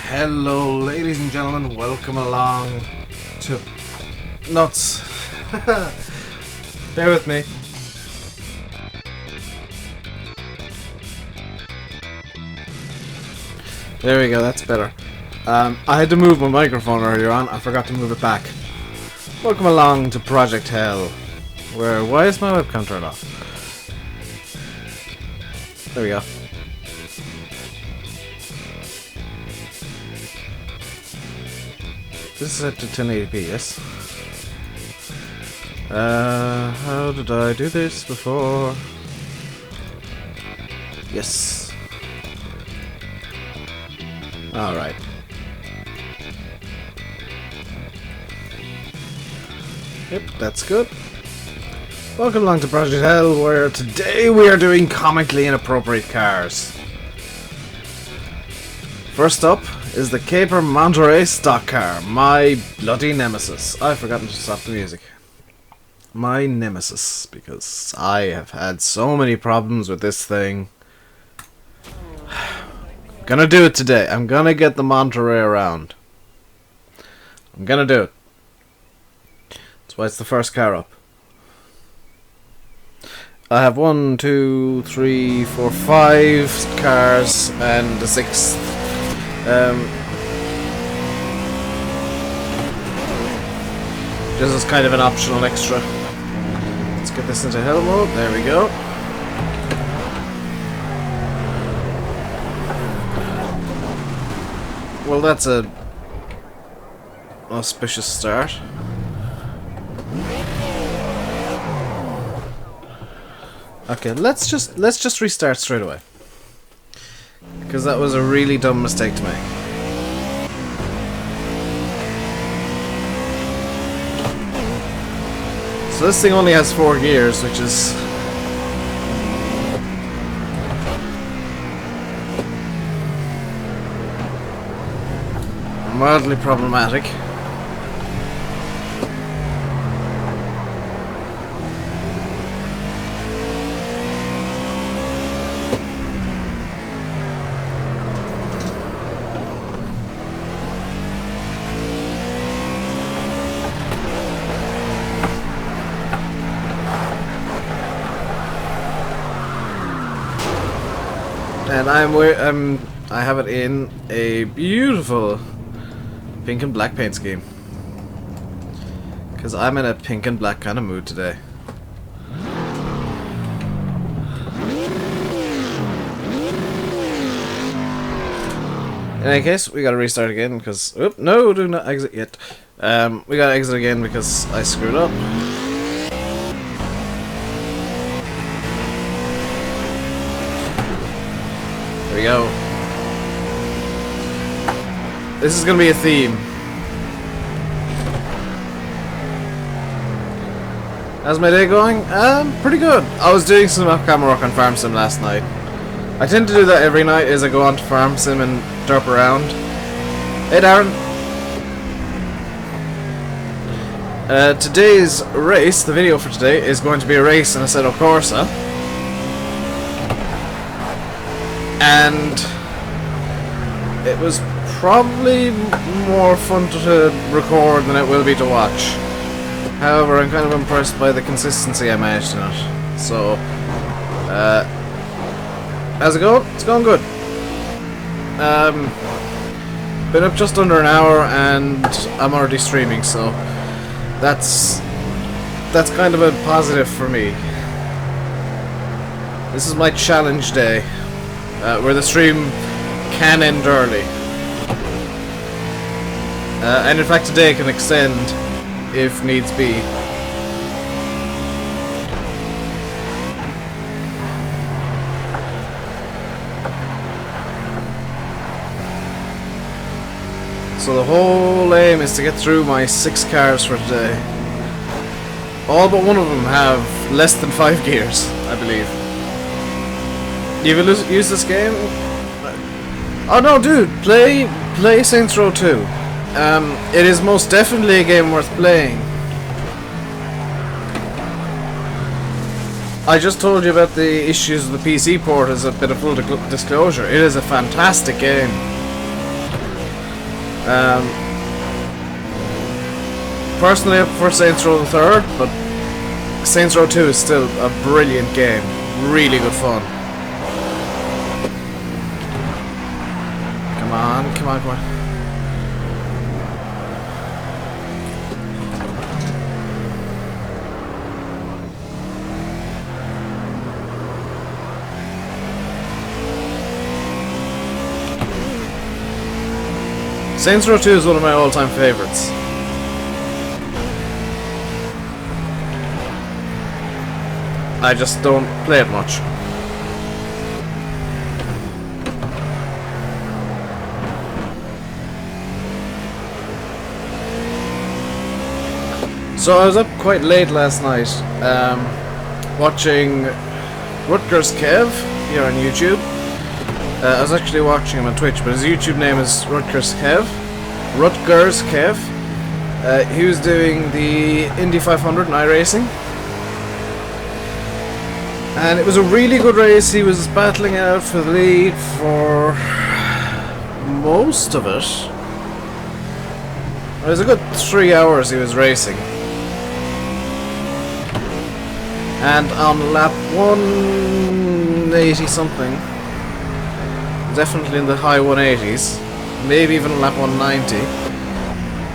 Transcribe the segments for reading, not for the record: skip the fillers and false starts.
Hello, ladies and gentlemen. Welcome along to Nuts. Bear with me. There we go. That's better. I had to move my microphone earlier on. I forgot to move it back. Welcome along to Project Hell. Why is my webcam turned off? There we go. This is set to 1080p, yes? How did I do this before? Yes. Alright. Yep, that's good. Welcome along to Project Hell, where today we are doing comically inappropriate cars. First up is the Caper Monterey stock car, my bloody nemesis. I've forgotten to stop the music. My nemesis, because I have had so many problems with this thing. I'm gonna do it today. I'm gonna get the Monterey around. I'm gonna do it. That's why it's the first car up. I have 1, 2, 3, 4, 5 cars and the 6th. Just as kind of an optional extra. Let's get this into hell mode. There we go. Well, that's a auspicious start. Okay, let's just restart straight away. Because that was a really dumb mistake to make. So this thing only has 4 gears, which is mildly problematic. And I have it in a beautiful pink and black paint scheme. Because I'm in a pink and black kind of mood today. In any case, we gotta restart again because... Oop, no, do not exit yet. We gotta exit again because I screwed up. There we go. This is gonna be a theme. How's my day going? Pretty good. I was doing some off-camera work on Farm Sim last night. I tend to do that every night as I go on to Farm Sim and derp around. Hey Darren. Today's race, the video for today, is going to be a race in Assetto Corsa. And it was probably more fun to record than it will be to watch. However, I'm kind of impressed by the consistency I managed in it. So, how's it going? It's going good. Been up just under an hour and I'm already streaming, so that's kind of a positive for me. This is my challenge day. Where the stream can end early. And in fact today can extend if needs be. So the whole aim is to get through my 6 cars for today. All but one of them have less than 5 gears, I believe. You ever use this game? Oh no, dude! Play Saints Row 2. It is most definitely a game worth playing. I just told you about the issues with the PC port as a bit of full disclosure. It is a fantastic game. Personally, I prefer Saints Row the 3rd, but Saints Row 2 is still a brilliant game. Really good fun. Come on, come on, come on. Saints Row 2 is one of my all-time favorites. I just don't play it much. So I was up quite late last night, watching Rutgers Kev here on YouTube. I was actually watching him on Twitch, but his YouTube name is Rutgers Kev. Rutgers Kev. He was doing the Indy 500 in iRacing. And it was a really good race. He was battling out for the lead for most of it. It was a good 3 hours he was racing. And on lap 180 something, definitely in the high 180s, maybe even lap 190,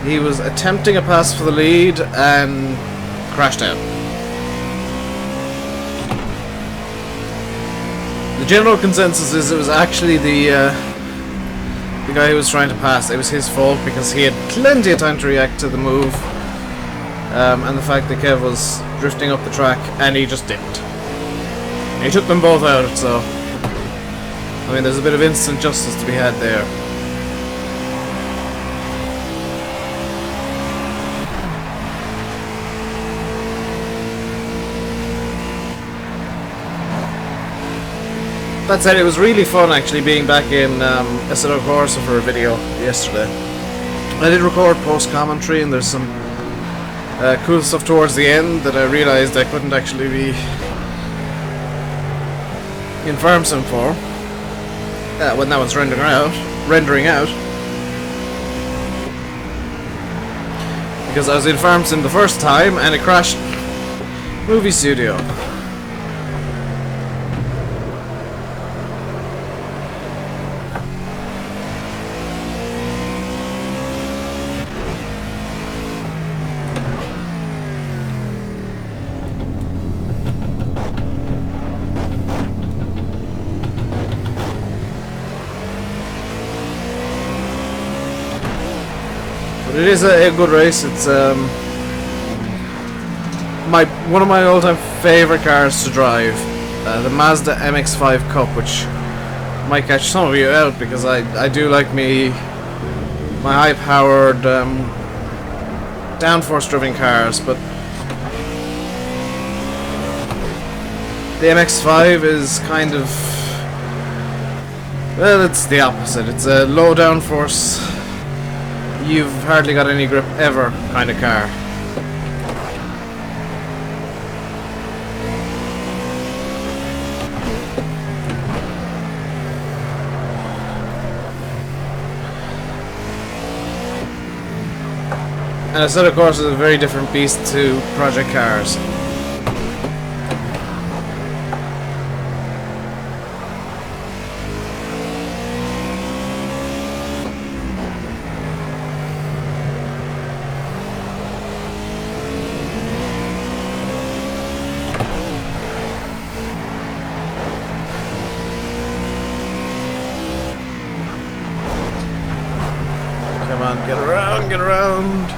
he was attempting a pass for the lead and crashed out. The general consensus is it was actually the guy who was trying to pass. It was his fault because he had plenty of time to react to the move, and the fact that Kev was drifting up the track and he just didn't. He took them both out, so I mean, there's a bit of instant justice to be had there. That said, it was really fun actually being back in Assetto Corsa for a video yesterday. I did record post-commentary, and there's some cool stuff towards the end that I realised I couldn't actually be in farm sim for. When that was rendering out, because I was in farm sim the first time and it crashed movie studio. It is a good race. It's one of my all-time favorite cars to drive, the Mazda MX-5 Cup, which might catch some of you out because I do like my high-powered downforce-driven cars, but the MX-5 is kind of, well, it's the opposite. It's a low downforce, you've hardly got any grip ever kind of car. And Assetto Corsa is a very different beast to project cars. Come on, get around, get around.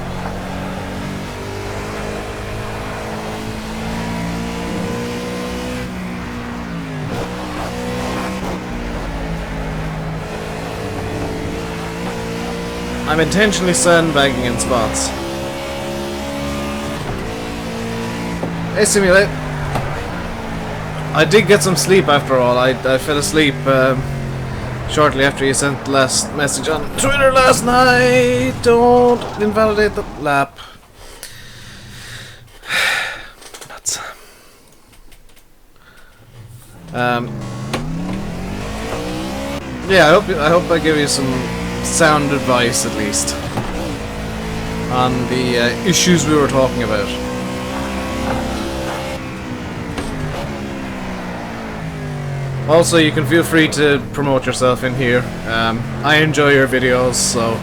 I'm intentionally sandbagging in spots. Hey, Simulate. I did get some sleep after all. I fell asleep shortly after you sent the last message on Twitter last night. Don't invalidate the lap. Nuts. Yeah, I hope I give you some sound advice at least on the issues we were talking about. Also, you can feel free to promote yourself in here. I enjoy your videos, so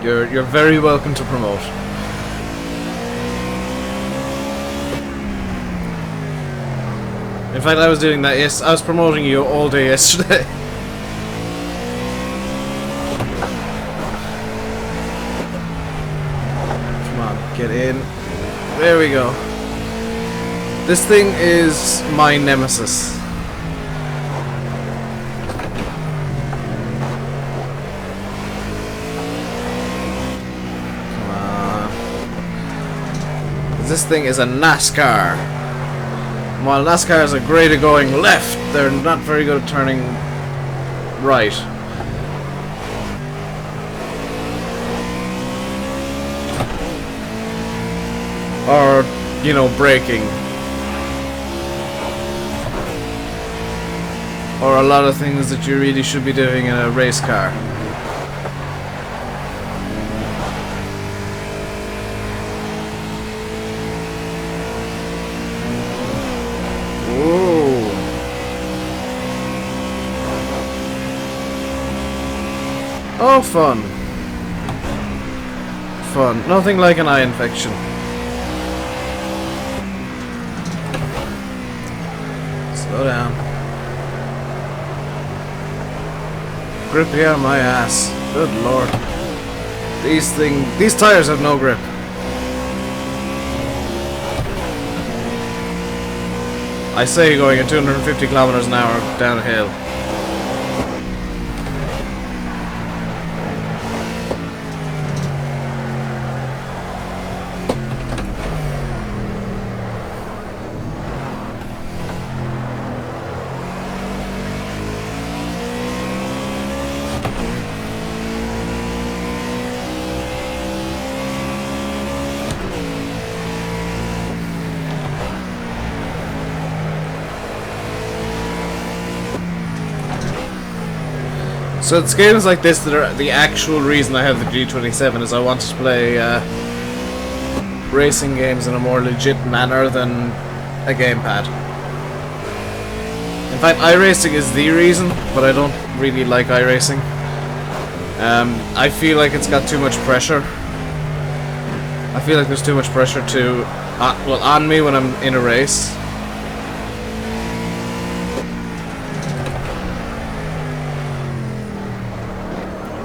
you're very welcome to promote. In fact, I was doing that. Yes, I was promoting you all day yesterday. Come on, get in. There we go. This thing is my nemesis. Come on. This thing is a NASCAR. While NASCARs are great at going left, they're not very good at turning right. Or, you know, braking. Or a lot of things that you really should be doing in a race car. Whoa. Oh, fun. Fun. Nothing like an eye infection. Slow down. Grippy on my ass. Good lord. These tires have no grip. I say going at 250 kilometers an hour down a hill. So it's games like this that are the actual reason I have the G27, is I want to play racing games in a more legit manner than a gamepad. In fact, iRacing is the reason, but I don't really like iRacing. I feel like it's got too much pressure. I feel like there's too much pressure to, well, on me when I'm in a race.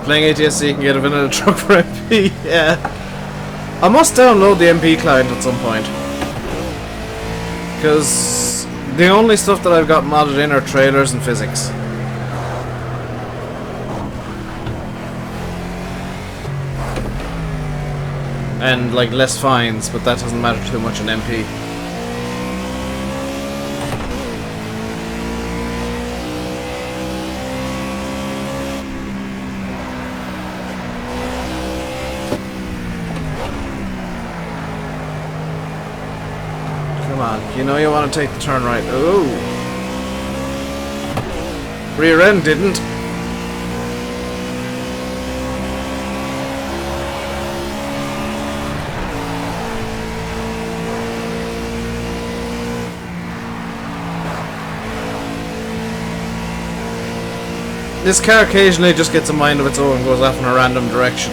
Playing ATSC, you can get a vanilla truck for MP, yeah. I must download the MP client at some point. Because the only stuff that I've got modded in are trailers and physics. And like less fines, but that doesn't matter too much in MP. You know you want to take the turn right. Ooh. Rear end didn't. This car occasionally just gets a mind of its own and goes off in a random direction.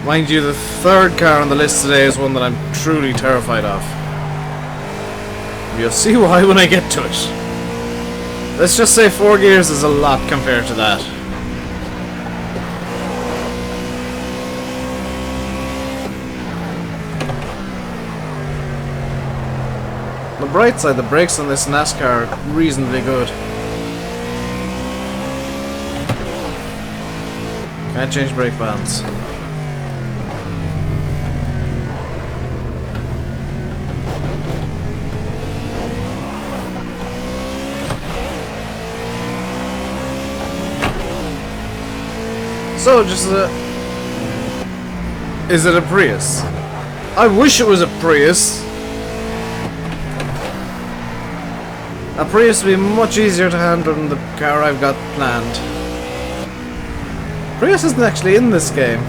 Mind you, the third car on the list today is one that I'm truly terrified of. You'll see why when I get to it. Let's just say 4 gears is a lot compared to that. On the bright side, the brakes on this NASCAR are reasonably good. Can't change brake bands. So, just is it a Prius? I wish it was a Prius. A Prius would be much easier to handle than the car I've got planned. Prius isn't actually in this game.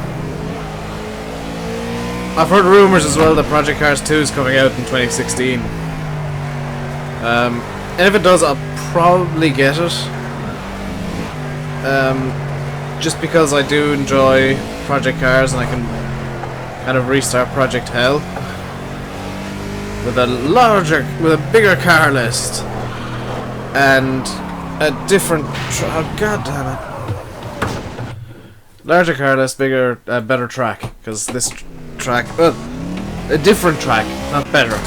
I've heard rumours as well that Project Cars 2 is coming out in 2016. And if it does, I'll probably get it. Just because I do enjoy Project Cars and I can kind of restart Project Hell with a bigger car list and a different oh god damn it, larger car list, bigger, better track, because this track, a different track, not better.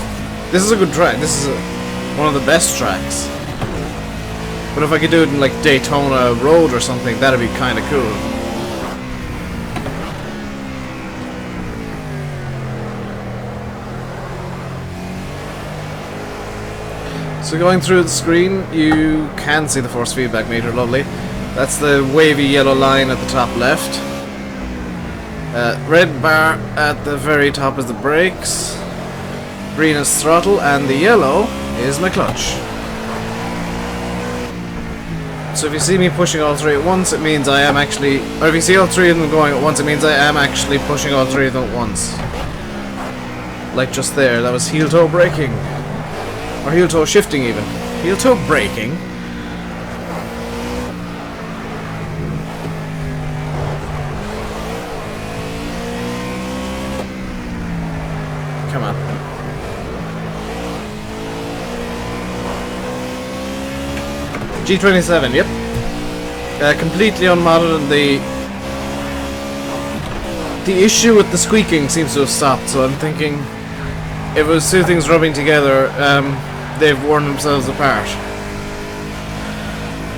This is a good track. This is one of the best tracks. But if I could do it in like Daytona Road or something, that'd be kind of cool. So going through the screen, you can see the force feedback meter, lovely. That's the wavy yellow line at the top left. Red bar at the very top is the brakes. Green is throttle, and the yellow is my clutch. So if you see me pushing all three at once, it means I am actually... Or if you see all three of them going at once, it means I am actually pushing all three of them at once. Like just there, that was heel-toe braking. Or heel-toe shifting even. Heel-toe braking. Come on. G27, yep. Completely unmodded, and the issue with the squeaking seems to have stopped, so I'm thinking if it was two things rubbing together, they've worn themselves apart.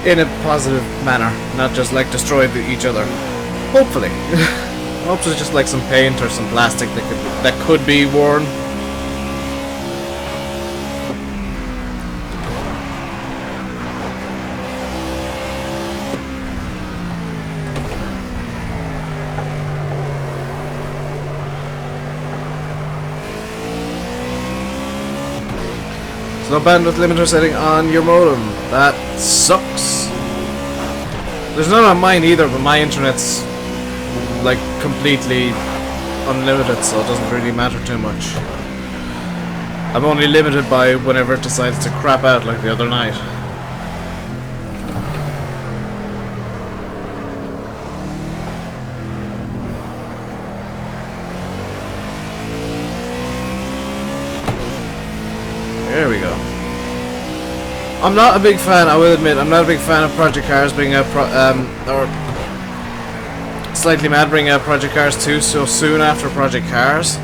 In a positive manner, not just like destroyed each other. Hopefully. I hope it's just like some paint or some plastic that could be worn. No bandwidth limiter setting on your modem. That sucks. There's none on mine either, but my internet's like completely unlimited, so it doesn't really matter too much. I'm only limited by whenever it decides to crap out like the other night. There we go. I'm not a big fan, I will admit, I'm not a big fan of Project Cars bringing out, or Slightly Mad bringing out Project Cars 2 so soon after Project Cars.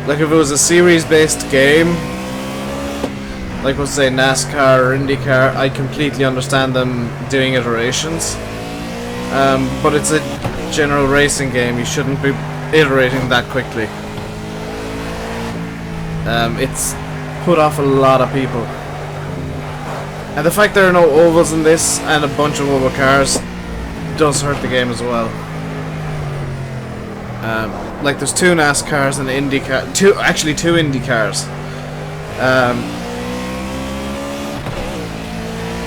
Like if it was a series-based game, like let's say NASCAR or IndyCar, I completely understand them doing iterations. But it's a general racing game, you shouldn't be iterating that quickly. It's put off a lot of people. And the fact there are no ovals in this and a bunch of oval cars does hurt the game as well. Like there's two NASCARs and an IndyCar, two IndyCars.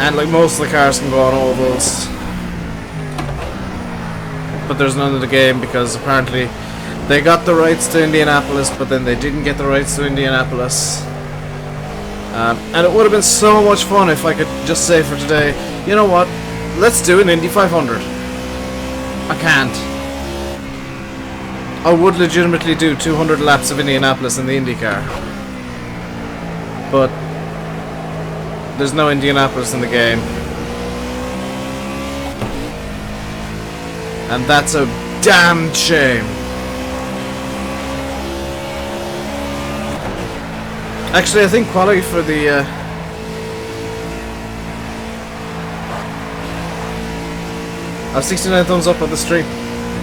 And like most of the cars can go on ovals. But there's none of the game because apparently they got the rights to Indianapolis, but then they didn't get the rights to Indianapolis. And it would have been so much fun if I could just say for today, you know what, let's do an Indy 500. I can't. I would legitimately do 200 laps of Indianapolis in the IndyCar. But there's no Indianapolis in the game. And that's a damn shame. Actually, I think quality for the I have 69 thumbs up on the stream.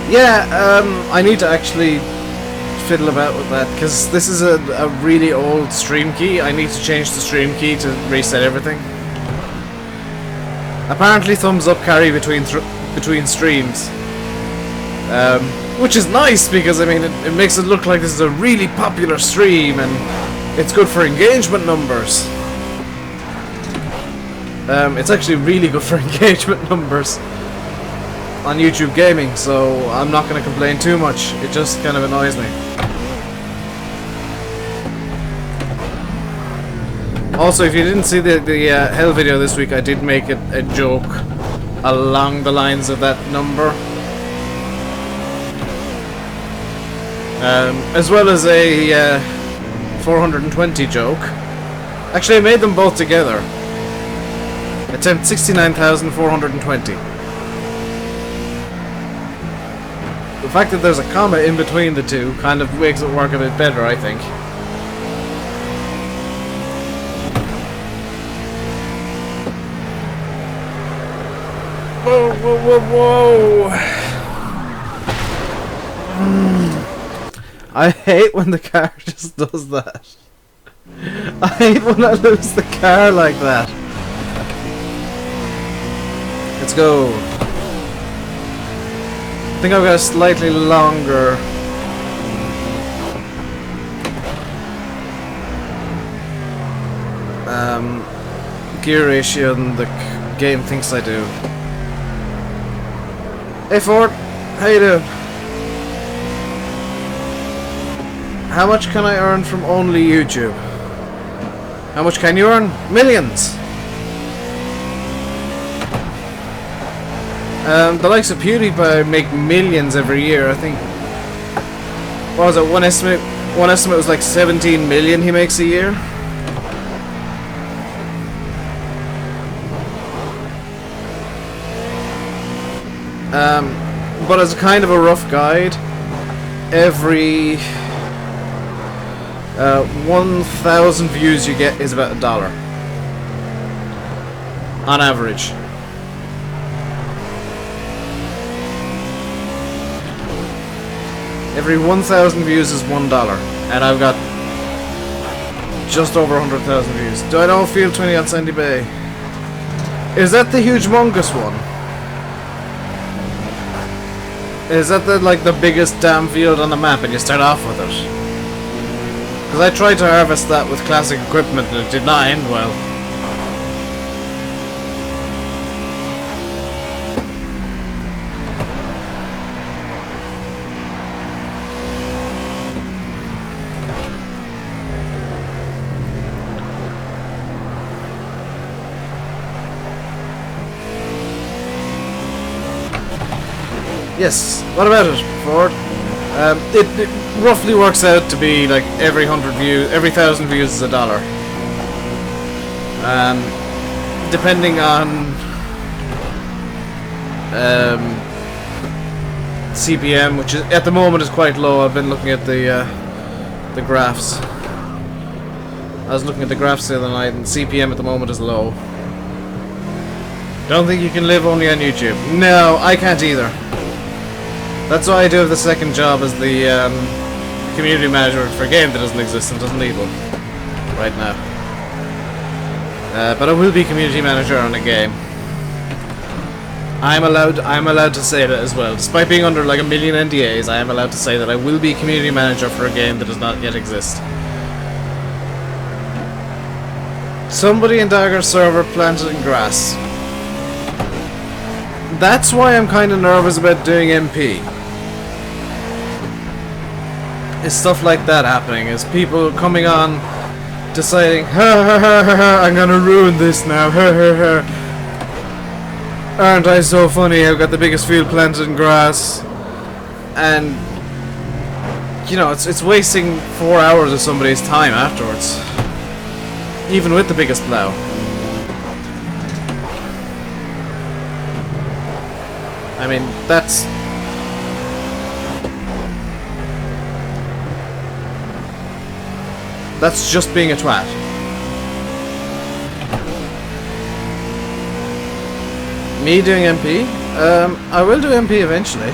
Yeah, I need to actually fiddle about with that because this is a really old stream key. I need to change the stream key to reset everything. Apparently, thumbs up carry between streams, which is nice because I mean it makes it look like this is a really popular stream and It's good for engagement numbers. It's actually really good for engagement numbers on YouTube Gaming, so I'm not going to complain too much. It just kind of annoys me. Also, if you didn't see the Hell video this week, I did make a joke along the lines of that number. As well as a 420 joke. Actually, I made them both together. Attempt 69,420. The fact that there's a comma in between the two kind of makes it work a bit better, I think. Whoa, whoa, whoa, whoa! I hate when the car just does that. I hate when I lose the car like that. Let's go. I think I've got a slightly longer gear ratio than the game thinks I do. Hey Ford, how you doing? How much can I earn from only YouTube? How much can you earn? Millions! The likes of PewDiePie make millions every year, I think. What was it? One estimate was like 17 million he makes a year. But as kind of a rough guide, every 1,000 views you get is about $1 on average. Every 1,000 views is $1, and I've got just over 100,000 views. Do I know Field 20 on Sandy Bay? Is that the huge Mungus one? Is that the biggest damn field on the map, and you start off with it? Because I tried to harvest that with classic equipment, and it did not end well. Yes, what about it, Ford? It roughly works out to be like every 1,000 views is $1. Depending on CPM, which is, at the moment is quite low. I've been looking at the graphs. I was looking at the graphs the other night, and CPM at the moment is low. Don't think you can live only on YouTube. No, I can't either. That's why I do have the second job as the community manager for a game that doesn't exist and doesn't need one right now. But I will be community manager on a game. I'm allowed to say that as well. Despite being under like a million NDAs, I am allowed to say that I will be community manager for a game that does not yet exist. Somebody in Dagger's server planted in grass. That's why I'm kind of nervous about doing MP. Is stuff like that happening? Is people coming on deciding, I'm gonna ruin this now, aren't I so funny, I've got the biggest field planted in grass, and you know, it's wasting 4 hours of somebody's time afterwards, even with the biggest plow. I mean, that's just being a twat. Me doing MP? I will do MP eventually.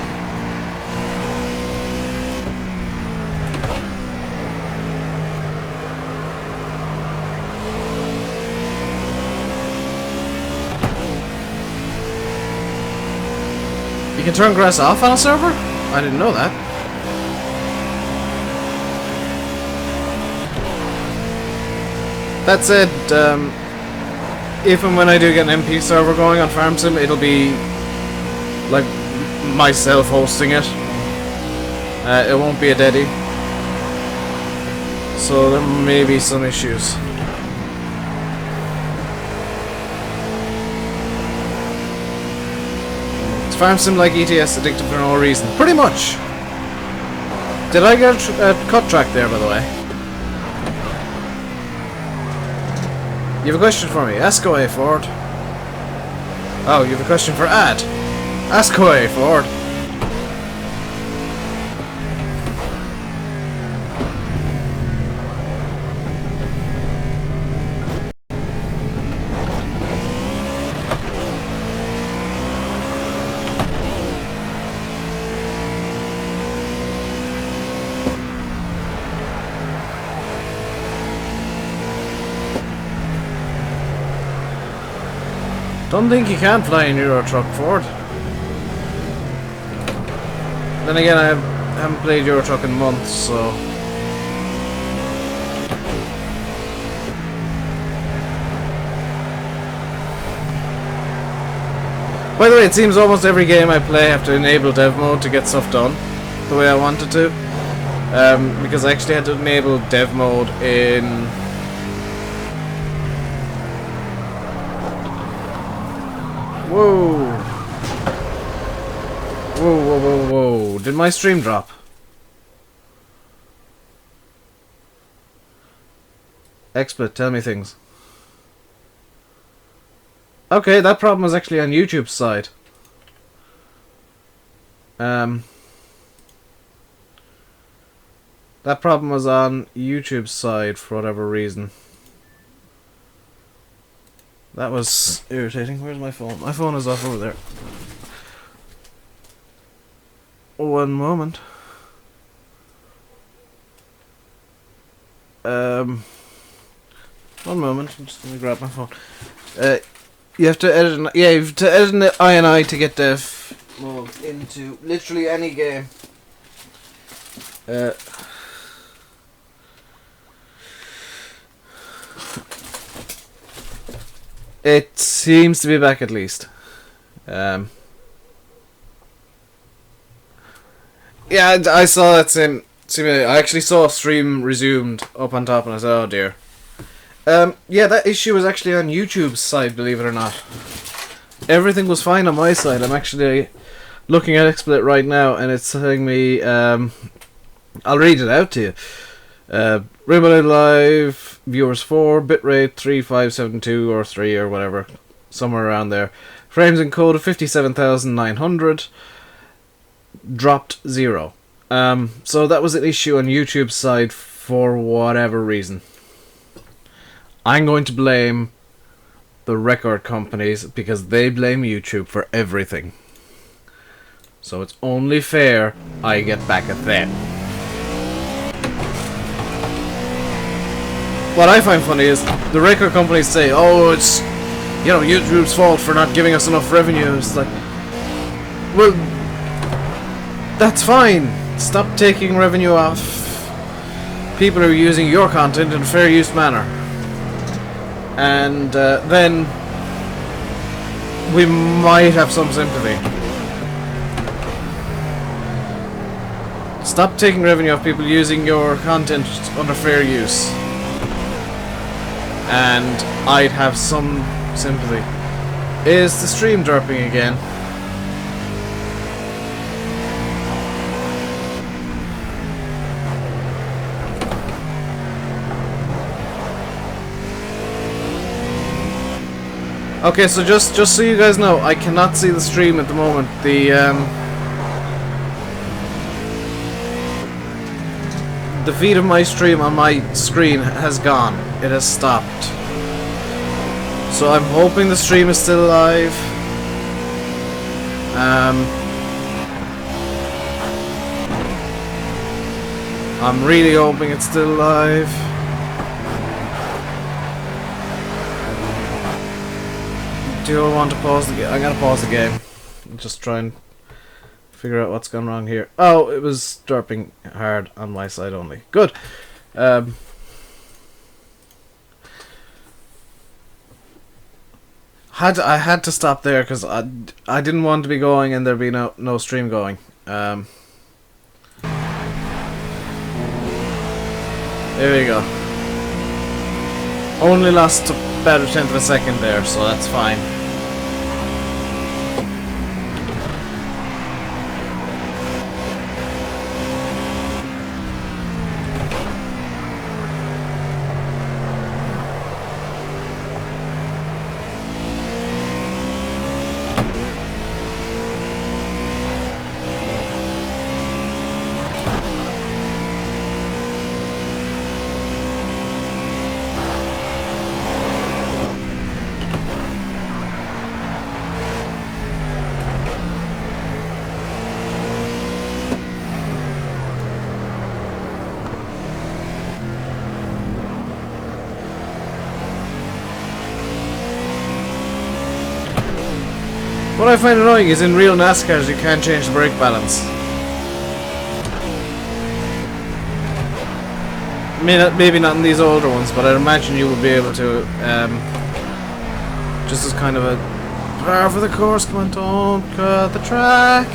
You can turn grass off on a server? I didn't know that. That said, if and when I do get an MP server going on FarmSim, it'll be like myself hosting it. It won't be a Deddy. So there may be some issues. Is FarmSim like ETS, addictive for no reason? Pretty much. Did I get a cut track there, by the way? You have a question for me? Ask away, Ford. Oh, you have a question for Ad? Ask away, Ford. Don't think you can fly an Euro truck, Ford. Then again, I haven't played Euro Truck in months, so... By the way, it seems almost every game I play I have to enable dev mode to get stuff done the way I wanted to. Because I actually had to enable dev mode in... Whoa! Whoa, whoa, whoa, whoa. Did my stream drop? XSplit, tell me things. Okay, that problem was actually on YouTube's side. That problem was on YouTube's side for whatever reason. That was irritating. Where's my phone? My phone is off over there. One moment. One moment. I'm just gonna grab my phone. You have to edit. Yeah, you have to edit an INI to get dev mode into literally any game. It seems to be back at least. Yeah, I saw that same. I actually saw a stream resumed up on top, and I said, "Oh dear." Yeah, that issue was actually on YouTube's side, believe it or not. Everything was fine on my side. I'm actually looking at XSplit right now, and it's telling me. I'll read it out to you. RainbowDave Live, viewers 4, bitrate 3572 or 3 or whatever, somewhere around there. Frames encode of 57,900, dropped 0. So that was an issue on YouTube's side for whatever reason. I'm going to blame the record companies because they blame YouTube for everything. So it's only fair I get back at them. What I find funny is the record companies say, "Oh, it's YouTube's fault for not giving us enough revenue." It's like, well, that's fine. Stop taking revenue off people who are using your content in a fair use manner, and then we might have some sympathy. Stop taking revenue off people using your content under fair use, and I'd have some sympathy. Is the stream dropping again? Okay, so just so you guys know, I cannot see the stream at the moment. The feed of my stream on my screen has gone. It has stopped. So I'm hoping the stream is still alive. I'm really hoping it's still alive. Do I want to pause the game? I'm gonna pause the game. Just try and figure out what's gone wrong here. Oh, it was derping hard on my side only. Good. I had to stop there because I didn't want to be going and there be no stream going. There we go. Only lost about a tenth of a second there, so that's fine. What I find annoying is in real NASCARs you can't change the brake balance. Maybe not in these older ones, but I'd imagine you would be able to. Just as kind of a power for the course, come on, don't cut the track.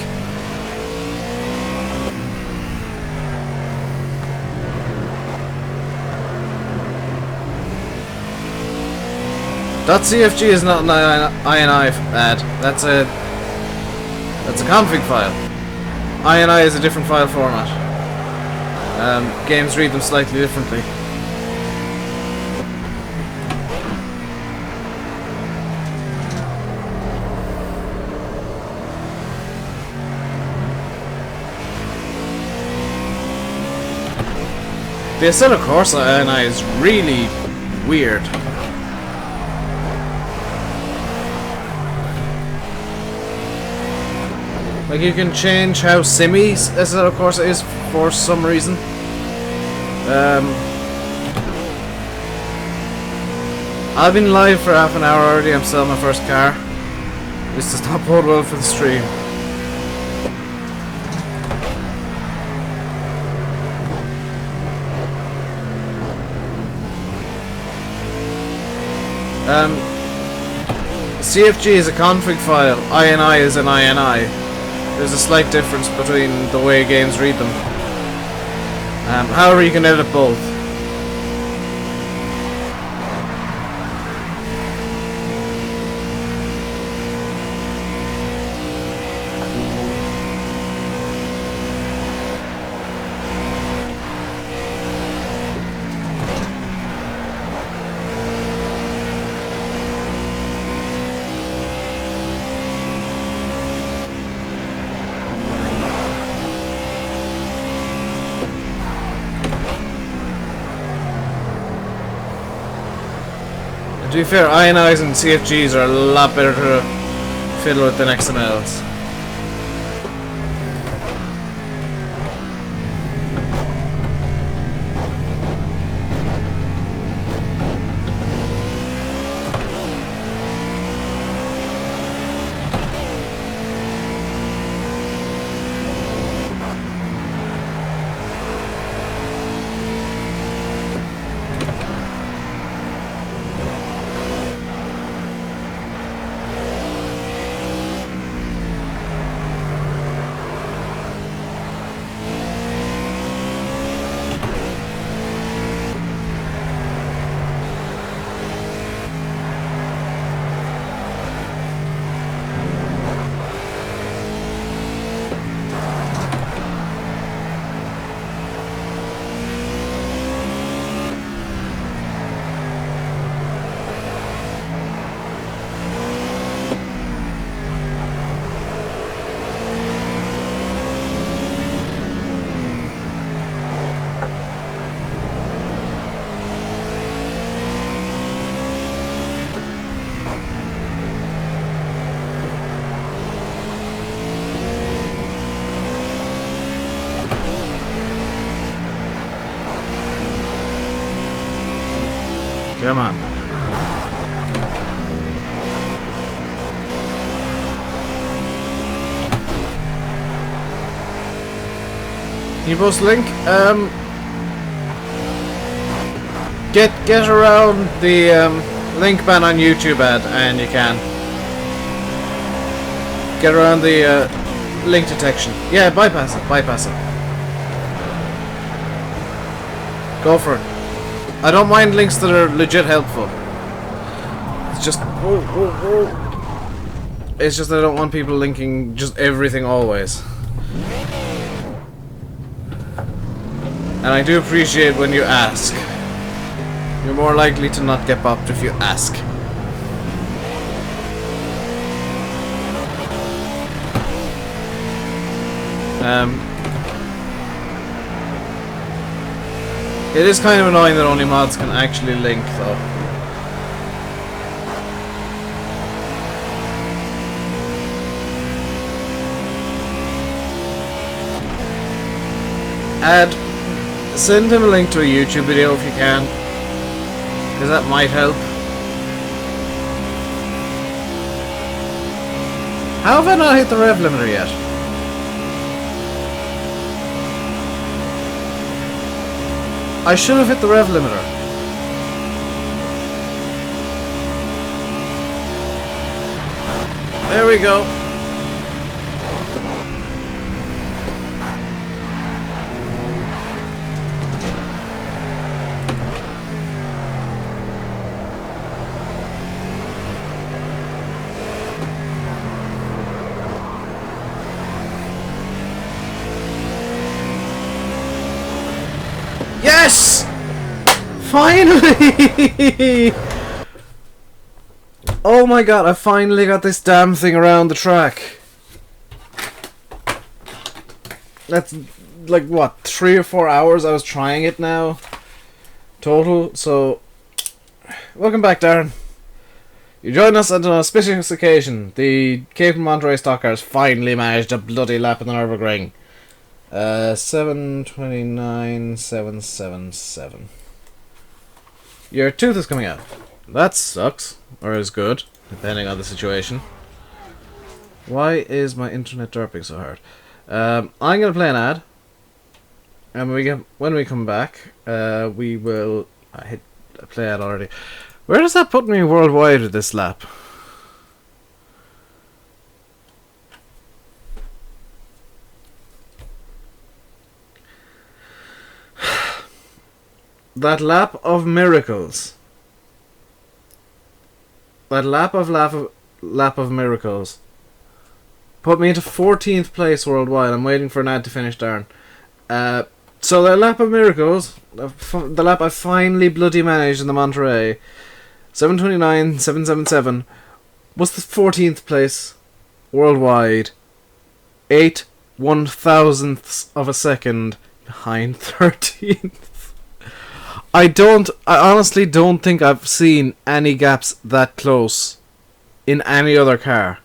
.cfg is not an INI ad. That's a config file. INI is a different file format. Games read them slightly differently. The Assetto Corsa INI is really weird. Like, you can change how simmy Assetto Corsa is for some reason. I've been live for half an hour already. I'm selling my first car. This does not bode well for the stream. CFG is a config file. INI is an INI. There's a slight difference between the way games read them. However, you can edit both. To be fair, INIs and CFGs are a lot better to fiddle with than XMLs. Come on. Can you post a link? Get around the link ban on YouTube ad, and you can. Get around the link detection. Yeah, bypass it. Bypass it. Go for it. I don't mind links that are legit helpful. It's just... It's just that I don't want people linking just everything always. And I do appreciate when you ask. You're more likely to not get bopped if you ask. It is kind of annoying that only mods can actually link, though. Send him a link to a YouTube video if you can, because that might help. How have I not hit the rev limiter yet? I should have hit the rev limiter. There we go. Yes! Finally! Oh my god, I finally got this damn thing around the track. That's like what, 3 or 4 hours I was trying it now total. So welcome back, Darren. You joined us on an auspicious occasion. The Cape and Monterey stock cars finally managed a bloody lap in the Nurburgring. 729,777. Your tooth is coming out. That sucks. Or is good, depending on the situation. Why is my internet derping so hard? I'm gonna play an ad. And when we come back, we will... I hit a play ad already. Where does that put me worldwide with this lap? That lap of miracles. That lap of miracles put me into 14th place worldwide. I'm waiting for an ad to finish, Darren. So that lap of miracles, the lap I finally bloody managed in the Monterey, 729,777, was the 14th place worldwide. 8/1000ths of a second behind 13th. I honestly don't think I've seen any gaps that close in any other car.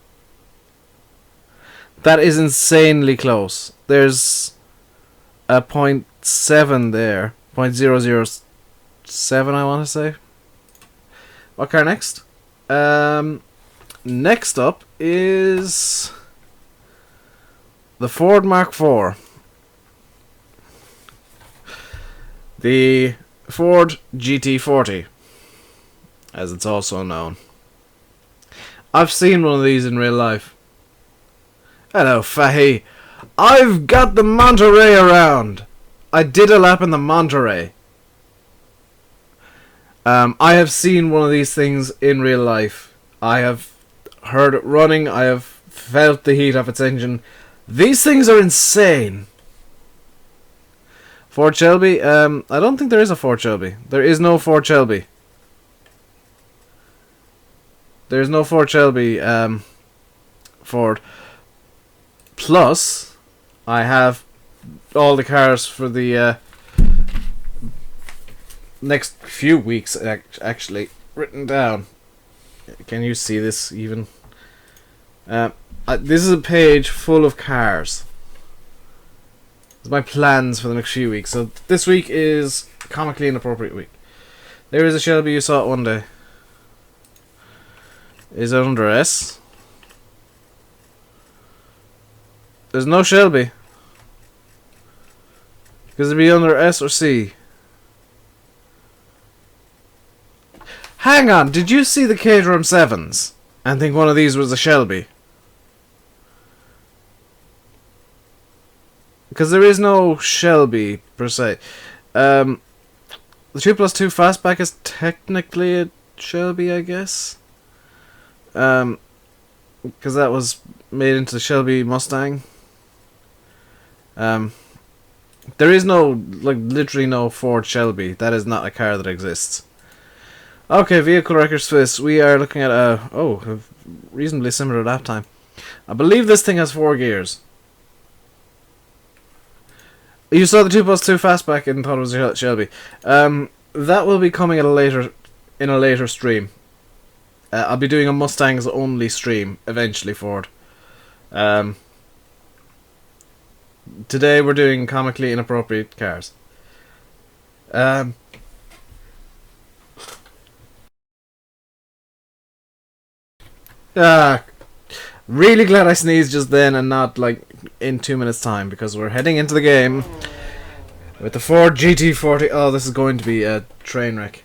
That is insanely close. There's a 0.7 there. 0.007, I want to say. What car next? Next up is the Ford Mark IV. The Ford GT40, as it's also known. I've seen one of these in real life. Hello, Fahy. I've got the Monterey around. I did a lap in the Monterey. I have seen one of these things in real life. I have heard it running. I have felt the heat of its engine. These things are insane. Ford Shelby? I don't think there is a Ford Shelby. There is no Ford Shelby. There's no Ford Shelby, Ford. Plus, I have all the cars for the next few weeks actually written down. Can you see this even? This is a page full of cars. My plans for the next few weeks. So this week is comically inappropriate week. There is a Shelby, you saw it one day. Is it under S? There's no Shelby. Because it'd be under S or C. Hang on, did you see the Caterham 7s and think one of these was a Shelby? because there is no Shelby per se. The 2+2 fastback is technically a Shelby, I guess. Because that was made into the Shelby Mustang. There is no, like, literally no Ford Shelby. That is not a car that exists. Okay, vehicle record Swiss. We are looking at a reasonably similar lap time. I believe this thing has 4 gears. You saw the 2+2 fastback and thought it was a Shelby. That will be coming at in a later stream. I'll be doing a Mustangs only stream eventually, Ford. Today we're doing comically inappropriate cars. Really glad I sneezed just then and not like in 2 minutes time, because we're heading into the game with the Ford GT40. Oh, this is going to be a train wreck.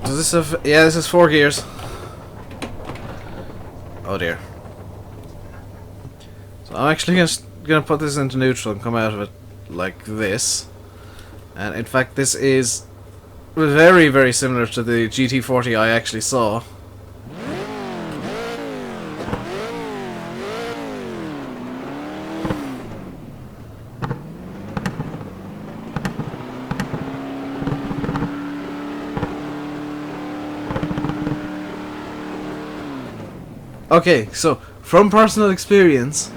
Does this have... Yeah, this is 4 gears. Oh dear. So I'm actually gonna put this into neutral and come out of it like this. And in fact, this is very, very similar to the GT40 I actually saw. Okay, so from personal experience,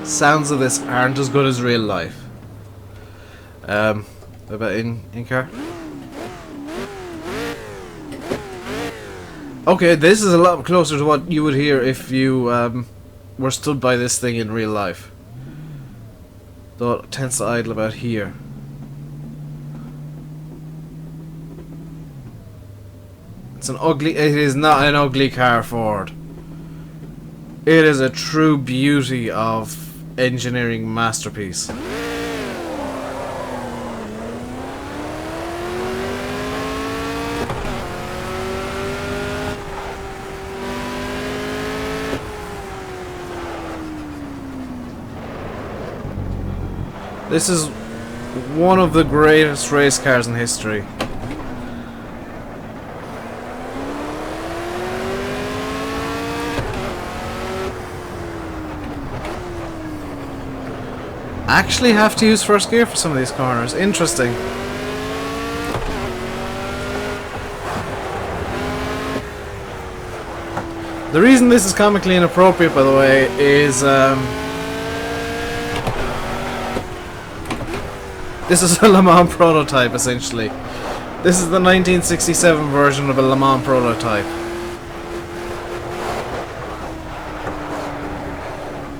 sounds of this aren't as good as real life. What about in car? Okay, this is a lot closer to what you would hear if you were stood by this thing in real life. Though it tends to idle about here. It's an ugly... It is not an ugly car, Ford. It is a true beauty of engineering masterpiece. This is one of the greatest race cars in history. Actually have to use first gear for some of these corners. Interesting. The reason this is comically inappropriate, by the way, is this is a Le Mans prototype, essentially. This is the 1967 version of a Le Mans prototype.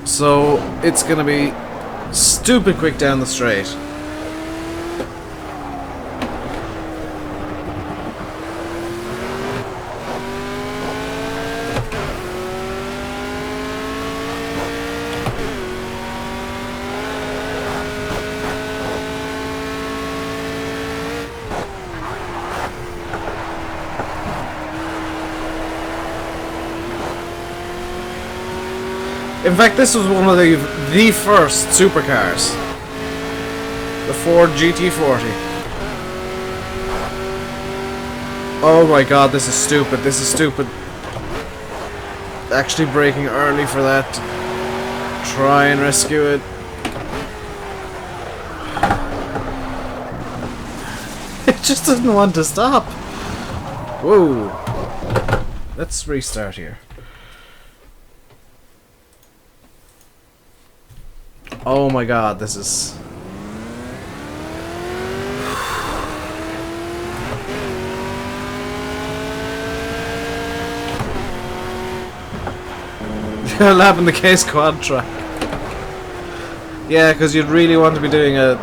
So it's gonna be stupid quick down the straight. In fact, this was one of the first supercars. The Ford GT40. Oh my god, this is stupid. This is stupid. Actually braking early for that. Try and rescue it. It just doesn't want to stop. Whoa. Let's restart here. Oh my god, this is... A lap in the case quad track. Yeah, because you'd really want to be doing a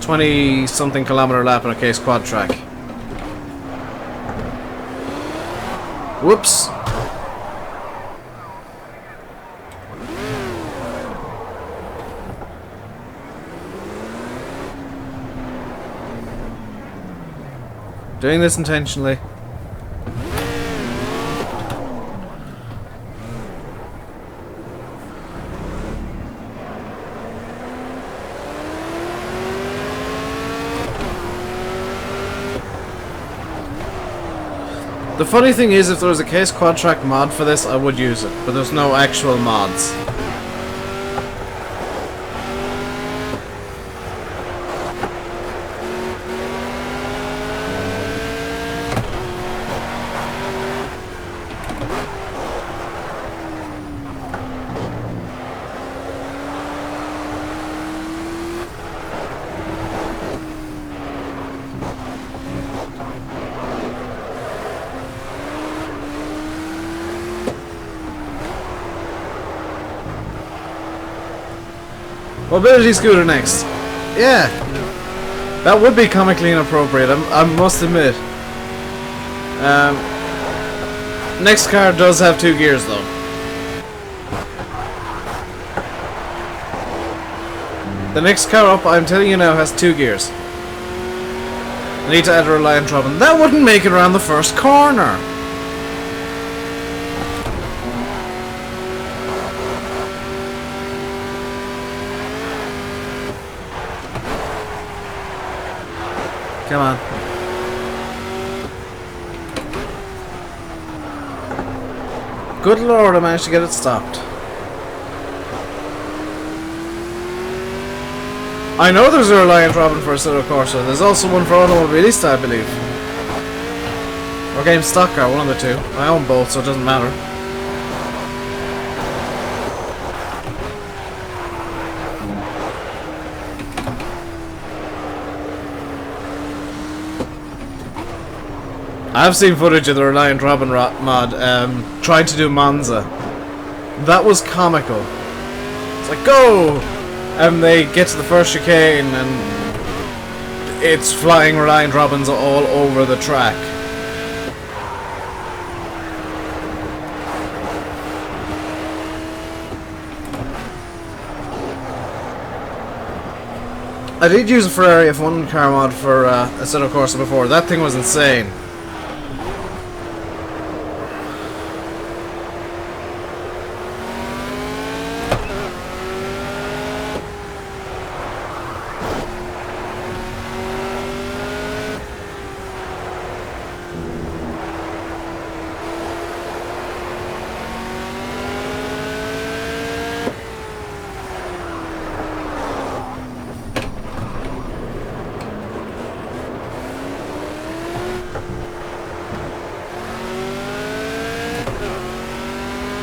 20-something kilometer lap on a case quad track. Whoops. Doing this intentionally. The funny thing is, if there was a case quad track mod for this, I would use it, but there's no actual mods. Mobility scooter next. Yeah, that would be comically inappropriate. I must admit. Next car does have 2 gears though. The next car up, I'm telling you now, has 2 gears. I need to add a Reliant Robin. That wouldn't make it around the first corner. Come on. Good lord, I managed to get it stopped. I know there's a Reliant Robin for Assetto Corsa. There's also one for Automobilista, I believe. Or Game Stock Car, one of the two. I own both, so it doesn't matter. I've seen footage of the Reliant Robin mod trying to do Monza. That was comical. It's like, go! And they get to the first chicane and it's flying Reliant Robins all over the track. I did use a Ferrari F1 car mod for Assetto Corsa before. That thing was insane.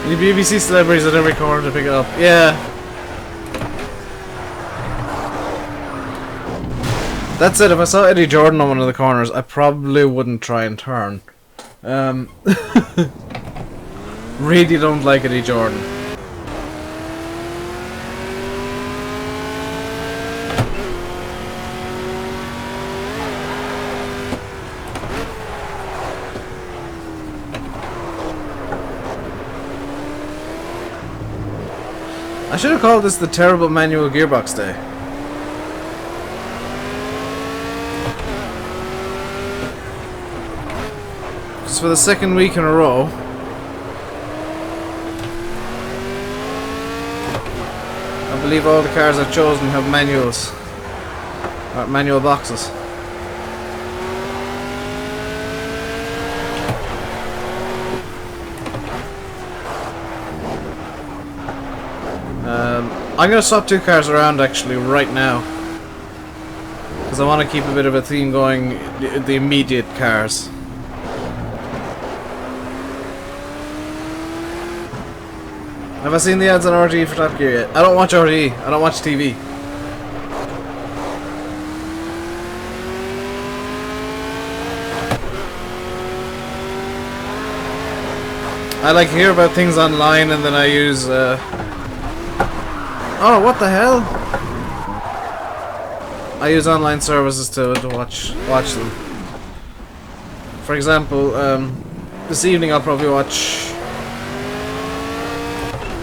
The BBC celebrities at every corner to pick it up. Yeah. That said, if I saw Eddie Jordan on one of the corners, I probably wouldn't try and turn. Really don't like Eddie Jordan. I should have called this the terrible manual gearbox day. Just for the second week in a row, I believe all the cars I've chosen have manuals. Or manual boxes. I'm going to swap 2 cars around actually right now, because I want to keep a bit of a theme going, the immediate cars. Have I seen the ads on RTE for Top Gear yet? I don't watch RTE, I don't watch TV. I like hear about things online and then I use oh, what the hell? I use online services to watch them. For example, this evening I'll probably watch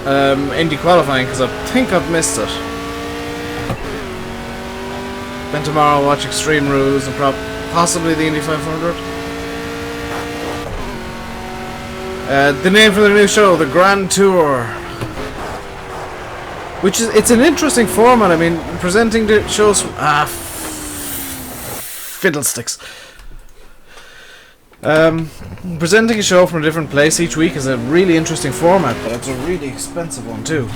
Indy qualifying because I think I've missed it. Then tomorrow I'll watch Extreme Rules and possibly the Indy 500. The name for the new show, the Grand Tour, which is it's an interesting format. I mean, presenting the shows from fiddlesticks. Presenting a show from a different place each week is a really interesting format, but it's a really expensive one too.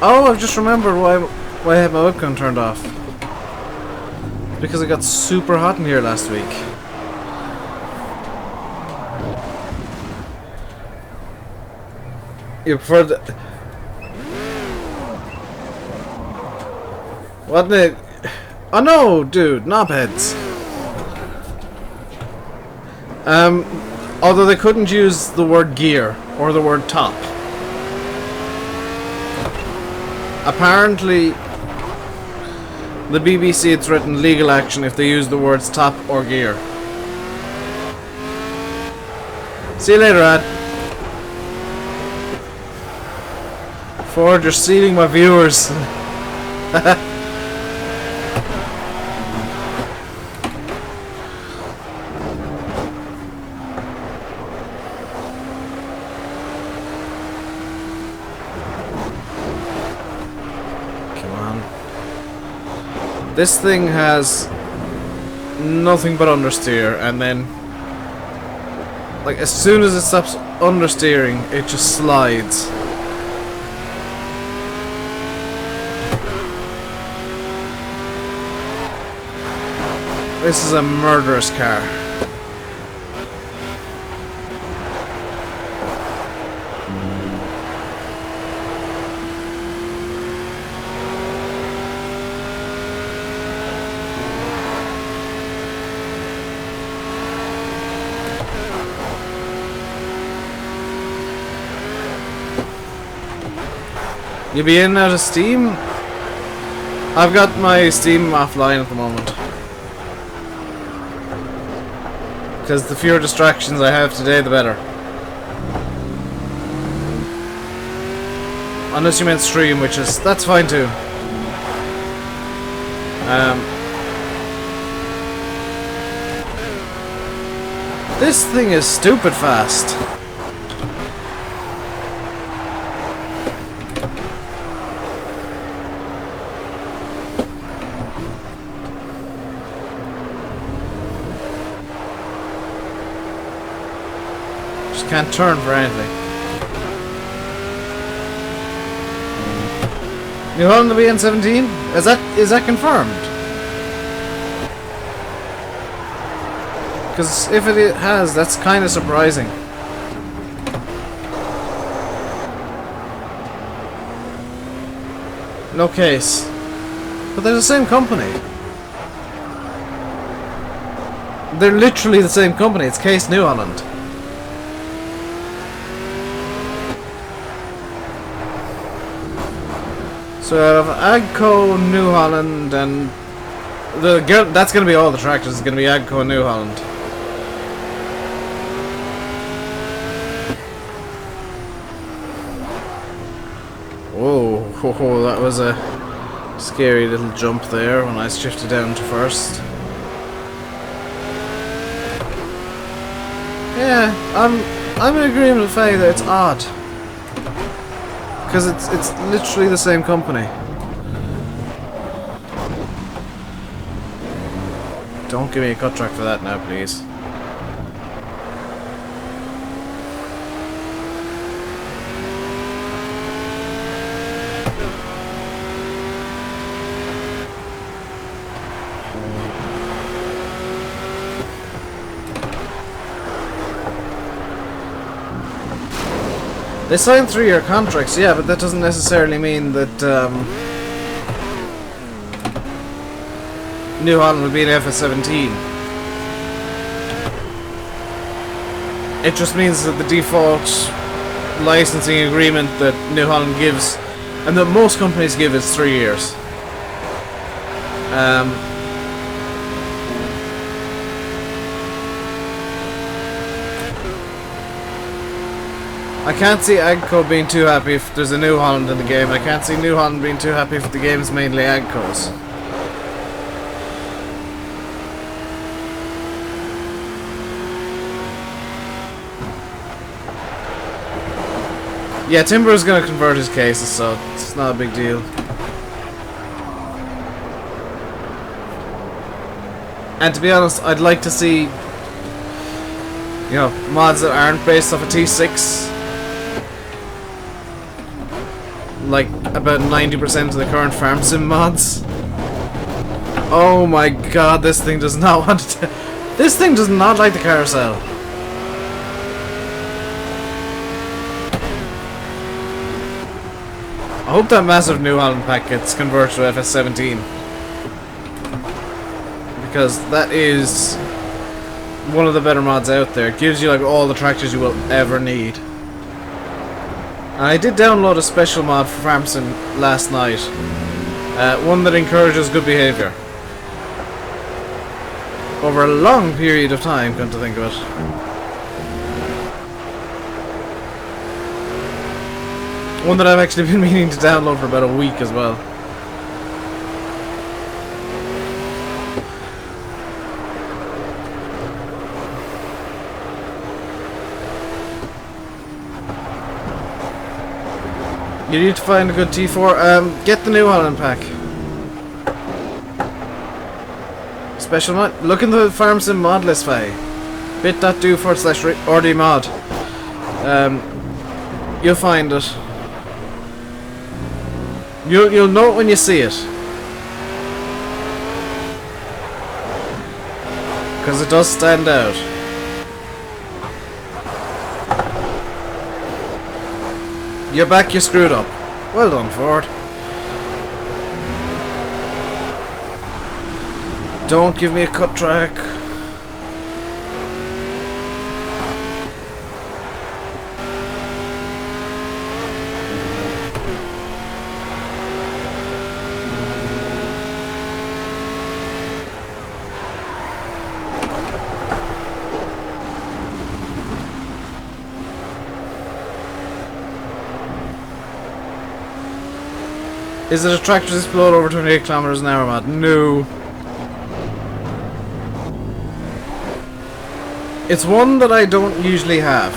Oh, I've just remembered why I had my webcam turned off. Because it got super hot in here last week. You prefer the... What the... Oh no, dude, knobheads. Although they couldn't use the word gear or the word top. Apparently, the BBC had threatened legal action if they used the words top or gear. See you later, Ad. Ford, you're stealing my viewers. This thing has nothing but understeer, and then, like, as soon as it stops understeering, it just slides. This is a murderous car. You be in and out of Steam? I've got my Steam offline at the moment. Because the fewer distractions I have today, the better. Unless you meant stream, which is... that's fine too. This thing is stupid fast. Can't turn for anything. New Holland to be in 17? Is that confirmed? Because if it has, that's kind of surprising. No case. But they're the same company. They're literally the same company. It's Case New Holland. So I have Agco, New Holland, and that's going to be all the tractors. It's going to be Agco and New Holland. Whoa, that was a scary little jump there when I shifted down to first. Yeah, I'm in agreement with Faye that it's odd. Because it's literally the same company. Don't give me a cut track for that now, please. They signed 3-year contracts, yeah, but that doesn't necessarily mean that New Holland will be in FS17. It just means that the default licensing agreement that New Holland gives, and that most companies give, is 3 years. I can't see Agco being too happy if there's a New Holland in the game. I can't see New Holland being too happy if the game's mainly Agco's. Yeah, Timber is going to convert his cases, so it's not a big deal. And to be honest, I'd like to see, you know, mods that aren't based off a T6. Like about 90% of the current farm sim mods. Oh my god, this thing does not want to. This thing does not like the carousel. I hope that massive New Holland pack gets converted to FS17. Because that is one of the better mods out there. It gives you like all the tractors you will ever need. And I did download a special mod for FarmSim last night. One that encourages good behaviour. Over a long period of time, come to think of it. One that I've actually been meaning to download for about a week as well. You need to find a good T4. Get the New Holland pack. Special mod. Look in the FarmSim mod list, Faye. bit.do/RD-mod. You'll find it. You'll know it when you see it. Because it does stand out. You're back, you screwed up. Well done, Ford. Don't give me a cut track. Is it a tractor that's explode over 28 kilometers an hour, Matt? No. It's one that I don't usually have.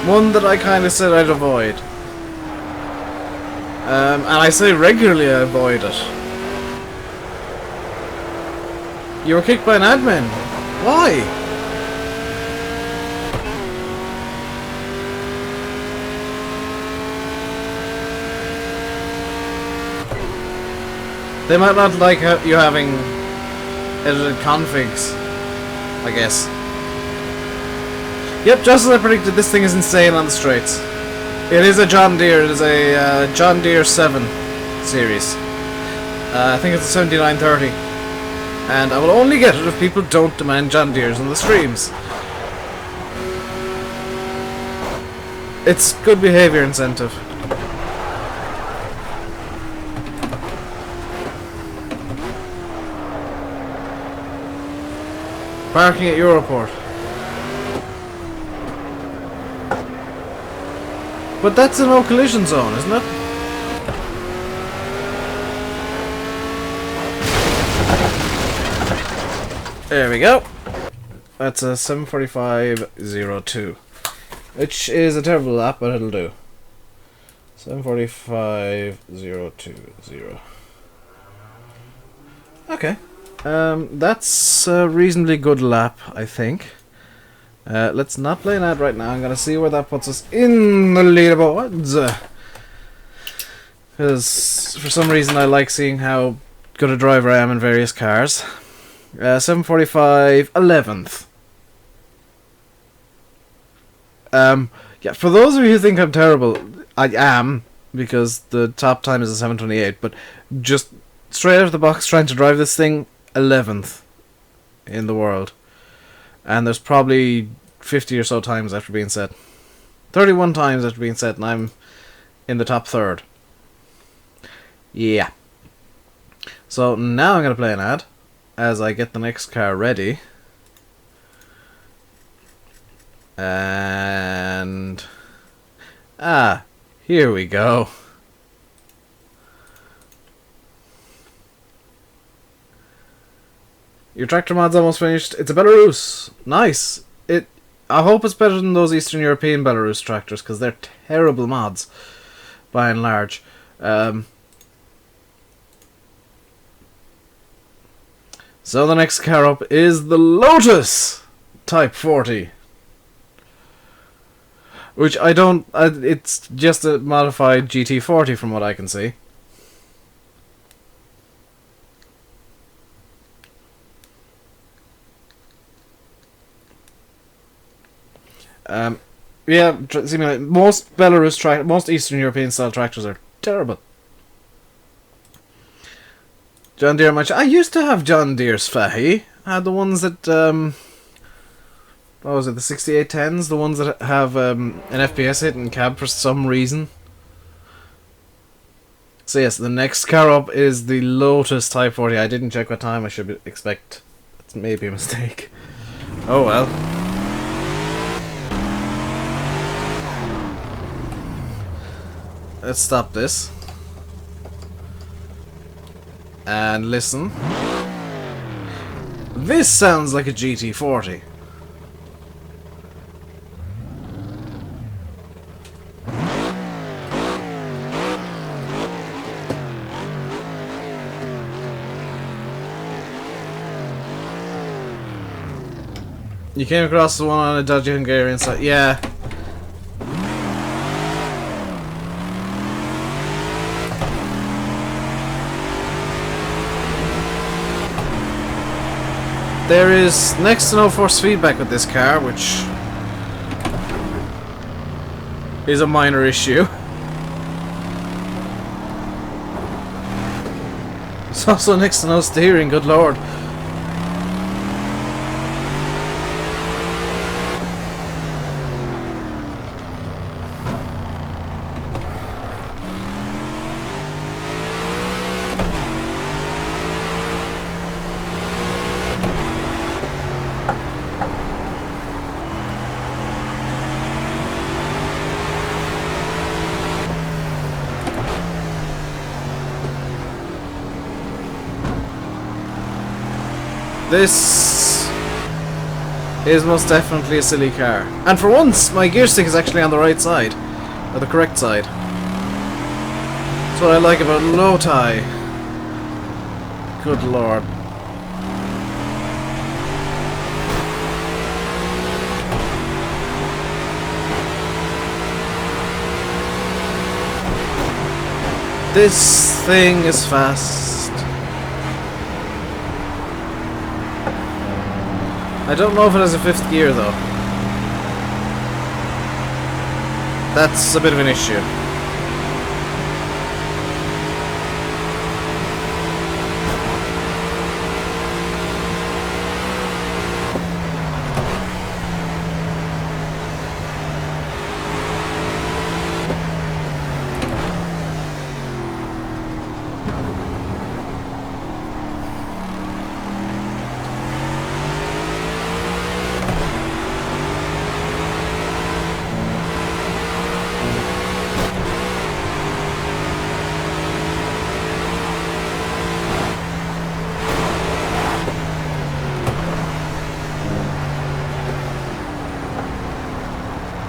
One that I kind of said I'd avoid. And I say regularly I avoid it. You were kicked by an admin. Why? They might not like you having edited configs, I guess. Yep, just as I predicted, this thing is insane on the straights. It is a John Deere. It is a John Deere 7 series. I think it's a 7930. And I will only get it if people don't demand John Deeres on the streams. It's good behavior incentive. Parking at Europort. But that's a no collision zone, isn't it? There we go. That's a 7:45.02, which is a terrible lap, but it'll do. 7:45.020. Okay. That's a reasonably good lap, I think. Let's not play an ad right now. I'm gonna see where that puts us in the leaderboards. Because for some reason I like seeing how good a driver I am in various cars. 7:45, 11th. Yeah, for those of you who think I'm terrible, I am, because the top time is a 7:28, but just straight out of the box trying to drive this thing, 11th in the world. And there's probably 50 or so times after being set. 31 times after being set, and I'm in the top third. Yeah. So now I'm going to play an ad as I get the next car ready. And Ah, here we go. Your tractor mod's almost finished. It's a Belarus. Nice. I hope it's better than those Eastern European Belarus tractors, because they're terrible mods, by and large. So the next car up is the Lotus Type 40. Which I don't... it's just a modified GT40 from what I can see. Yeah, seemingly most most Eastern European style tractors are terrible. John Deere I used to have John Deere's Fahy. I had the ones that what was it, the 6810s, the ones that have an FPS hit in cab for some reason. So yes, the next car up is the Lotus Type 40. I didn't check what time I should expect. That's maybe a mistake. Oh well. Let's stop this. And listen. This sounds like a GT40. You came across the one on a dodgy Hungarian site. Yeah. There is next to no force feedback with this car, which is a minor issue. There's also next to no steering, good lord. This is most definitely a silly car. And for once, my gear stick is actually on the right side. Or the correct side. That's what I like about Loti. Good lord. This thing is fast. I don't know if it has a fifth gear though. That's a bit of an issue.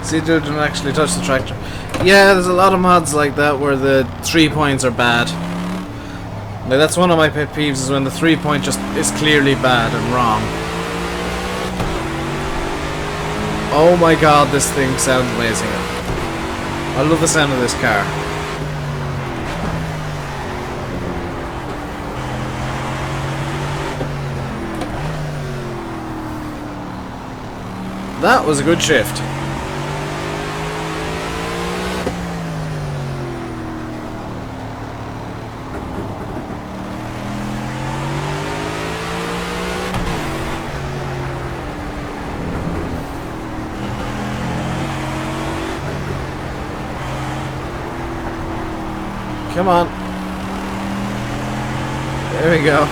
See, it didn't actually touch the tractor. Yeah, there's a lot of mods like that where the 3 points are bad. Like, that's one of my pet peeves, is when the 3 point just is clearly bad and wrong. Oh my god, this thing sounds amazing. I love the sound of this car. That was a good shift. Come on. There we go.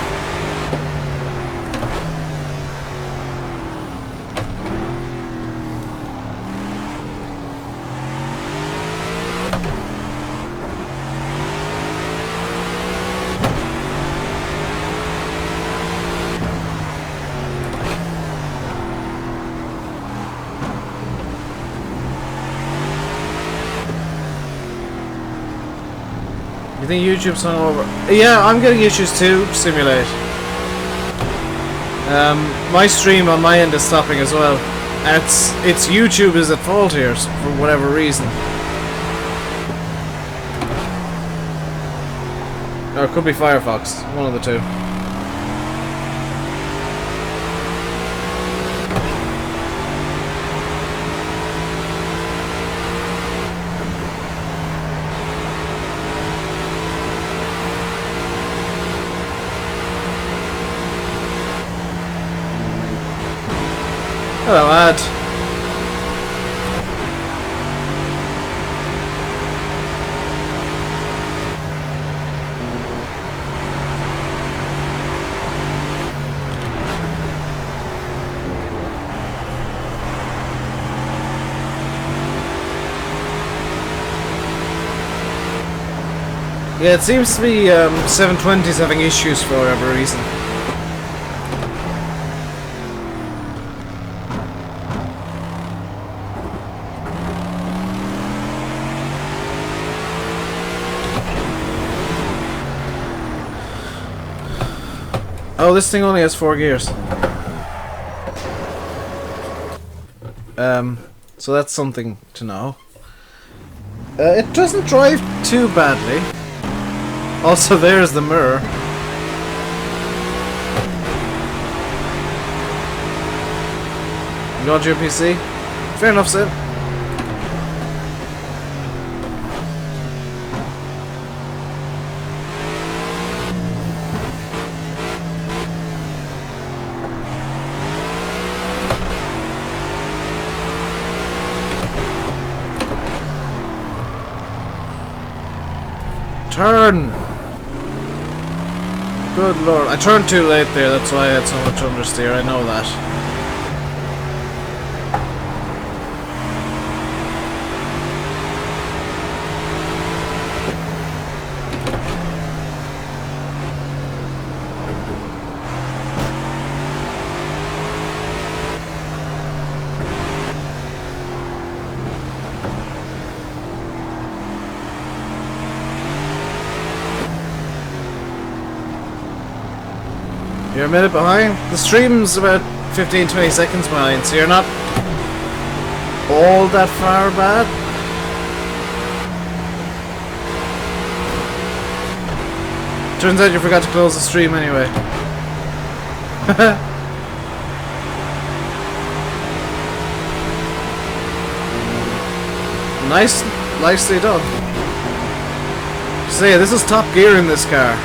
think YouTube's hung over? Yeah, I'm getting issues too. Simulate. My stream on my end is stopping as well. It's YouTube is at fault here for whatever reason. Or it could be Firefox. One of the two. Hello, lad. Yeah, it seems to be 720's having issues for whatever reason. Oh, this thing only has 4 gears. So that's something to know. It doesn't drive too badly. Also, there's the mirror. You got your PC? Fair enough, Sid. Turn! Good lord. I turned too late there, that's why I had so much understeer, I know that. You're a minute behind? The stream's about 15-20 seconds behind, so you're not all that far bad. Turns out you forgot to close the stream anyway. Nicely done. So yeah, this is top gear in this car.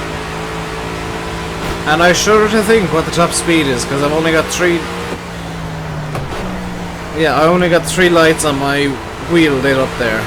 And I shudder to think what the top speed is, because I've only got 3... Yeah, I only got 3 lights on my wheel lit up there.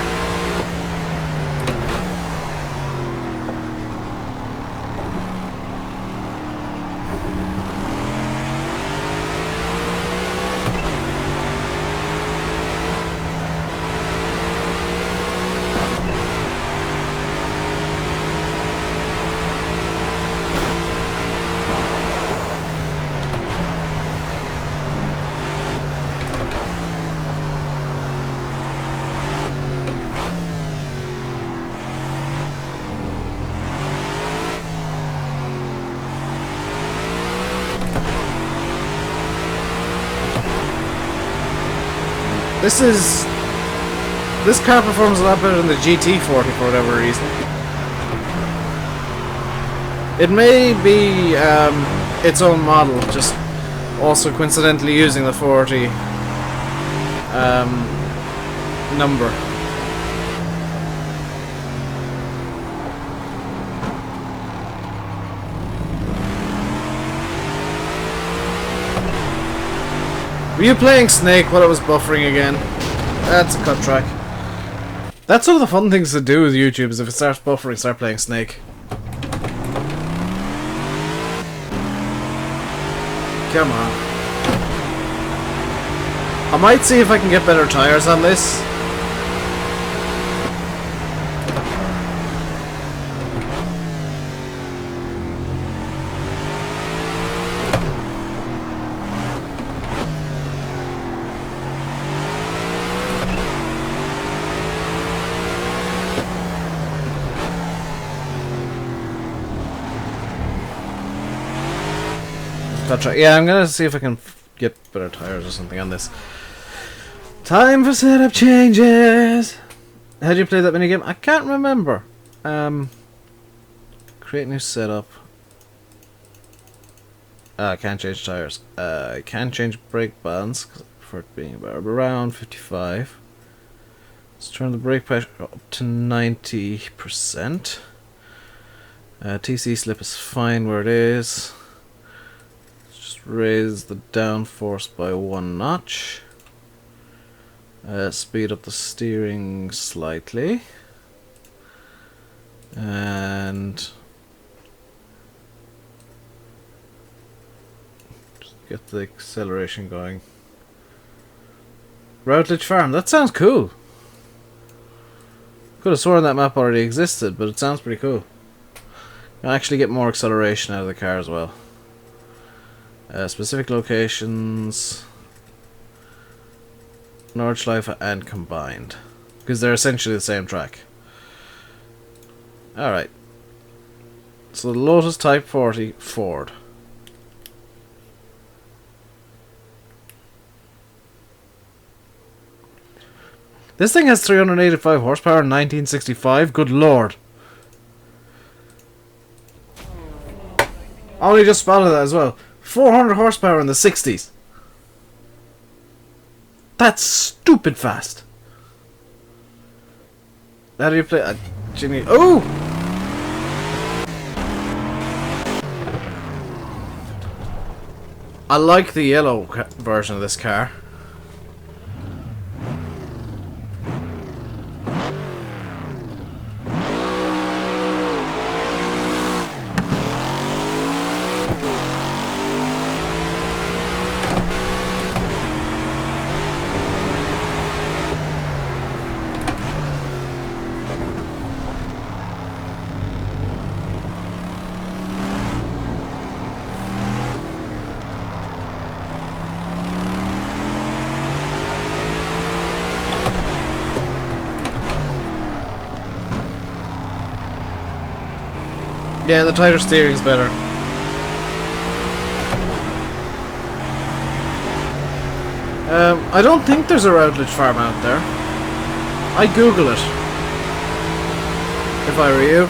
This car performs a lot better than the GT40 for whatever reason. It may be its own model, just also coincidentally using the 40 number. Were you playing Snake while it was buffering again? That's a cut track. That's one of the fun things to do with YouTube, is if it starts buffering, start playing Snake. Come on. I might see if I can get better tires on this. Gotta try. Yeah, I'm gonna see if I can get better tires or something on this. Time for setup changes. How do you play that minigame? I can't remember. Create new setup. I can't change tires. I can change brake balance for it being around 55. Let's turn the brake pressure up to 90%. TC slip is fine where it is. Let's just raise the downforce by 1 notch. Speed up the steering slightly. And just get the acceleration going. Routledge Farm, that sounds cool. Could have sworn that map already existed, but it sounds pretty cool. I'll actually get more acceleration out of the car as well. Specific locations, Nordschleife and combined, because they're essentially the same track. Alright. So the Lotus Type 40 Ford. This thing has 385 horsepower in 1965. Good lord. I only just spotted that as well. 400 horsepower in the 60s. That's stupid fast. How do you play? Jimmy. Oh! I like the yellow version of this car. Yeah, the tighter steering is better. I don't think there's a Routledge Farm out there. I'd Google it if I were you.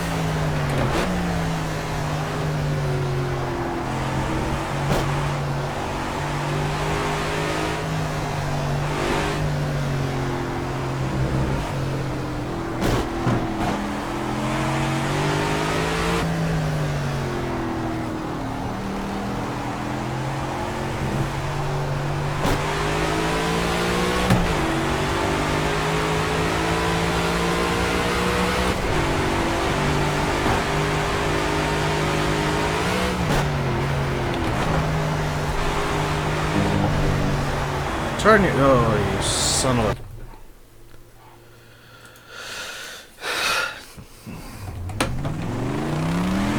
Turn you. Oh, you son of a.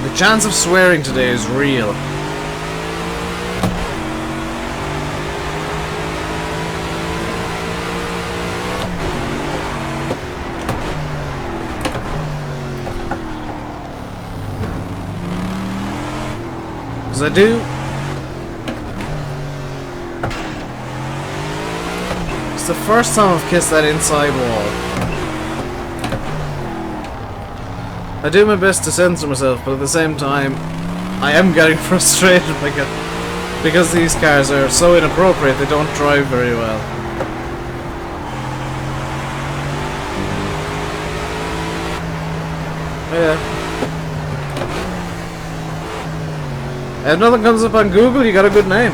The chance of swearing today is real. Because I do. The first time I've kissed that inside wall. I do my best to censor myself, but at the same time I am getting frustrated because these cars are so inappropriate, they don't drive very well. Yeah. If nothing comes up on Google, you got a good name.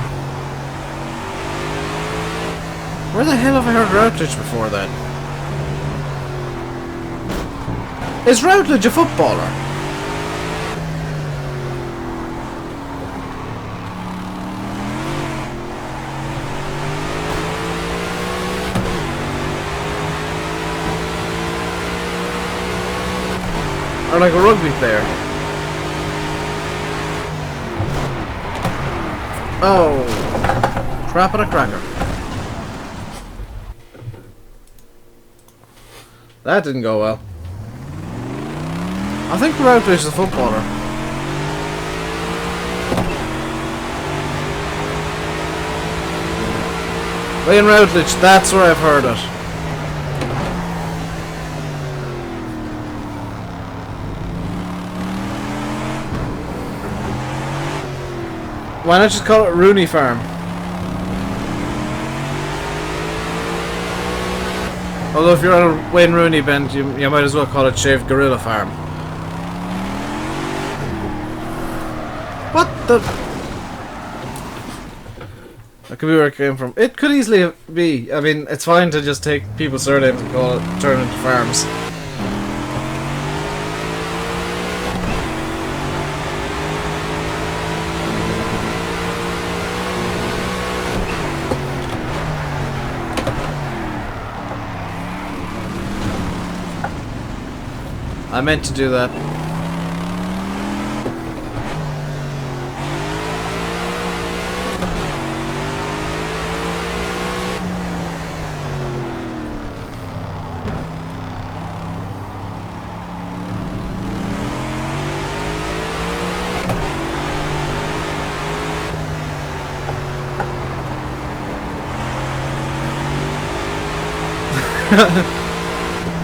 Where the hell have I heard Routledge before then? Is Routledge a footballer? Or like a rugby player? Oh, crap on a cracker. That didn't go well. I think Routledge is a footballer. Rain Routledge, that's where I've heard it. Why not just call it Rooney Farm? Although if you're on a Wayne Rooney bend, you might as well call it Shaved Gorilla Farm. What the... That could be where it came from. It could easily be. I mean, it's fine to just take people's surnames and call it, turn it into farms. I meant to do that.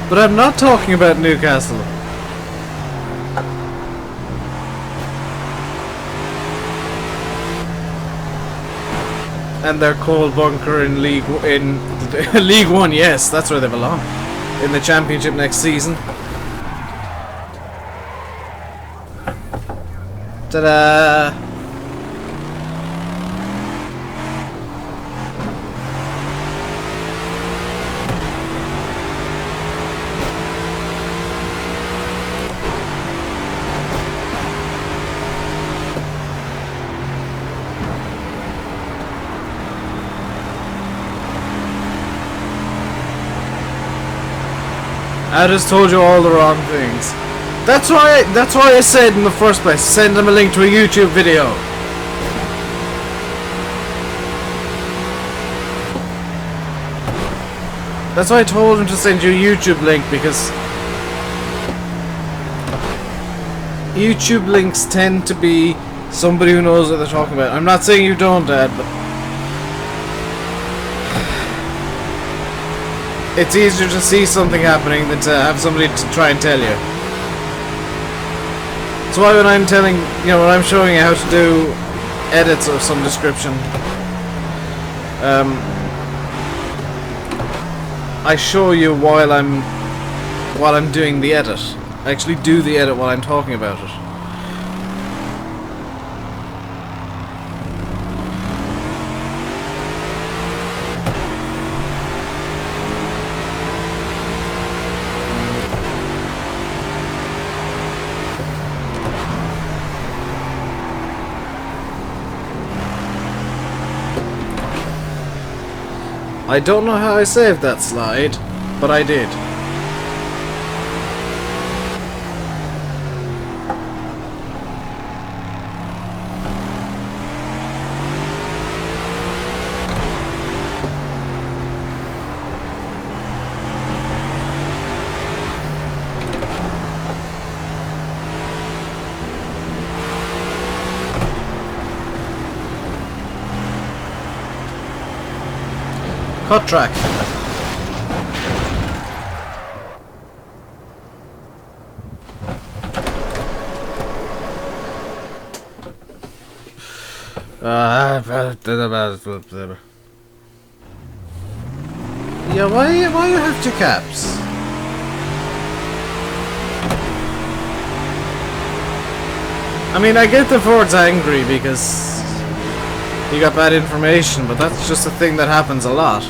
But I'm not talking about Newcastle. And their coal bunker in League One, yes, that's where they belong. In the Championship next season. Ta-da! I just told you all the wrong things. That's why I said in the first place, send them a link to a YouTube video. That's why I told him to send you a YouTube link, because YouTube links tend to be somebody who knows what they're talking about. I'm not saying you don't, Dad, but it's easier to see something happening than to have somebody to try and tell you. That's why when I'm telling, when I'm showing you how to do edits of some description, I show you while I'm doing the edit. I actually do the edit while I'm talking about it. I don't know how I saved that slide, but I did. Cut track. Yeah, why you have two caps? I mean, I get the Ford's angry because he got bad information, but that's just a thing that happens a lot.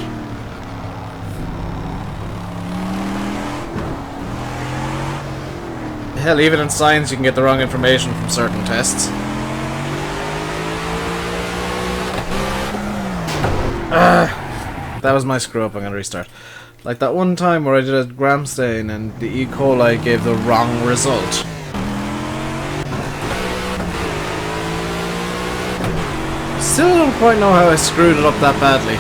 Hell, even in science you can get the wrong information from certain tests. That was my screw up, I'm gonna restart. Like that one time where I did a gram stain and the E. coli gave the wrong result. Still don't quite know how I screwed it up that badly.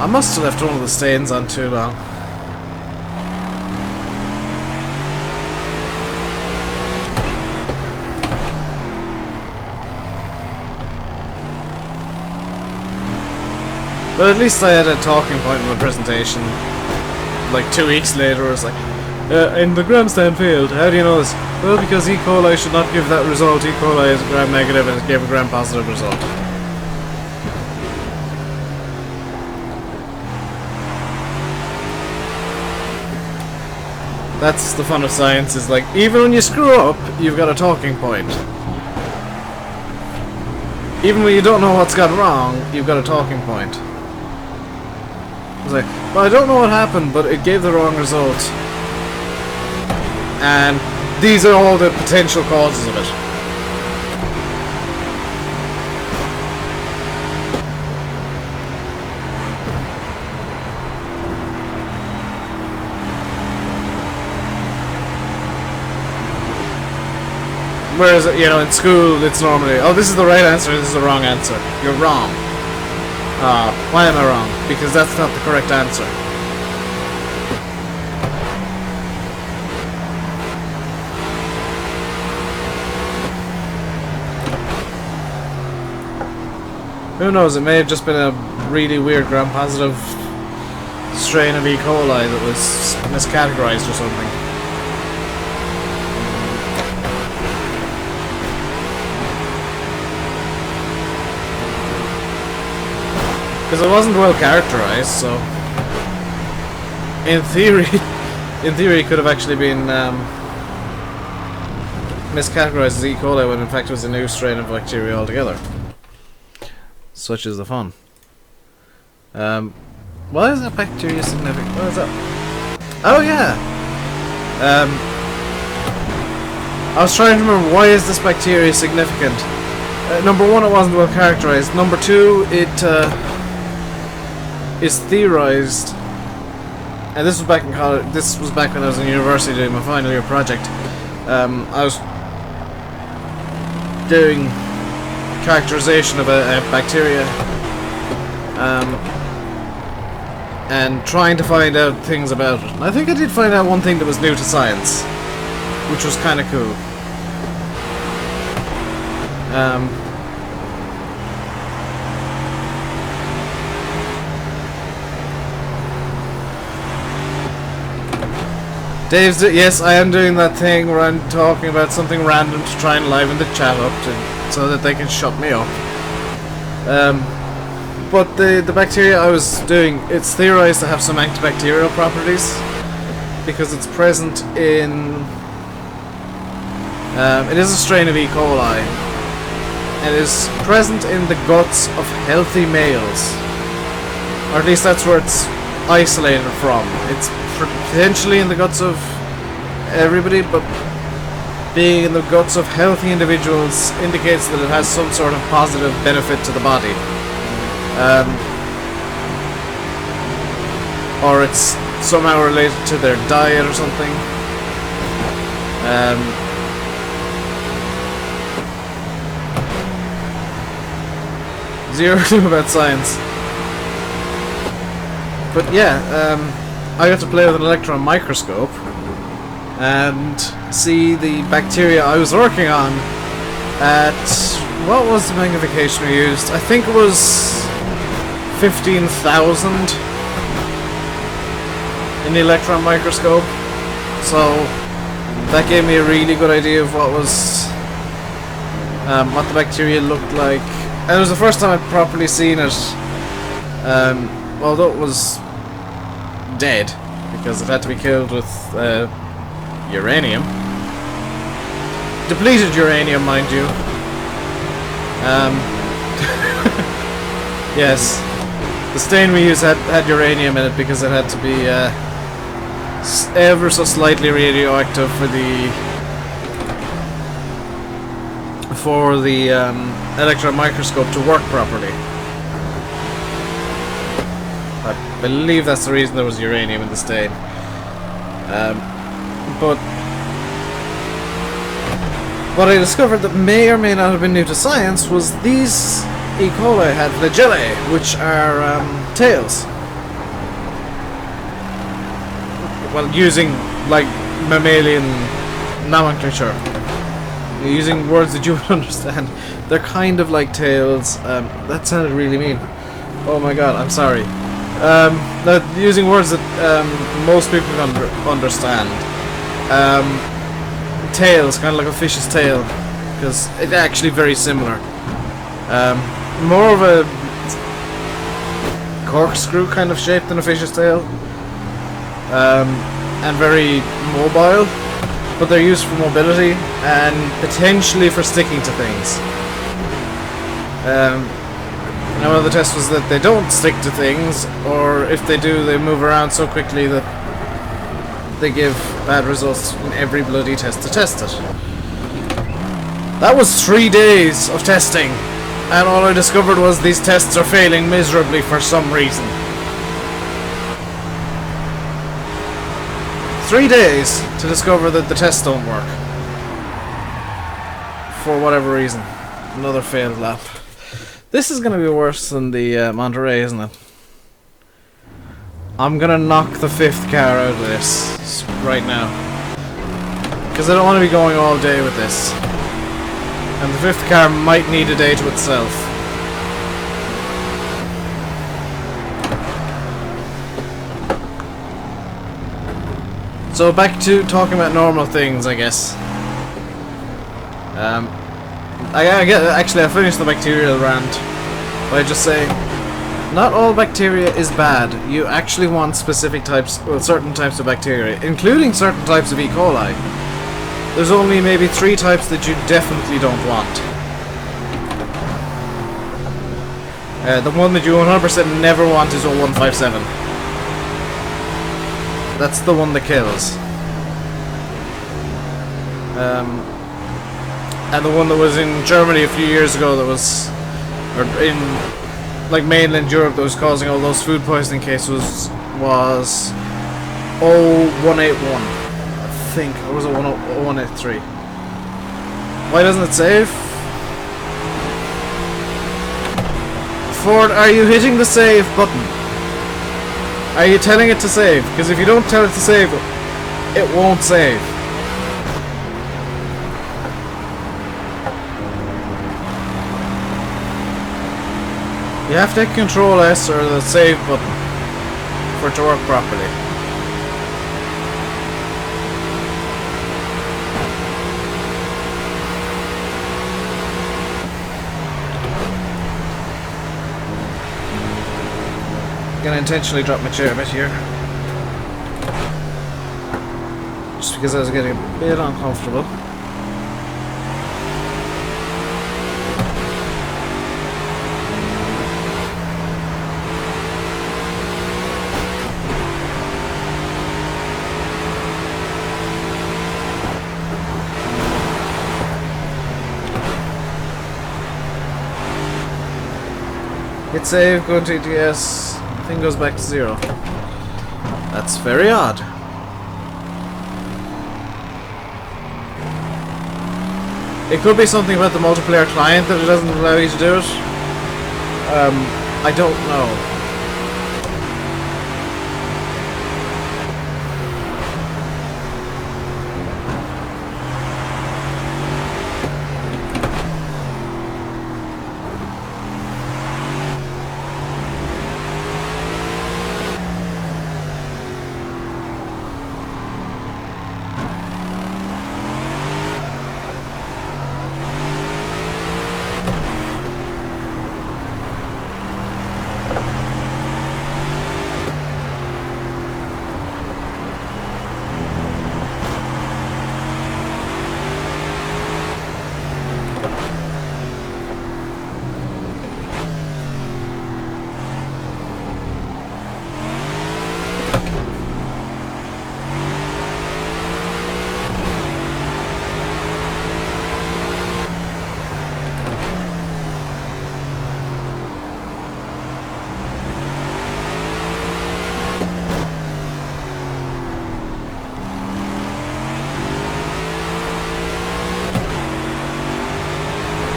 I must have left one of the stains on too long. But at least I had a talking point in my presentation. Like 2 weeks later, I was like, and the grandstand failed. How do you know this? Well, because E. coli should not give that result. E. coli is gram negative and it gave a gram positive result. That's the fun of science, is like, even when you screw up, you've got a talking point. Even when you don't know what's gone wrong, you've got a talking point. It's like, well, I don't know what happened, but it gave the wrong result. And these are all the potential causes of it. Whereas, you know, in school, it's normally, oh, this is the right answer, this is the wrong answer. You're wrong. Why am I wrong? Because that's not the correct answer. Who knows, it may have just been a really weird gram-positive strain of E. coli that was miscategorized or something. Because it wasn't well characterized, so in theory, it could have actually been miscategorized as E. coli when in fact it was a new strain of bacteria altogether. Such is the fun. Why is that bacteria significant? What is that? Oh yeah. I was trying to remember, why is this bacteria significant? Number one, it wasn't well characterized. Number two, it is theorized, and this was back in college. This was back when I was in university doing my final year project. I was doing characterization of a bacteria, and trying to find out things about it. And I think I did find out one thing that was new to science, which was kind of cool. Dave's yes, I am doing that thing where I'm talking about something random to try and liven the chat up so that they can shut me up. But the bacteria I was doing, it's theorized to have some antibacterial properties because it's present in. It is a strain of E. coli, and is present in the guts of healthy males, or at least that's where it's isolated from. It's potentially in the guts of everybody, but being in the guts of healthy individuals indicates that it has some sort of positive benefit to the body. Or it's somehow related to their diet or something. Zero clue about science. But yeah, I got to play with an electron microscope and see the bacteria I was working on at, what was the magnification we used? I think it was 15,000 in the electron microscope. So that gave me a really good idea of what was, what the bacteria looked like. And it was the first time I'd properly seen it, although it was dead, because it had to be killed with uranium. Depleted uranium, mind you. Yes, the stain we used had uranium in it because it had to be ever so slightly radioactive for the electron microscope to work properly. I believe that's the reason there was uranium in the stain. But what I discovered that may or may not have been new to science was these E. coli had flagellae, which are tails. Well, using like mammalian nomenclature, using words that you would understand, they're kind of like tails. That sounded really mean. Oh my god, I'm sorry. Now, using words that most people can understand. Tails, kind of like a fish's tail, because it's actually very similar. More of a corkscrew kind of shape than a fish's tail, and very mobile, but they're used for mobility and potentially for sticking to things. Now, one of the tests was that they don't stick to things, or if they do, they move around so quickly that they give bad results in every bloody test to test it. That was 3 days of testing, and all I discovered was these tests are failing miserably for some reason. 3 days to discover that the tests don't work. For whatever reason. Another failed lap. This is going to be worse than the Monterey, isn't it? I'm going to knock the 5th car out of this right now. Because I don't want to be going all day with this. And the 5th car might need a day to itself. So back to talking about normal things, I guess. Actually, I finished the bacterial rant by just saying, not all bacteria is bad. You actually want specific types, well, certain types of bacteria, including certain types of E. coli. There's only maybe 3 types that you definitely don't want. The one that you 100% never want is 0157. That's the one that kills. And the one that was in Germany a few years ago that was, or in like mainland Europe, that was causing all those food poisoning cases was 0181. I think, or was it 0183? Why doesn't it save? Ford, are you hitting the save button? Are you telling it to save? Because if you don't tell it to save, it won't save. You have to hit Control S or the save button for it to work properly. I'm gonna intentionally drop my chair a bit here. Just because I was getting a bit uncomfortable. Hit save, go to ETS, thing goes back to 0. That's very odd. It could be something about the multiplayer client that it doesn't allow you to do it. I don't know.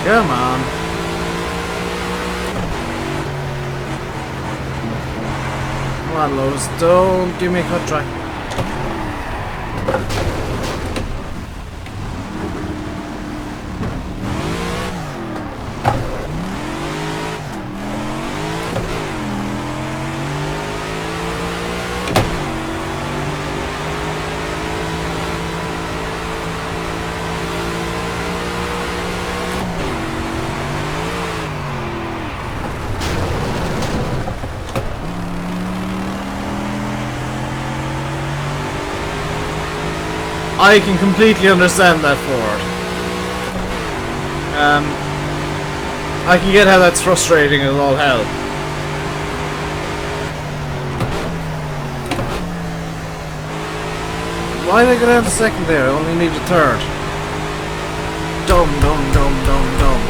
Come on. Come on, Lowe's. Don't give me a cut track. I can completely understand that, Ford. I can get how that's frustrating as all hell. Why did I go down to second there? I only need a third. Dumb, dumb, dumb, dumb, dumb.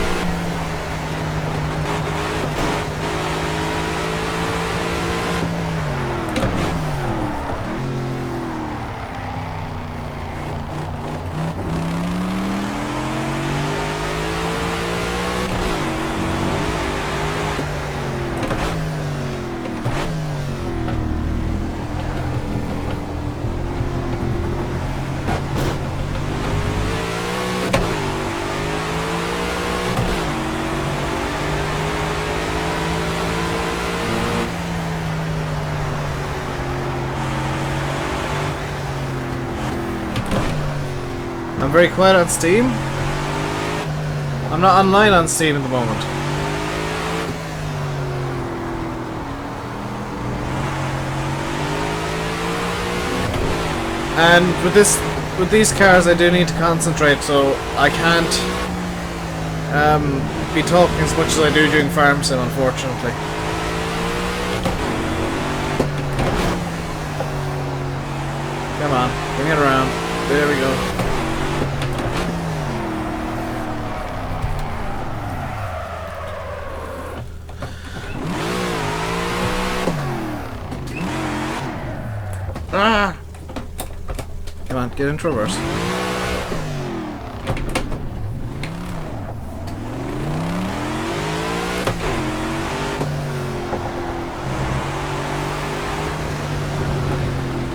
I'm very quiet on Steam. I'm not online on Steam at the moment. And with these cars I do need to concentrate, so I can't be talking as much as I do during farm sim, unfortunately. Come on, bring it around. There we go. Ah! Come on, get into reverse.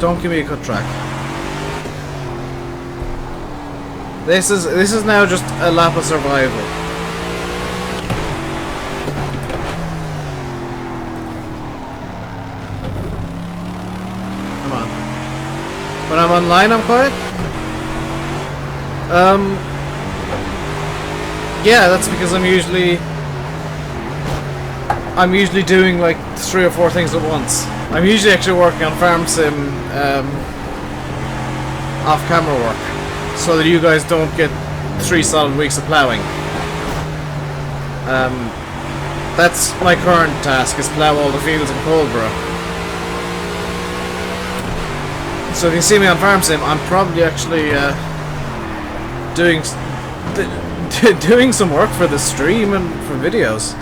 Don't give me a cut track. This is now just a lap of survival. When I'm online, I'm quiet. Yeah, that's because I'm usually doing like 3 or 4 things at once. I'm usually actually working on farm sim off-camera work, so that you guys don't get 3 solid weeks of ploughing. That's my current task: is plough all the fields in Coldborough. So if you see me on farm sim, I'm probably actually doing some work for the stream and for videos.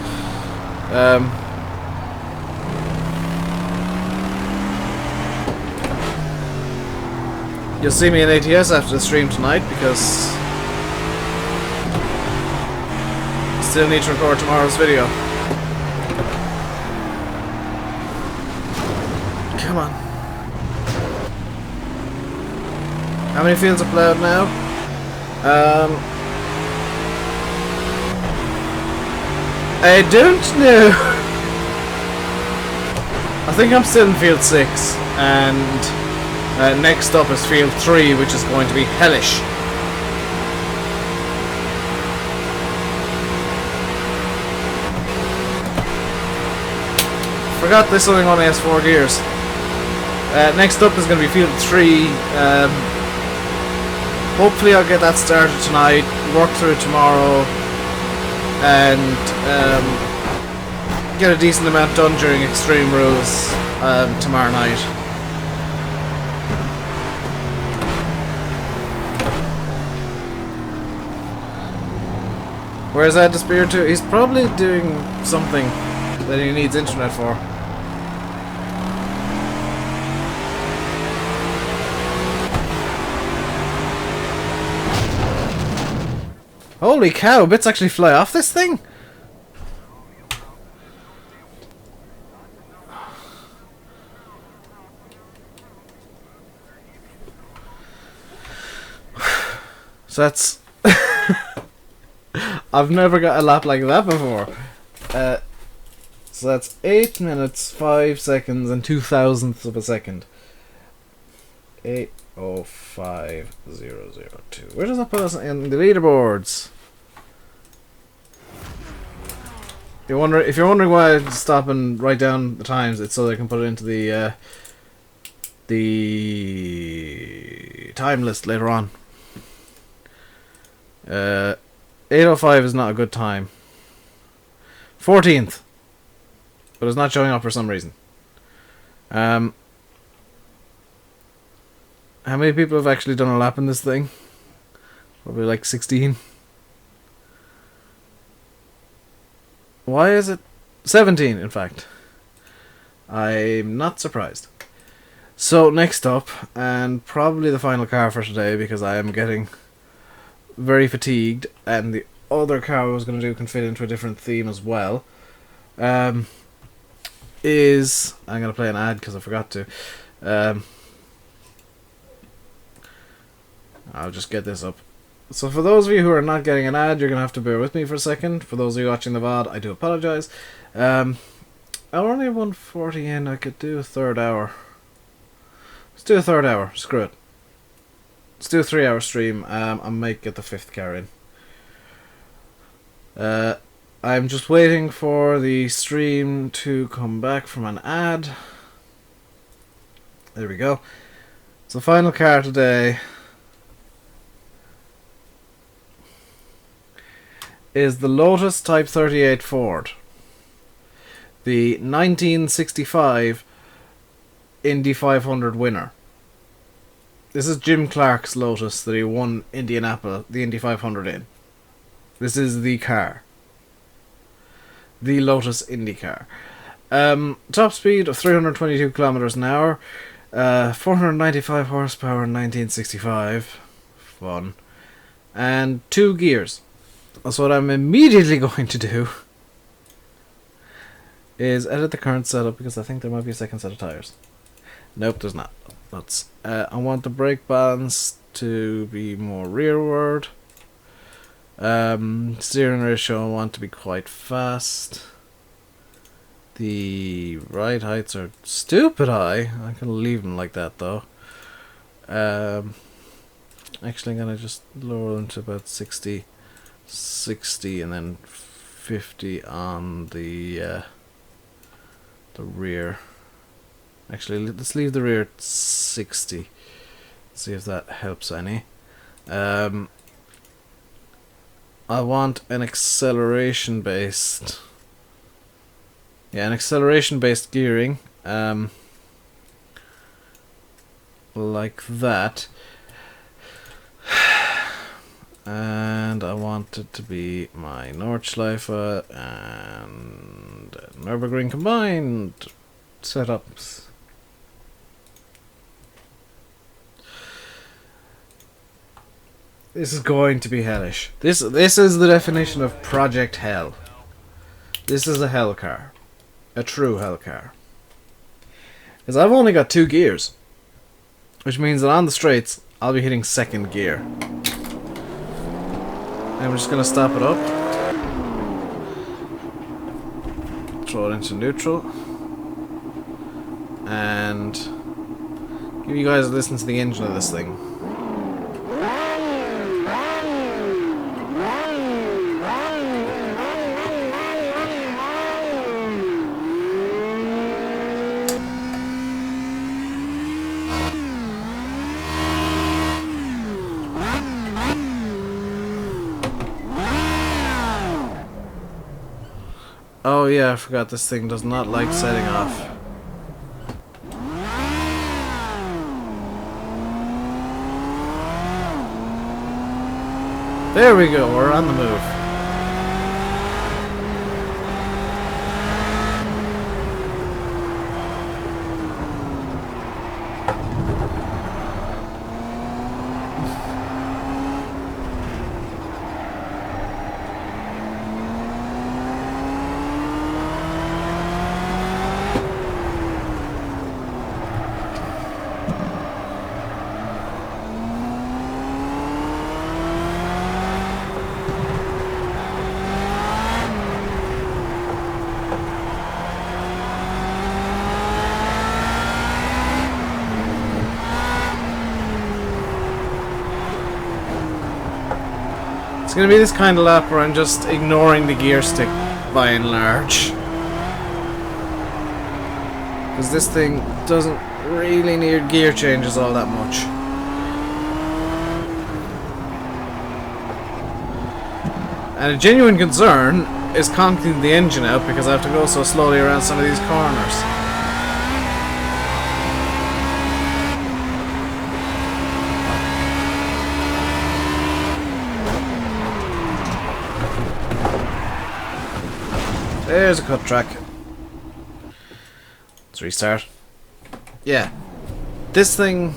You'll see me in ATS after the stream tonight, because I still need to record tomorrow's video. Come on. How many fields are ploughed now? I don't know. I think I'm still in field 6, and next up is field 3, which is going to be hellish. Forgot this thing only has 4 gears. Next up is going to be field 3. Hopefully I'll get that started tonight, work through it tomorrow, and get a decent amount done during Extreme Rules tomorrow night. Where's that Despair to? He's probably doing something that he needs internet for. Holy cow, bits actually fly off this thing? So that's... I've never got a lap like that before. So that's 8 minutes, 5 seconds, and 2/1000ths of a second. 8:05.002. Where does that put us in the leaderboards? If you're wondering why I stop and write down the times, it's so that I can put it into the time list later on. 8:05 is not a good time. 14th, but it's not showing up for some reason. How many people have actually done a lap in this thing? Probably like 16. Why is it 17, in fact? I'm not surprised. So, next up, and probably the final car for today, because I am getting very fatigued, and the other car I was going to do can fit into a different theme as well, is... I'm going to play an ad because I forgot to. I'll just get this up. So for those of you who are not getting an ad, you're going to have to bear with me for a second. For those of you watching the VOD, I do apologise. I'm only 1:40 in, I could do a third hour. Let's do a third hour, screw it. Let's do a 3-hour stream. I might get the 5th car in. I'm just waiting for the stream to come back from an ad. There we go. So final car today is the Lotus Type 38 Ford. The 1965 Indy 500 winner. This is Jim Clark's Lotus that he won Indianapolis, the Indy 500 in. This is the car. The Lotus Indy car. Top speed of 322 kilometers an hour. 495 horsepower in 1965. Fun. And 2 gears. So what I'm immediately going to do is edit the current setup, because I think there might be a second set of tires. Nope, there's not. That's I want the brake balance to be more rearward. Steering ratio I want to be quite fast. The ride heights are stupid high. I can leave them like that though. Actually I'm gonna just lower them to about 60 and then 50 on the rear. Actually, let's leave the rear at 60. See if that helps any. I want an acceleration based. Yeah, an acceleration based gearing. Like that. And I want it to be my Nordschleife and Nurburgring combined setups. This is going to be hellish. This is the definition of Project Hell. This is a hell car. A true hell car. Because I've only got 2 gears. Which means that on the straights, I'll be hitting 2nd gear. And we're just going to stop it up. Throw it into neutral. And give you guys a listen to the engine of this thing. Oh yeah, I forgot this thing does not like setting off. There we go, we're on the move. It's gonna be this kind of lap where I'm just ignoring the gear stick by and large. Because this thing doesn't really need gear changes all that much. And a genuine concern is conking the engine out because I have to go so slowly around some of these corners. There's a cut track. Let's restart. Yeah. This thing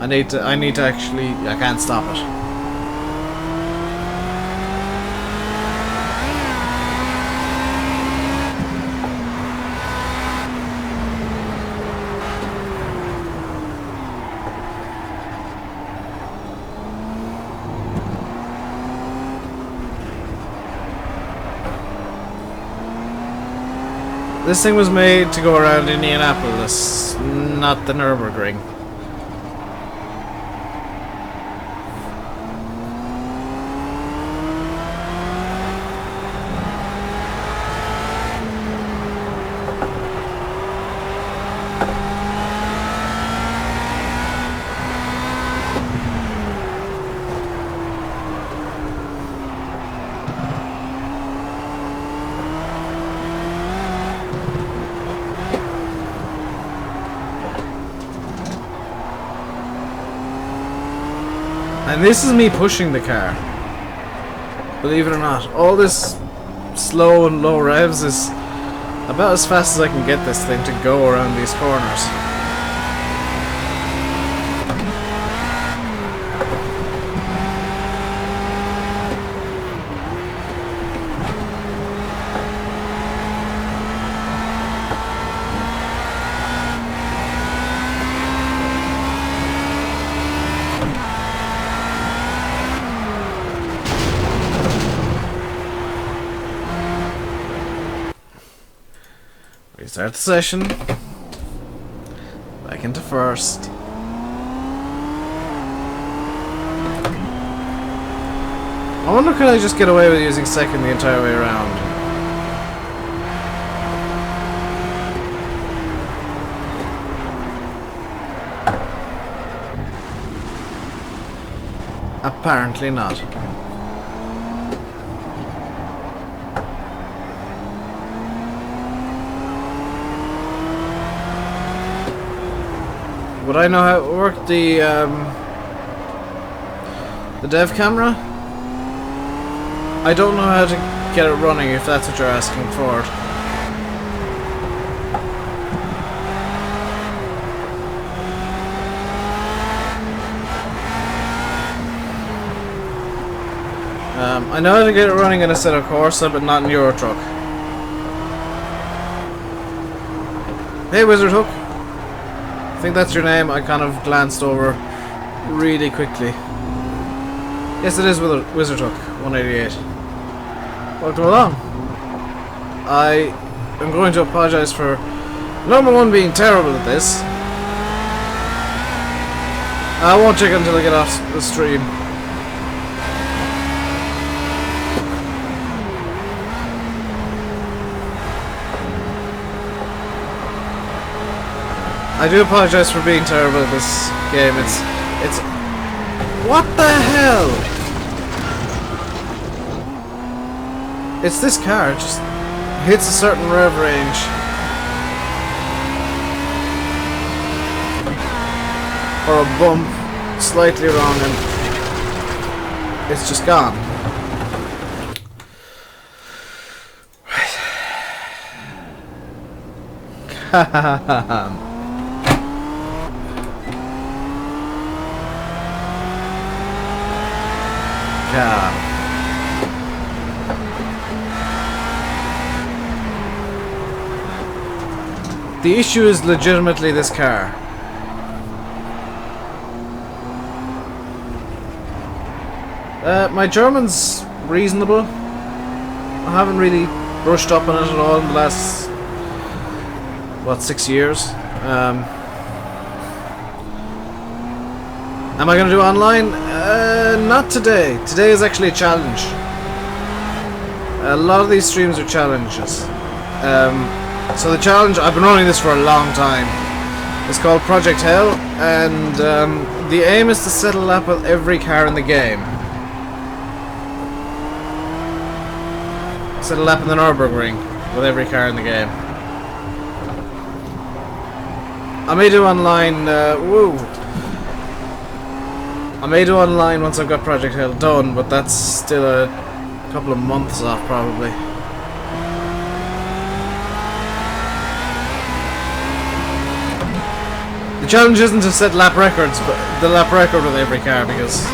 I need to actually, I can't stop it. This thing was made to go around Indianapolis, not the Nurburgring. And this is me pushing the car. Believe it or not, all this slow and low revs is about as fast as I can get this thing to go around these corners. Restart the session. Back into first. I wonder could I just get away with using second the entire way around? Apparently not. Would I know how to work the dev camera? I don't know how to get it running if that's what you're asking for. I know how to get it running in a set of Corsa, but not in Euro Truck. Hey, Wizard Hook. I think that's your name. I kind of glanced over really quickly. Yes, it is Wizard Hook 188. Welcome along. I am going to apologize for number one being terrible at this. I won't check until I get off the stream. I do apologize for being terrible at this game. It's what the hell? It's this car. It just hits a certain rev range. Or a bump slightly wrong and it's just gone. Right. The issue is legitimately this car. My German's reasonable. I haven't really brushed up on it at all in the last, what, 6 years. Am I going to do online? Not today. Today is actually a challenge. A lot of these streams are challenges. So the challenge, I've been running this for a long time. It's called Project Hell, and the aim is to settle up with every car in the game. set a lap in the Nurburgring with every car in the game. I may do online, I may do online once I've got Project Hill done, but that's still a couple of months off probably. The challenge isn't to set lap records, but the lap record with every car, because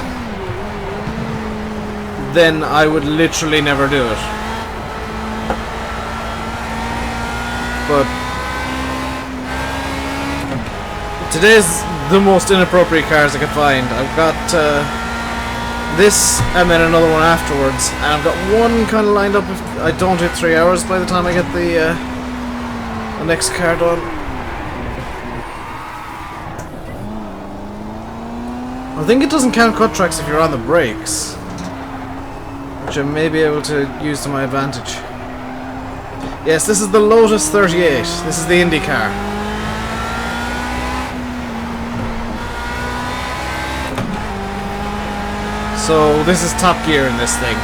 then I would literally never do it. But today's the most inappropriate cars I could find. I've got this and then another one afterwards, and I've got one kind of lined up if I don't hit 3 hours by the time I get the next car done. I think it doesn't count cut tracks if you're on the brakes, which I may be able to use to my advantage. Yes, this is the Lotus 38. This is the Indy car. So this is top gear in this thing.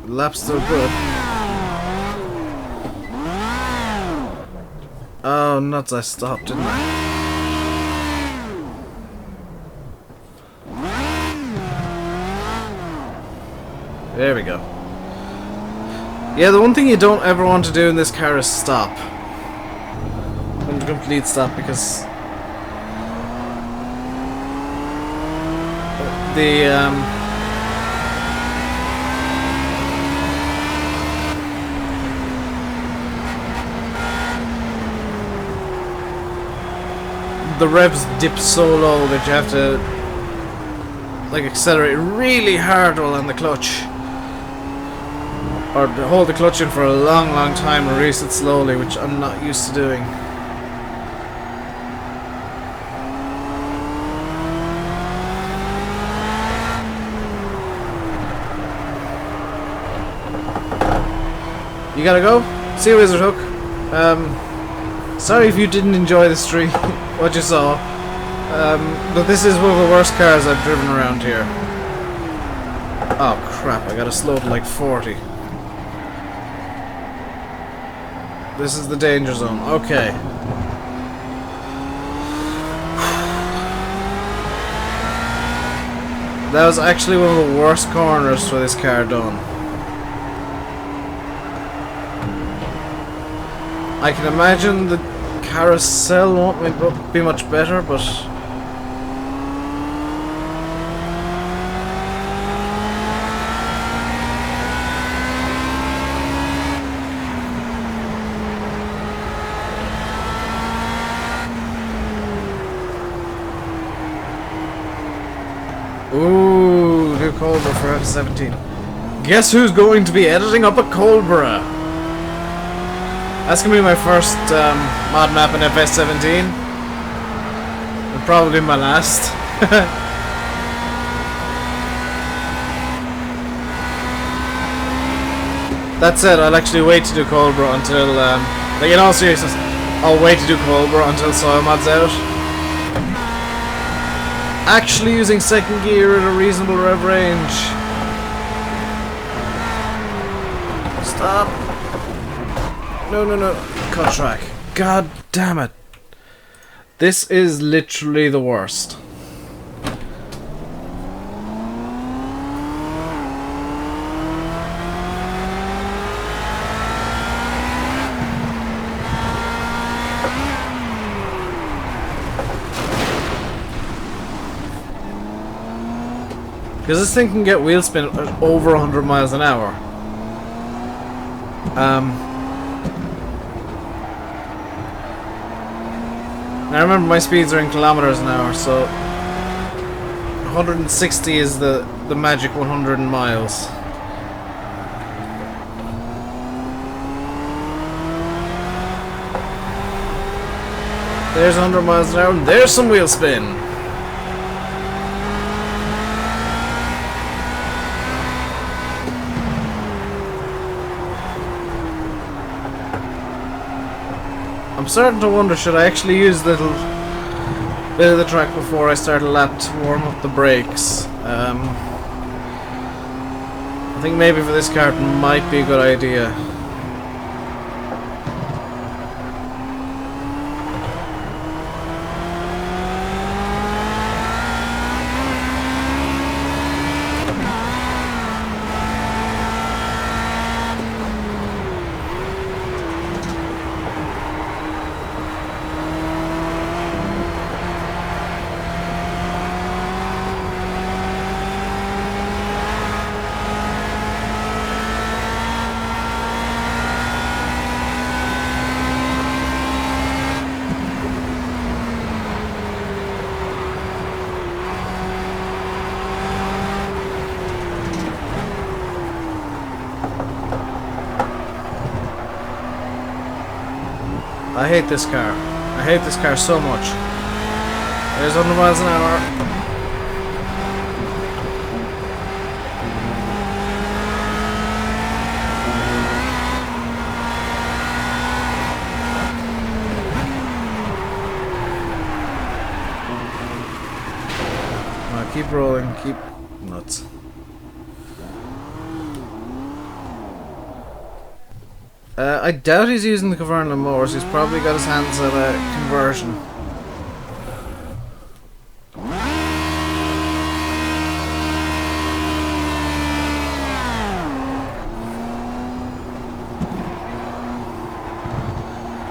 The lap's still good. Oh nuts, I stopped, didn't I? There we go. Yeah, the one thing you don't ever want to do in this car is stop. And complete stop, because the revs dip so low that you have to like accelerate really hard while on the clutch. Or hold the clutch in for a long time and release it slowly, which I'm not used to doing. You gotta go? See you, Wizard Hook. Sorry if you didn't enjoy the stream, what you saw. But this is one of the worst cars I've driven around here. Oh crap, I gotta slow to like 40. This is the danger zone. Okay. That was actually one of the worst corners for this car done. I can imagine the carousel won't be much better, but ooh, new Cobra for F17. Guess who's going to be editing up a Cobra? That's gonna be my first mod map in FS17. And probably my last. That said, I'll actually wait to do Cobra until, like in all seriousness, I'll wait to do Cobra until soil mod's out. Actually using second gear at a reasonable rev range. Stop. No. Cut track. God damn it. This is literally the worst. Because this thing can get wheel spin at over 100 miles an hour. Now remember, my speeds are in kilometers an hour, so 160 is the magic 100 miles. There's 100 miles an hour, and there's some wheel spin. I'm starting to wonder, should I actually use a little bit of the track before I start a lap to warm up the brakes? I think maybe for this car it might be a good idea. I hate this car. I hate this car so much. There's 100 miles an hour. Keep rolling, keep nuts. I doubt he's using the convertible motors. He's probably got his hands on a conversion.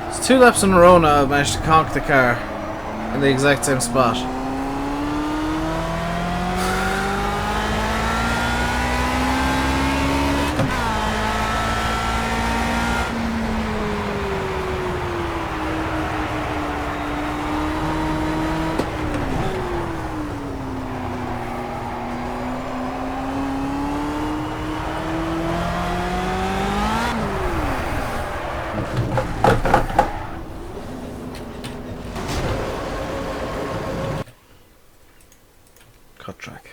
It's 2 laps in a row now. I've managed to conk the car in the exact same spot. Cut track.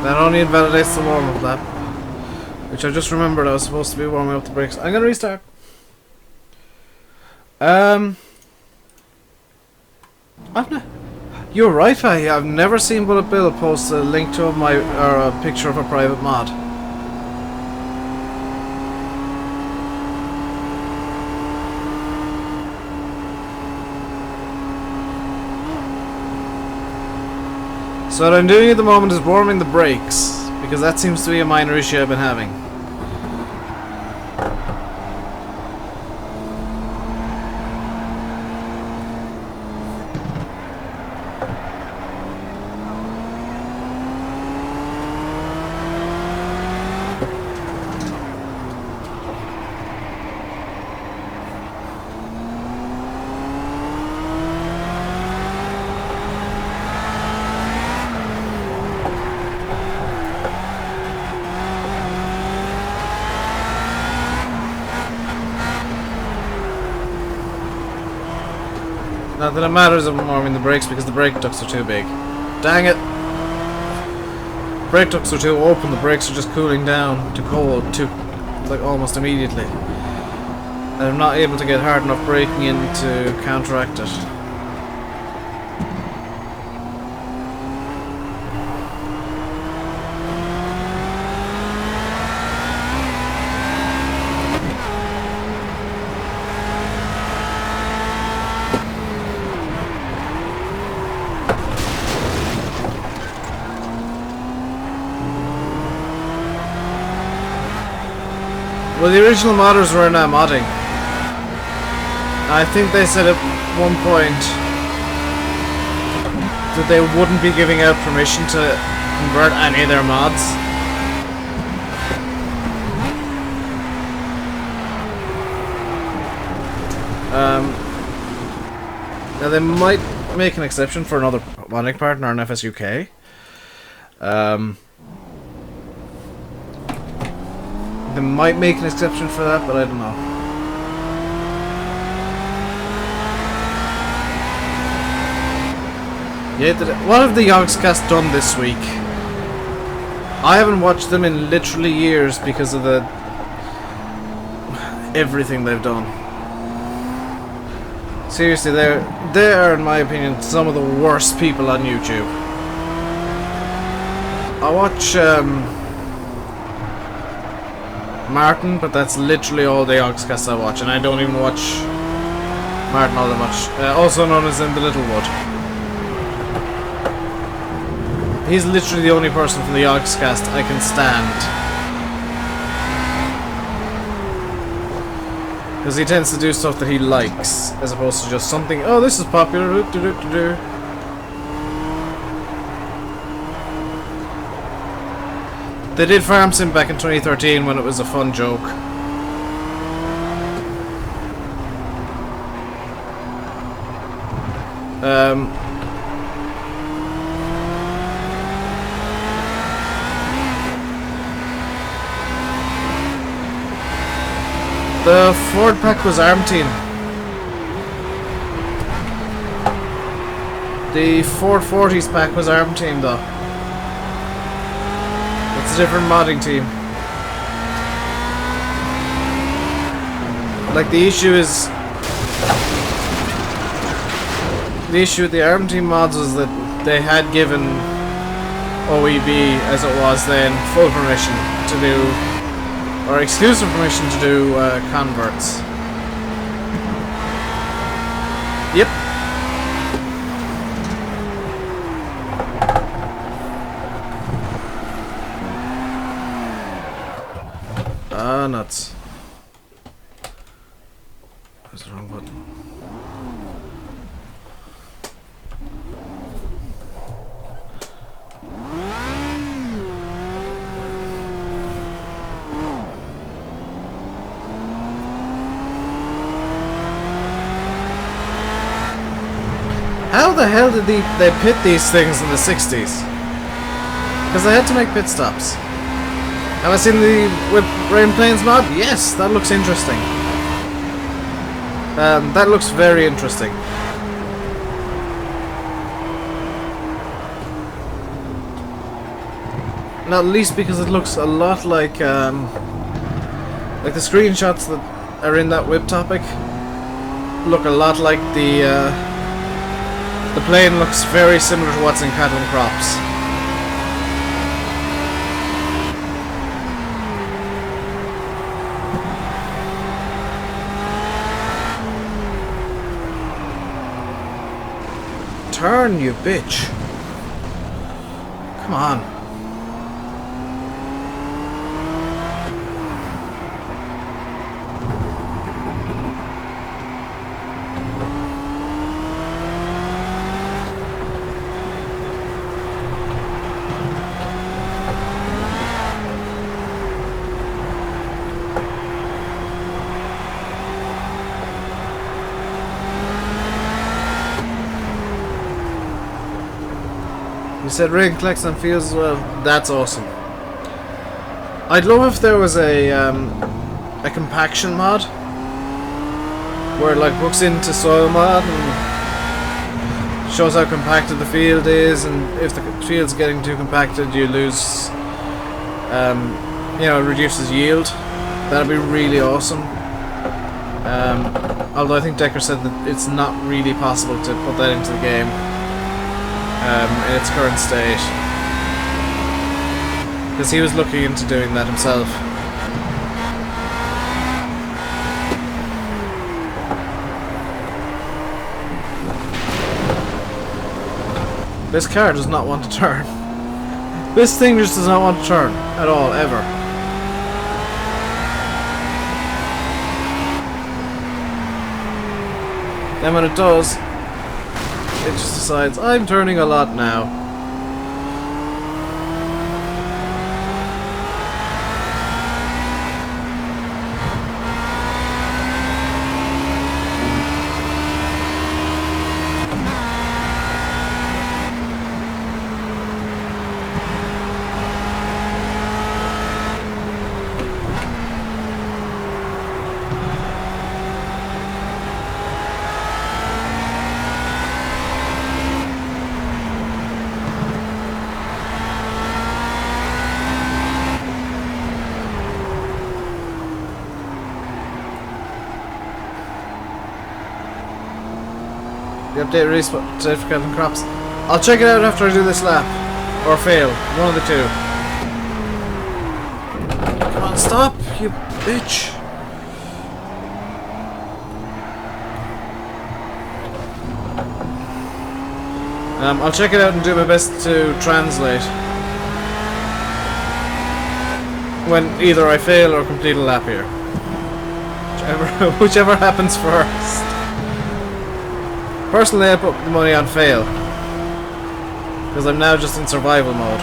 That only invalidates the warm-up lap, which I just remembered I was supposed to be warming up the brakes. I'm gonna restart. You're right, Fahy. I've never seen Bullet Bill post a link to a picture of a private mod. So what I'm doing at the moment is warming the brakes, because that seems to be a minor issue I've been having. Not that it matters if I'm warming the brakes because the brake ducts are too big. Dang it! Brake ducts are too open, the brakes are just cooling down to cold, like almost immediately. And I'm not able to get hard enough braking in to counteract it. Well, the original modders were now modding. I think they said at one point that they wouldn't be giving out permission to convert any of their mods. Now they might make an exception for another modding partner on FSUK. They might make an exception for that, but I don't know. Yeah, what have the Yogscast done this week? I haven't watched them in literally years because of the everything they've done. Seriously, they are, in my opinion, some of the worst people on YouTube. I watch Martin, but that's literally all the Yogscasts I watch, and I don't even watch Martin all that much. Also known as In the Littlewood. He's literally the only person from the Yogscast I can stand. Because he tends to do stuff that he likes, as opposed to just something, oh, this is popular. They did Farm Sim back in 2013 when it was a fun joke. The Ford pack was Arm Team. The 440s pack was Arm Team though. It's a different modding team. Like the issue with the Arm Team mods was that they had given OEB, as it was then, full permission to do, or exclusive permission to do converts. Yep. Ah, nuts. That's the wrong button. How the hell did they pit these things in the 60s? Because they had to make pit stops. Have I seen the Whip Rain Plains mod? Yes, that looks interesting. That looks very interesting. Not least because it looks a lot like the screenshots that are in that whip topic look a lot like the plane looks very similar to what's in Cattle and Crops. Turn, you bitch. Come on. You said rain collects on fields as well. That's awesome. I'd love if there was a compaction mod where it like hooks into soil mod and shows how compacted the field is, and if the field's getting too compacted, you lose. You know, it reduces yield. That'd be really awesome. Although I think Decker said that it's not really possible to put that into the game. In its current state, because he was looking into doing that himself. This car does not want to turn. This thing just does not want to turn at all, ever. Then when it does, it just decides, I'm turning a lot now. The update release certificate and crops. I'll check it out after I do this lap. Or fail. One of the two. Come on, stop, you bitch. I'll check it out and do my best to translate. When either I fail or complete a lap here. Whichever happens first. Personally, I put the money on fail. Because I'm now just in survival mode.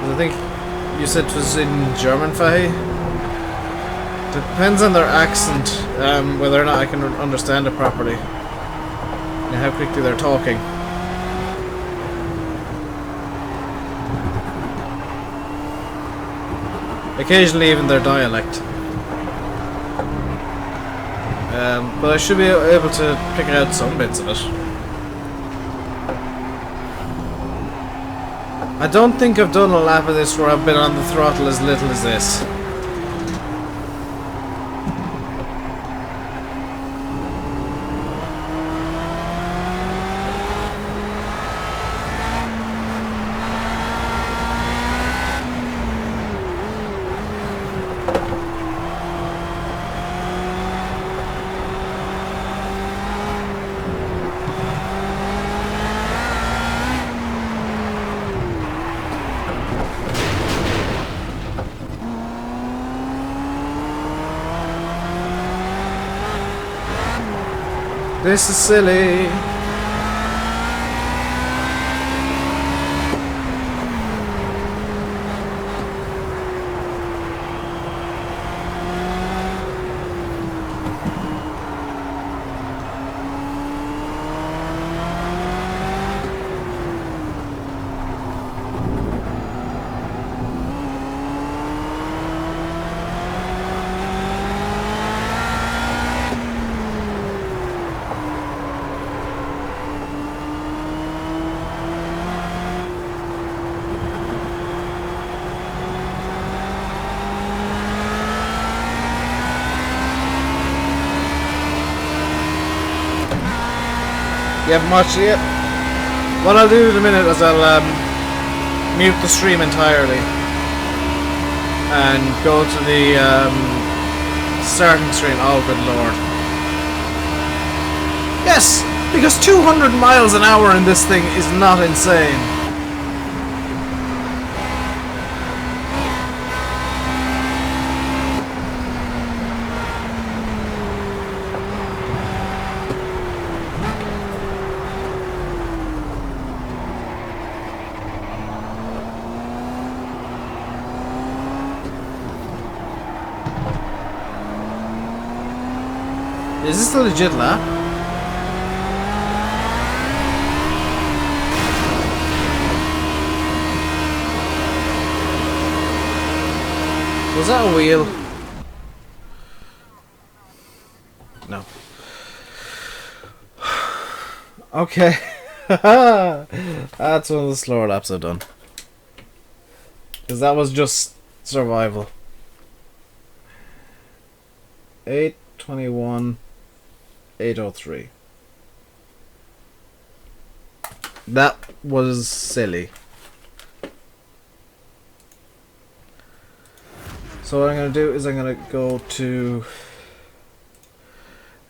I think you said it was in German, Fahy? Depends on their accent, whether or not I can understand it properly. And how quickly they're talking. Occasionally even their dialect. But I should be able to pick out some bits of it. I don't think I've done a lap of this where I've been on the throttle as little as this. This is silly. You haven't watched it yet? What I'll do in a minute is I'll mute the stream entirely and go to the starting screen. Oh, good lord. Yes! Because 200 miles an hour in this thing is not insane. Is this a legit lap? Was that a wheel? No. Okay. That's one of the slower laps I've done. Because that was just survival. 8:21. 8:03. That was silly. So what I'm going to do is I'm going to go to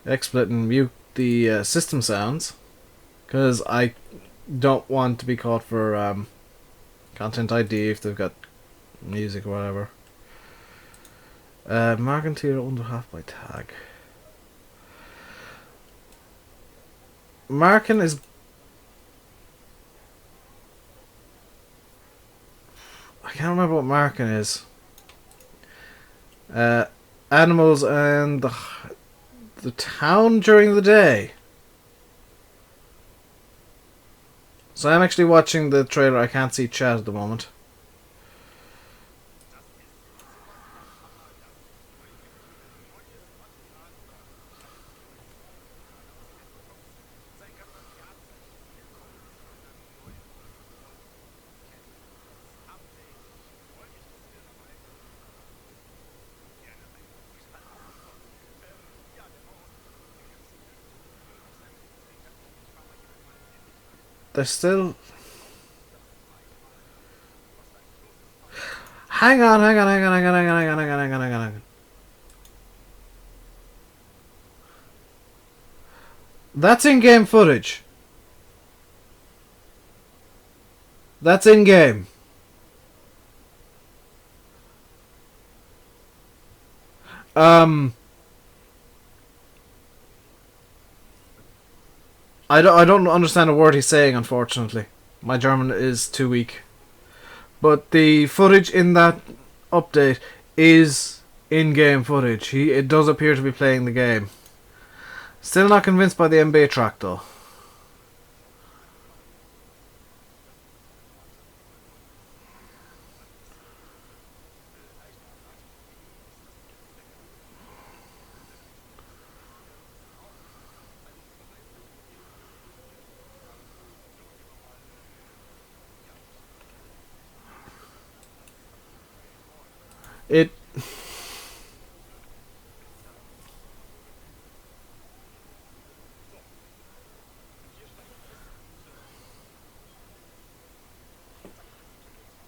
XSplit and mute the system sounds, because I don't want to be caught for content ID if they've got music or whatever. Marking tier under half by tag. Marking is... I can't remember what marking is. Animals and the town during the day. So I'm actually watching the trailer. I can't see chat at the moment. There's still... Hang on. That's in-game footage. That's in-game. I don't understand a word he's saying, unfortunately. My German is too weak. But the footage in that update is in-game footage. It does appear to be playing the game. Still not convinced by the MB track, though.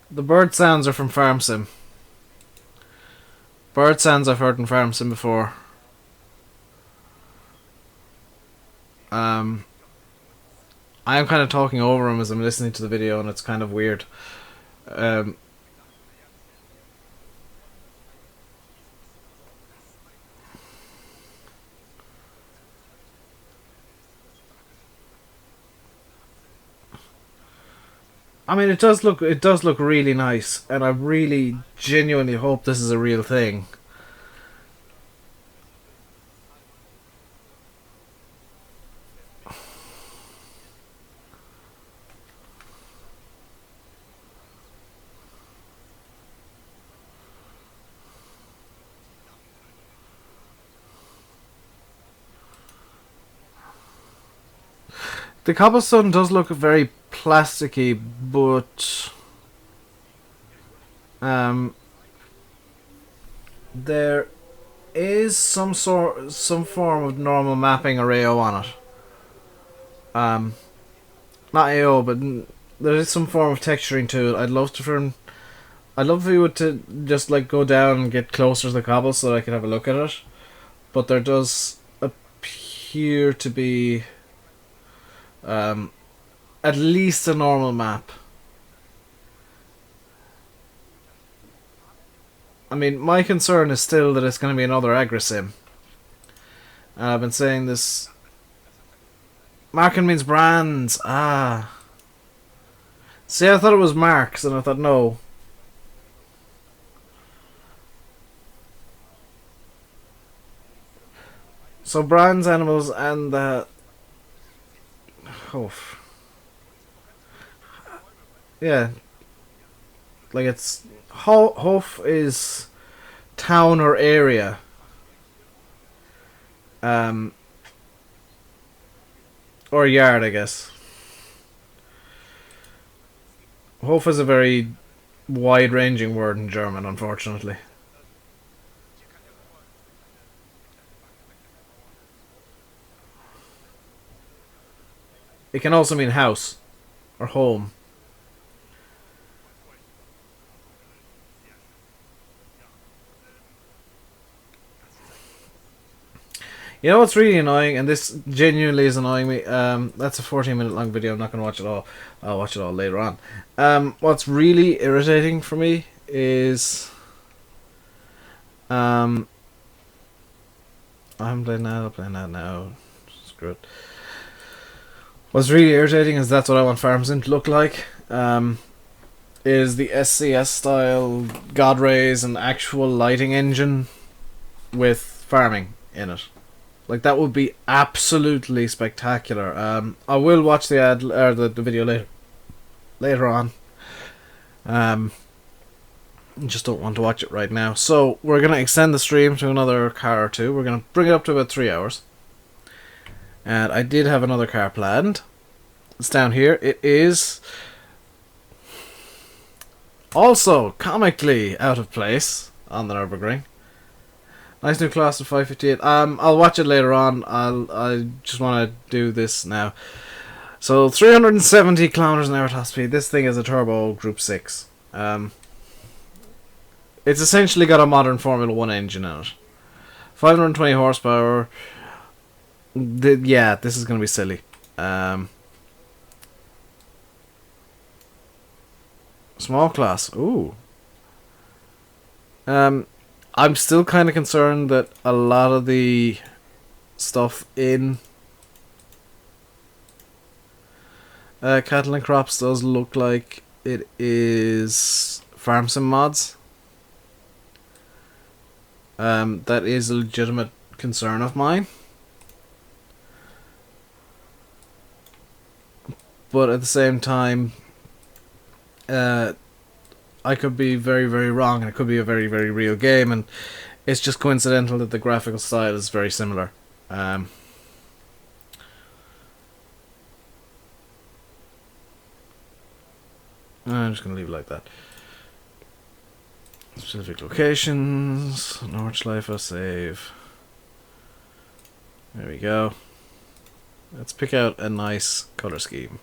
The bird sounds are from Farm Sim. Bird sounds I've heard in Farm Sim before. I am kind of talking over him as I'm listening to the video, and it's kind of weird. I mean, it does look really nice, and I really genuinely hope this is a real thing. The cobblestone does look very plasticky, but there is some form of normal mapping or AO on it. Not AO, but there is some form of texturing to it. I'd love if you would to just like go down and get closer to the cobble so that I could have a look at it. But there does appear to be at least a normal map. I mean, my concern is still that it's going to be another agri-sim. And I've been saying this. Marking means brands. Ah. See, I thought it was marks, and I thought, no. So brands, animals, and the... Hoof. Yeah. Like it's... Hoof is town or area. Or yard, I guess. Hof is a very wide-ranging word in German, unfortunately. It can also mean house or home. You know what's really annoying, and this genuinely is annoying me, that's a 14-minute long video, I'm not going to watch it all, I'll watch it all later on. What's really irritating for me is, I'm playing that, I'll play that now, screw it. What's really irritating is that's what I want Farm Sim to look like, is the SCS style God rays and actual lighting engine with farming in it. Like, that would be absolutely spectacular. I will watch the ad or the video later on. Just don't want to watch it right now. So we're gonna extend the stream to another car or two. We're gonna bring it up to about 3 hours. And I did have another car planned. It's down here. It is also comically out of place on the Nurburgring. Nice new class of 558. I'll watch it later on. I just want to do this now. So 370 kilometers an hour top speed. This thing is a turbo Group 6. It's essentially got a modern Formula 1 engine in it. 520 horsepower. Yeah, this is going to be silly. Small class. Ooh. I'm still kind of concerned that a lot of the stuff in Cattle and Crops does look like it is farm sim mods. That is a legitimate concern of mine. But at the same time, I could be very, very wrong, and it could be a very, very real game, and it's just coincidental that the graphical style is very similar. I'm just going to leave it like that. Specific locations, Nordschleife, save. There we go. Let's pick out a nice color scheme.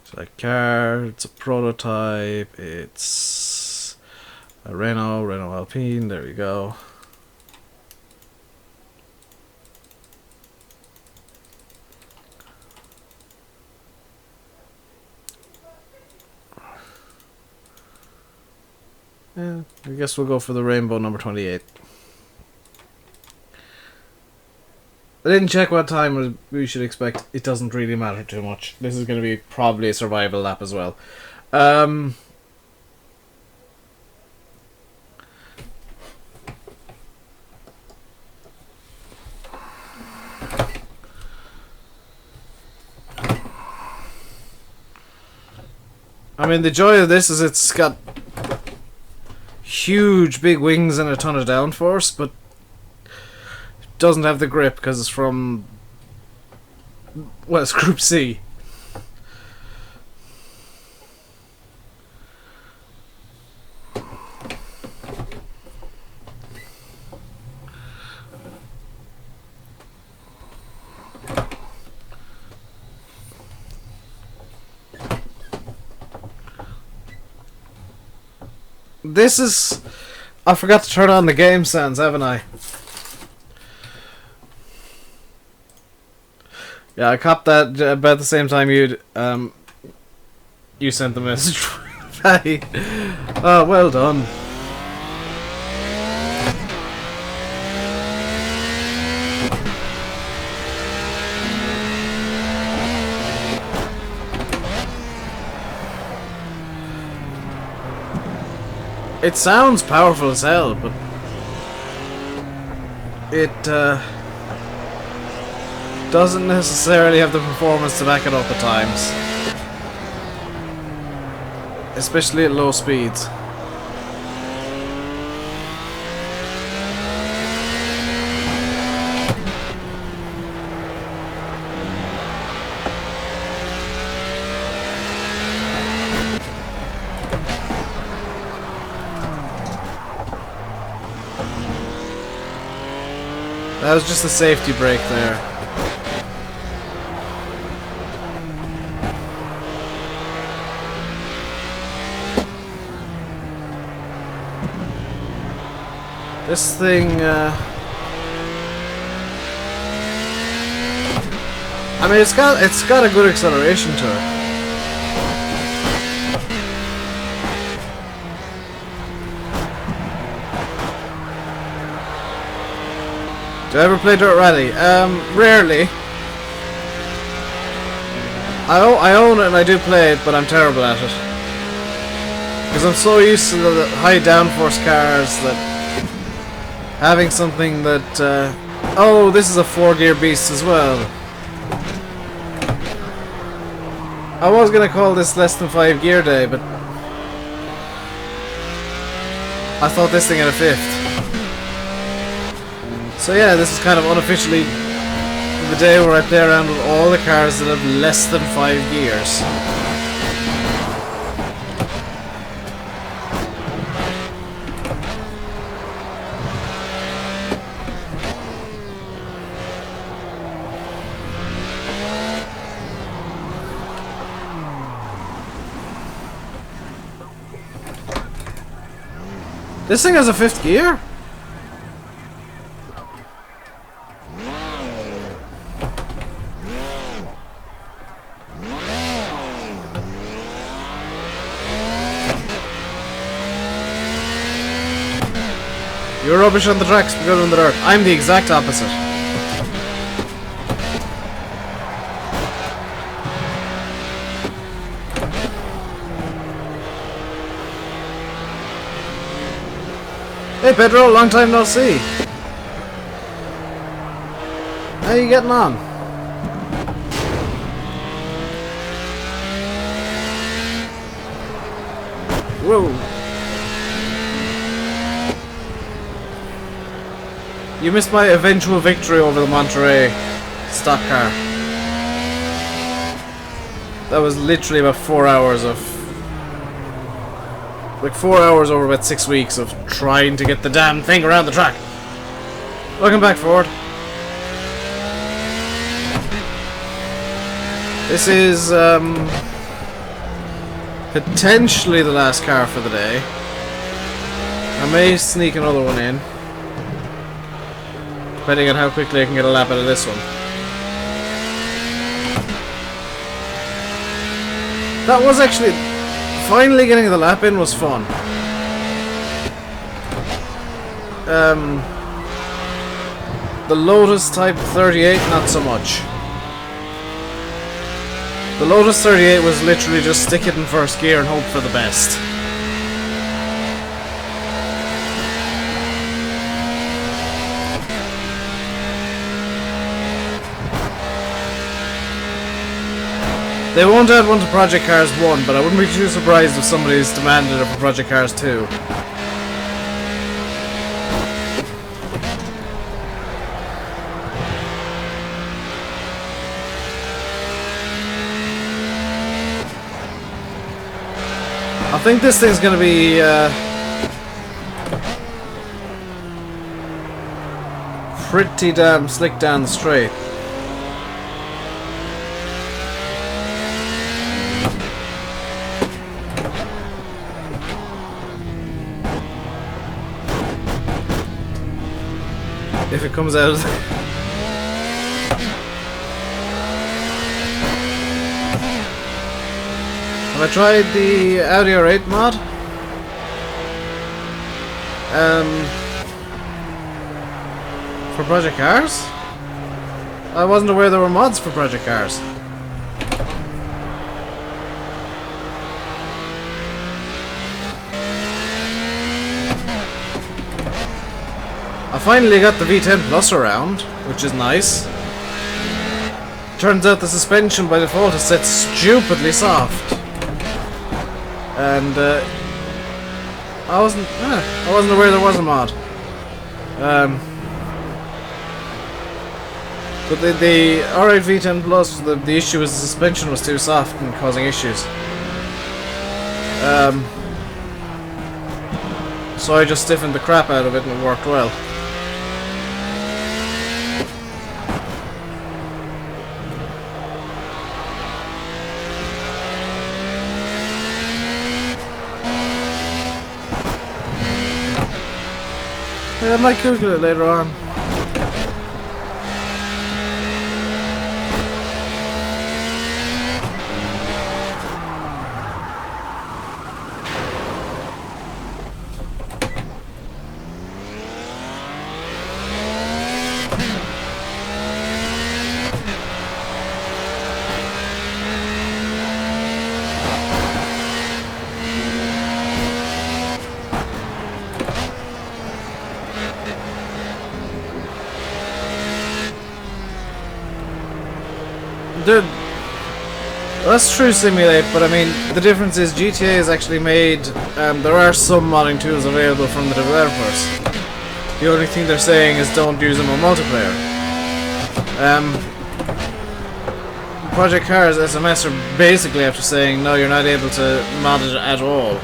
Select car, it's a prototype, it's a Renault Alpine, there we go. Yeah, I guess we'll go for the Rainbow number 28. I didn't check what time we should expect. It doesn't really matter too much. This is going to be probably a survival lap as well. I mean, the joy of this is it's got huge big wings and a ton of downforce, but doesn't have the grip because it's from, well, it's Group C. This is... I forgot to turn on the game sounds, haven't I? Yeah, I copped that about the same time you sent the message. Hey, oh, well done. It sounds powerful as hell, but it doesn't necessarily have the performance to back it up at times, especially at low speeds. That was just a safety brake there. This thing, I mean, it's got a good acceleration to it. Do I ever play Dirt Rally? Rarely. I own it and I do play it, but I'm terrible at it. Because I'm so used to the high downforce cars that having something that... oh, this is a 4-gear beast as well. I was going to call this less than 5 gear day, but I thought this thing had a 5th. So yeah, this is kind of unofficially the day where I play around with all the cars that have less than 5 gears. This thing has a 5th gear? You're rubbish on the tracks, but good on the dirt. I'm the exact opposite. Hey Pedro, long time no see. How you getting on? Whoa. You missed my eventual victory over the Monterey stock car. That was literally about 4 hours of... like 4 hours over about 6 weeks of trying to get the damn thing around the track. Welcome back, Ford. This is potentially the last car for the day. I may sneak another one in, depending on how quickly I can get a lap out of this one. That was actually... finally getting the lap in was fun. The Lotus Type 38, not so much. The Lotus 38 was literally just stick it in first gear and hope for the best. They won't add one to Project Cars 1, but I wouldn't be too surprised if somebody's demanded it for Project Cars 2. I think this thing's gonna be pretty damn slick down the straight. If it comes out. Have I tried the Audi R8 mod? For Project Cars? I wasn't aware there were mods for Project Cars. I finally got the V10 Plus around, which is nice. Turns out the suspension by default is set stupidly soft. And I wasn't aware there was a mod. But the R8 V10 Plus, the issue was the suspension was too soft and causing issues. So I just stiffened the crap out of it and it worked well. I might Google it later on. Dude, that's true Simulate, but I mean, the difference is GTA is actually made, there are some modding tools available from the developers. The only thing they're saying is don't use them on multiplayer. Project Cars SMS are basically after saying no, you're not able to mod it at all.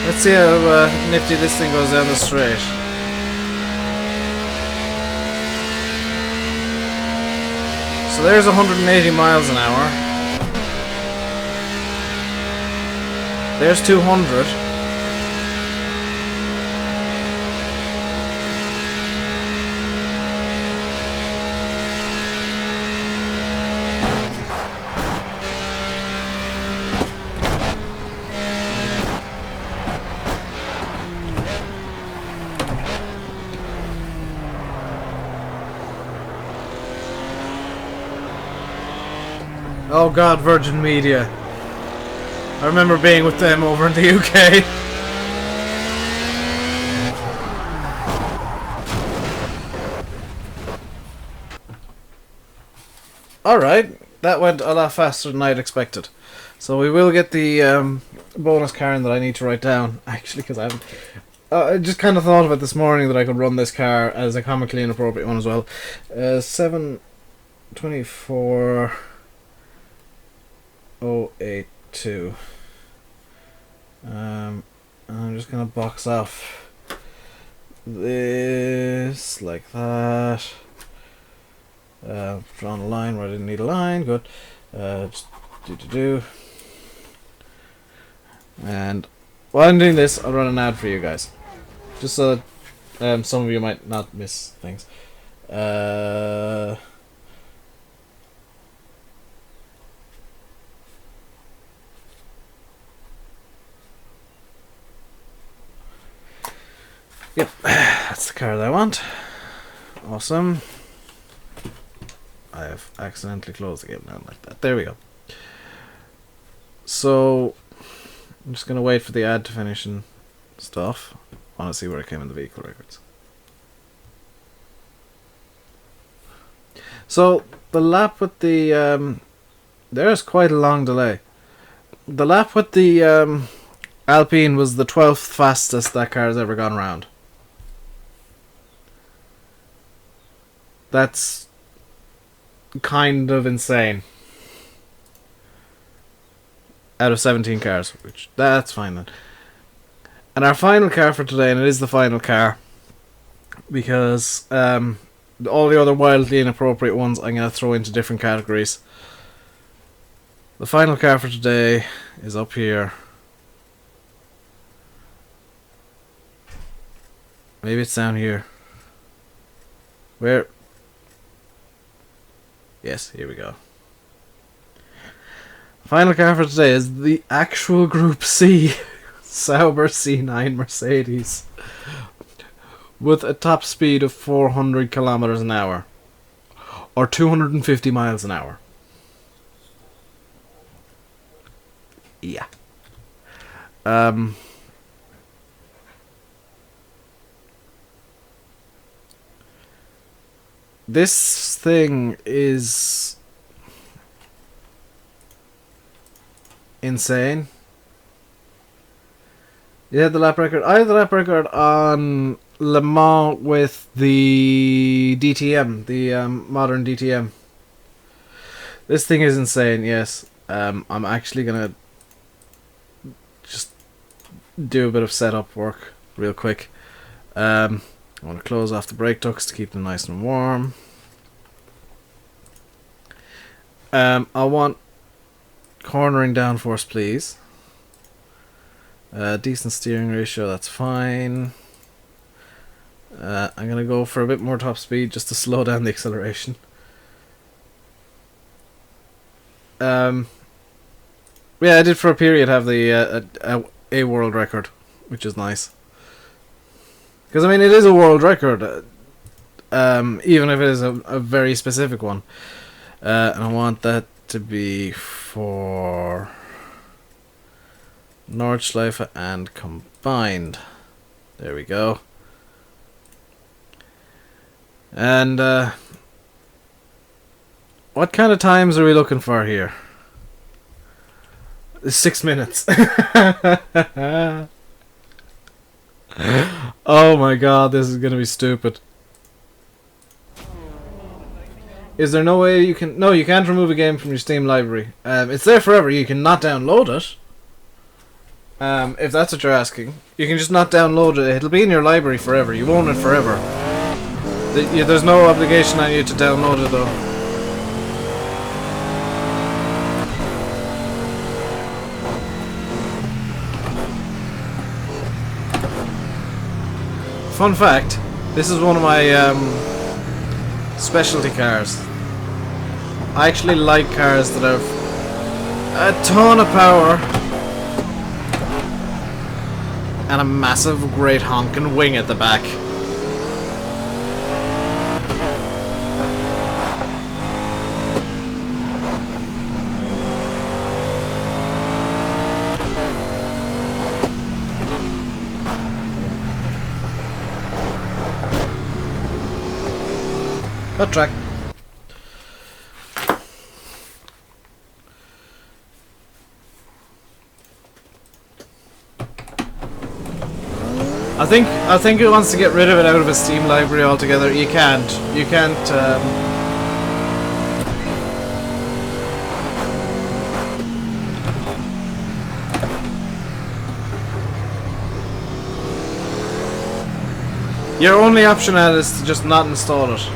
Let's see how nifty this thing goes down the straight. So there's 180 miles an hour. There's 200. Oh god, Virgin Media. I remember being with them over in the UK. Alright, that went a lot faster than I'd expected. So we will get the bonus car in that I need to write down. Actually, because I haven't... I just kind of thought of it this morning that I could run this car as a comically inappropriate one as well. 724... 082. I'm just gonna box off this like that. Drawn a line where I didn't need a line. Good. Just do. And while I'm doing this, I'll run an ad for you guys, just so that some of you might not miss things. Yep, that's the car that I want. Awesome. I have accidentally closed the game now like that. There we go. So, I'm just going to wait for the ad to finish and stuff. I want to see where it came in the vehicle records. So, the lap with the... there's quite a long delay. The lap with the Alpine was the 12th fastest that car has ever gone around. That's kind of insane. Out of 17 cars, which that's fine then. And our final car for today, and it is the final car, because all the other wildly inappropriate ones I'm going to throw into different categories. The final car for today is up here. Maybe it's down here. Where? Yes, here we go. Final car for today is the actual Group C Sauber C9 Mercedes with a top speed of 400 kilometers an hour or 250 miles an hour. Yeah. This thing is insane. You had the lap record. I had the lap record on Le Mans with the DTM, the modern DTM. This thing is insane, yes. I'm actually gonna just do a bit of setup work real quick. I want to close off the brake ducts to keep them nice and warm. I want cornering downforce, please. Decent steering ratio, that's fine. I'm going to go for a bit more top speed just to slow down the acceleration. Yeah, I did for a period have the a world record, which is nice. Because, I mean, it is a world record, even if it is a very specific one. And I want that to be for Nordschleife and combined. There we go. And what kind of times are we looking for here? 6 minutes. Oh my god, this is gonna be stupid. Is there no way you can... No, you can't remove a game from your Steam library. It's there forever. You can not download it. If that's what you're asking. You can just not download it. It'll be in your library forever. You own it forever. There's no obligation on you to download it though. fun fact, this is one of my specialty cars. I actually like cars that have a ton of power and a massive, great honking wing at the back. Cut track. I think it wants to get rid of it out of a Steam library altogether. You can't. You can't. Your only option at it is to just not install it.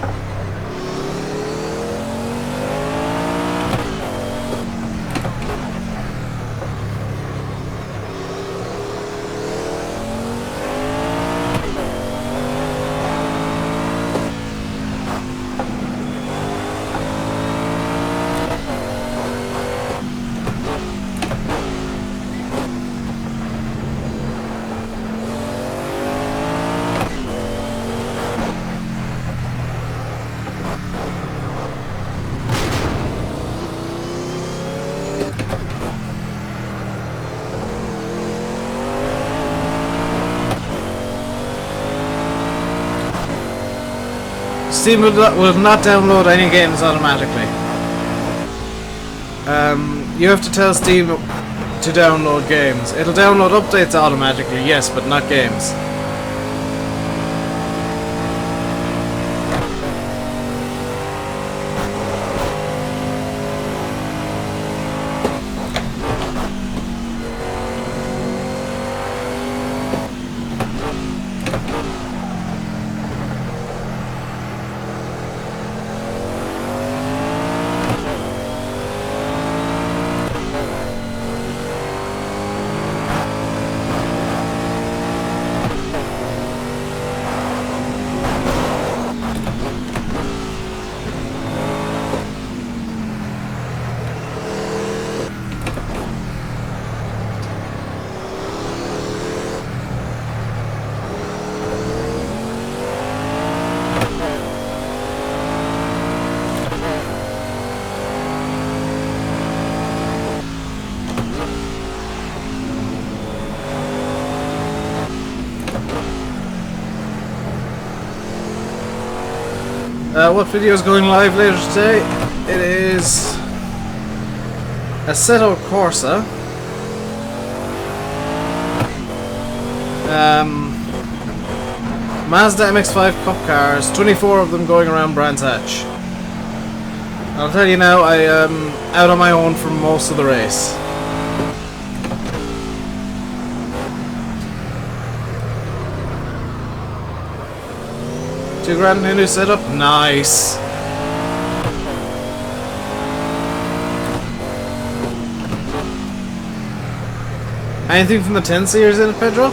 Steam will not download any games automatically. You have to tell Steam to download games. It'll download updates automatically, yes, but not games. What video is going live later today? It is Assetto Corsa. Mazda MX-5 Cup cars, 24 of them going around Brands Hatch. I'll tell you now, I am out on my own for most of the race. $2,000 in new setup, nice. Anything from the 10 series in it, Pedro?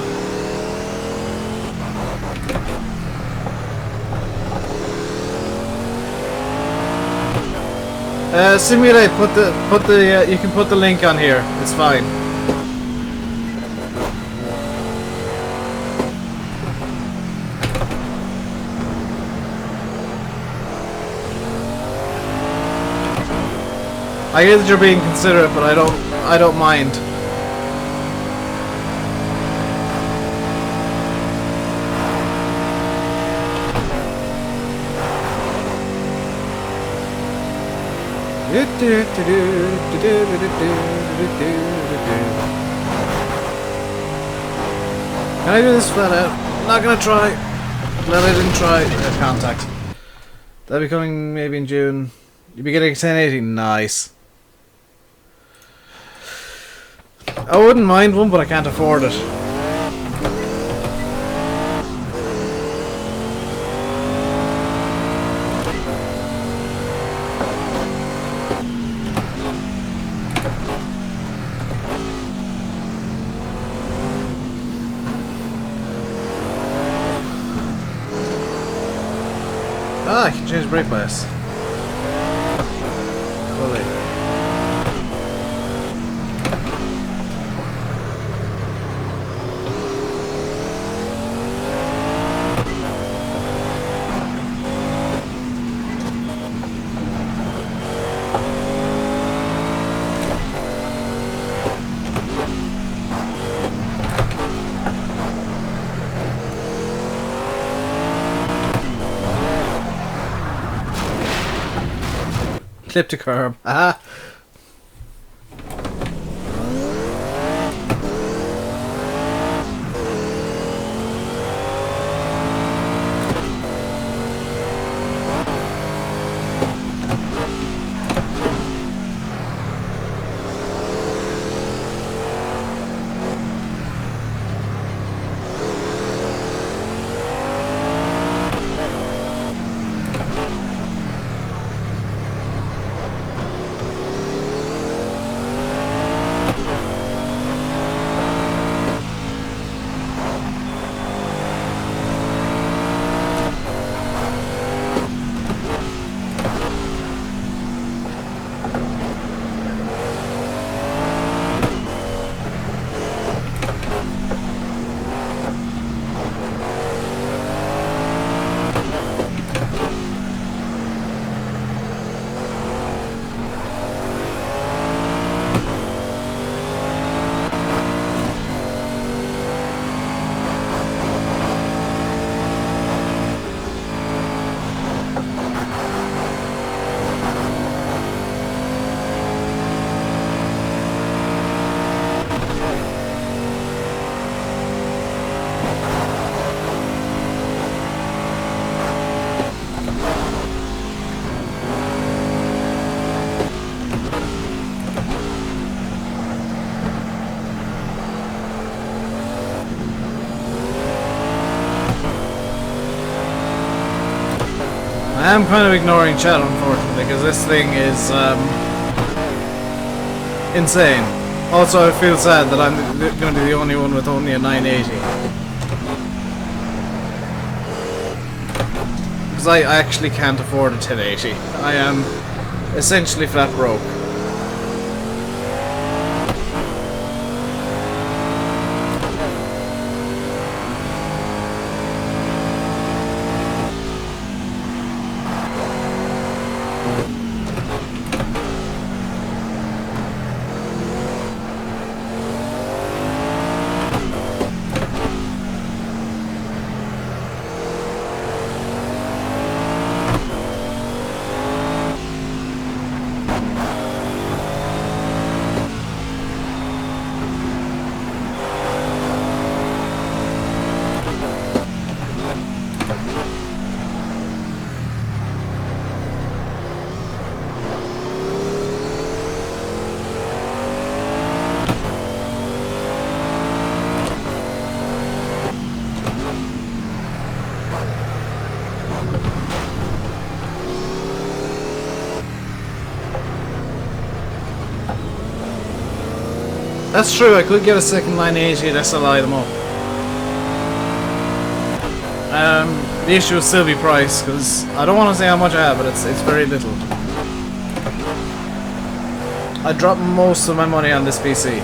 Simulate. You can put the link on here. It's fine. I hear that you're being considerate, but I don't mind. Can I do this flat out? I'm not gonna try. Glad I didn't try. Contact. That'll be coming maybe in June. You'll be getting a 1080. Nice. I wouldn't mind one, but I can't afford it. great place. Fully. Clip to curb. Aha! I am kind of ignoring chat, unfortunately, because this thing is insane. Also, I feel sad that I'm going to be the only one with only a 980. Because I actually can't afford a 1080. I am essentially flat broke. That's true, I could get a second 980 and SLI them up. The issue will still be price, because I don't want to say how much I have, but it's very little. I dropped most of my money on this PC.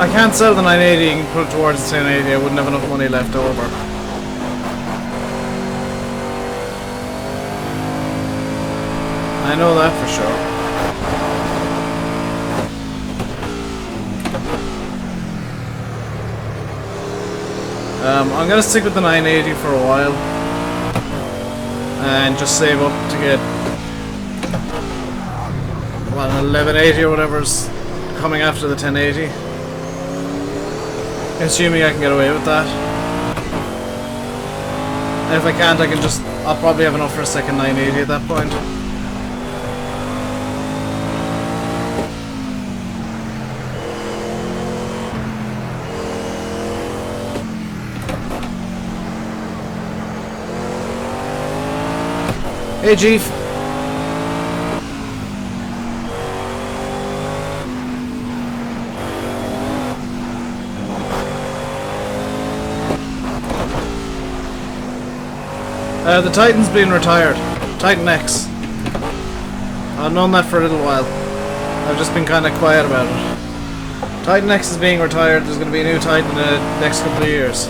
I can't sell the 980 and put it towards the 1080, I wouldn't have enough money left over. I know that for sure. I'm gonna stick with the 980 for a while and just save up to get what, an 1180 or whatever's coming after the 1080. Assuming I can get away with that. And if I can't, I'll probably have enough for a second 980 at that point. Hey, Chief. The Titan's been retired. Titan X. I've known that for a little while. I've just been kind of quiet about it. Titan X is being retired. There's going to be a new Titan in the next couple of years.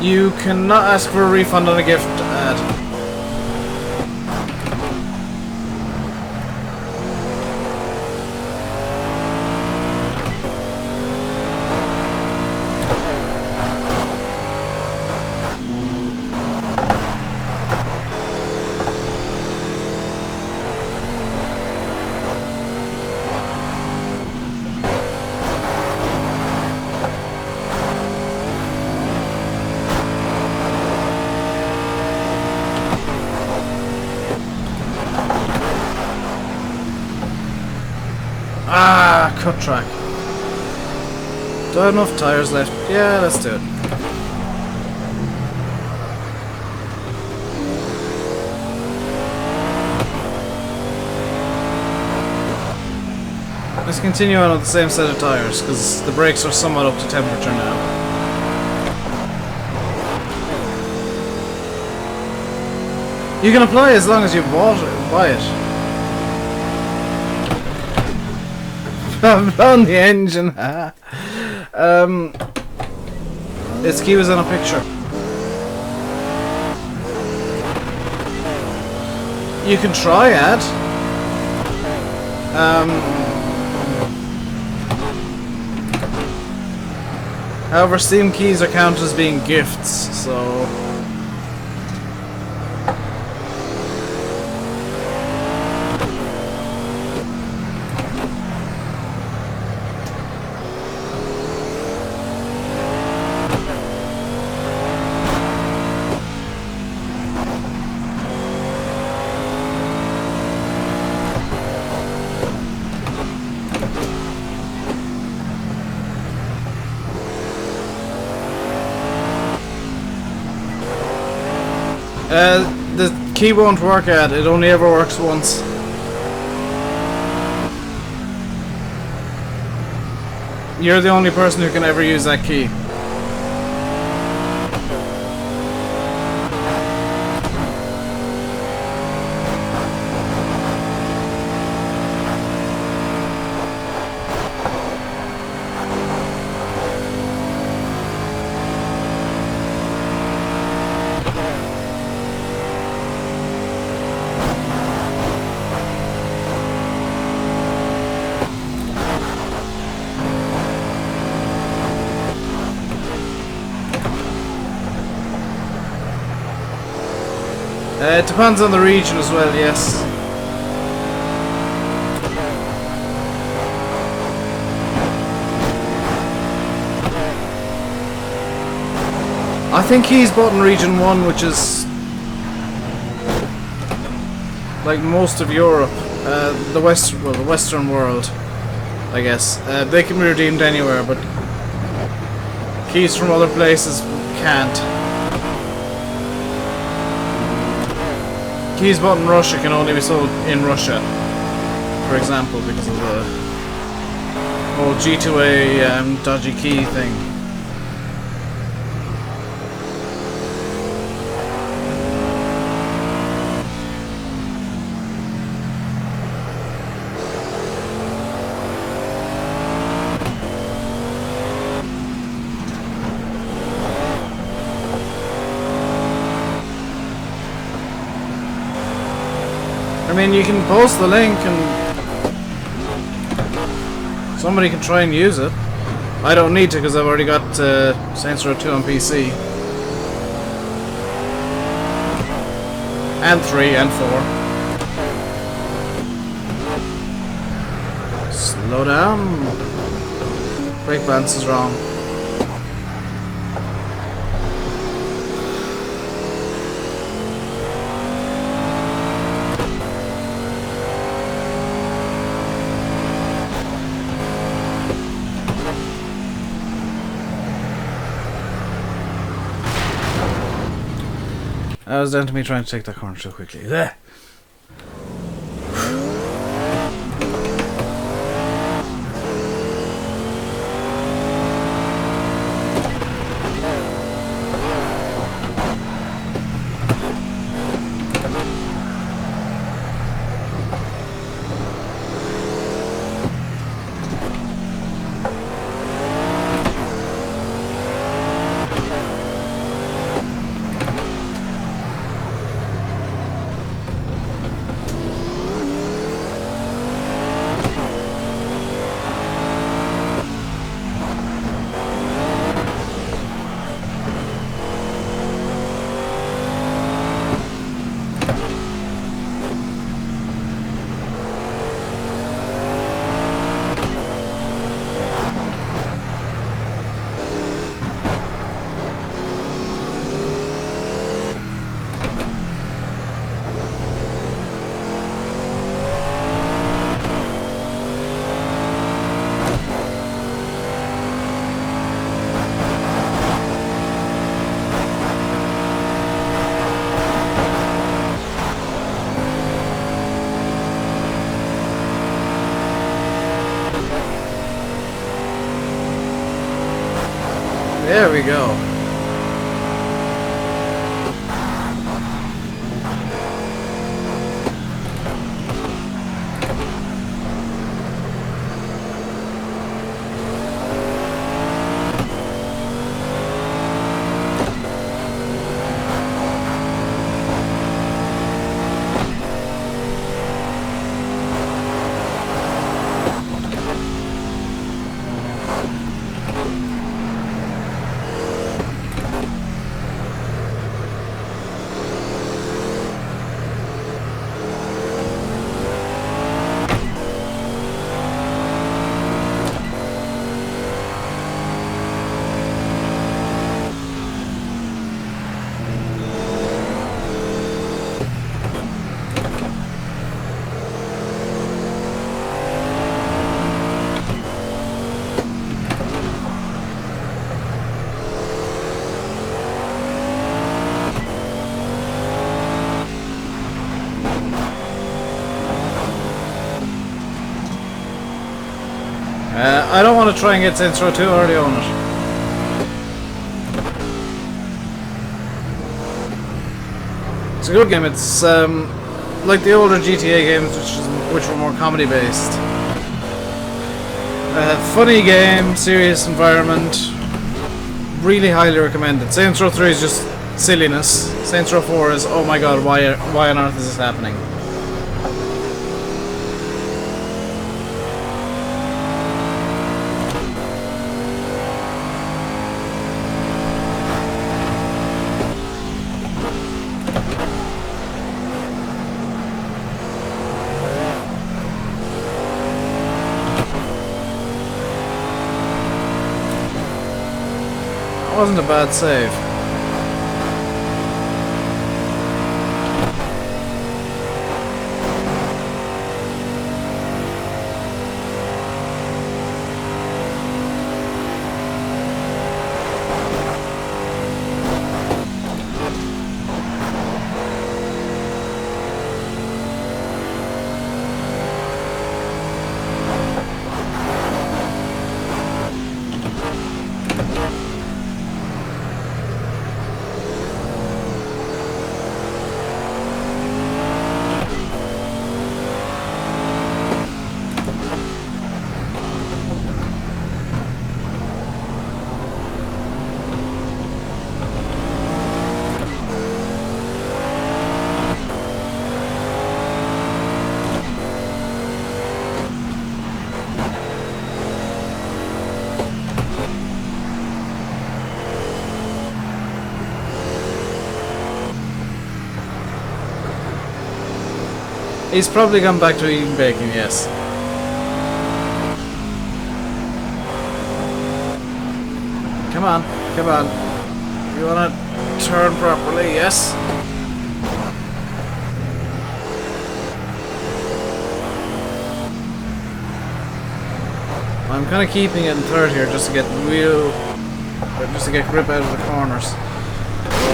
You cannot ask for a refund on a gift ad. Ah, cut track. Do I have enough tires left? Yeah, let's do it. Let's continue on with the same set of tires, because the brakes are somewhat up to temperature now. You can apply as long as you buy it. I've blown the engine. Its key was in a picture. You can try ad. However, Steam keys are counted as being gifts, so. The key won't work at. It only ever works once. You're the only person who can ever use that key. It depends on the region as well, yes. I think he's bought in Region 1, which is like most of Europe, the Western world, I guess. They can be redeemed anywhere, but keys from other places can't. Keys bought in Russia can only be sold in Russia, for example, because of the whole G2A dodgy key thing. I mean, you can post the link and somebody can try and use it. I don't need to because I've already got Saints Row 2 on PC. And 3 and 4. Slow down. Brake balance is wrong. That was down to me trying to take that corner so quickly. There. There we go. I don't want to try and get Saints Row 2 early on it. It's a good game. It's like the older GTA games, which were more comedy based. Funny game, serious environment. Really highly recommended. Saints Row 3 is just silliness. Saints Row 4 is, oh my god, why on earth is this happening? That wasn't a bad save. He's probably gone back to eating bacon, yes. Come on, come on. You wanna turn properly, yes? I'm kinda keeping it in third here just to get grip out of the corners.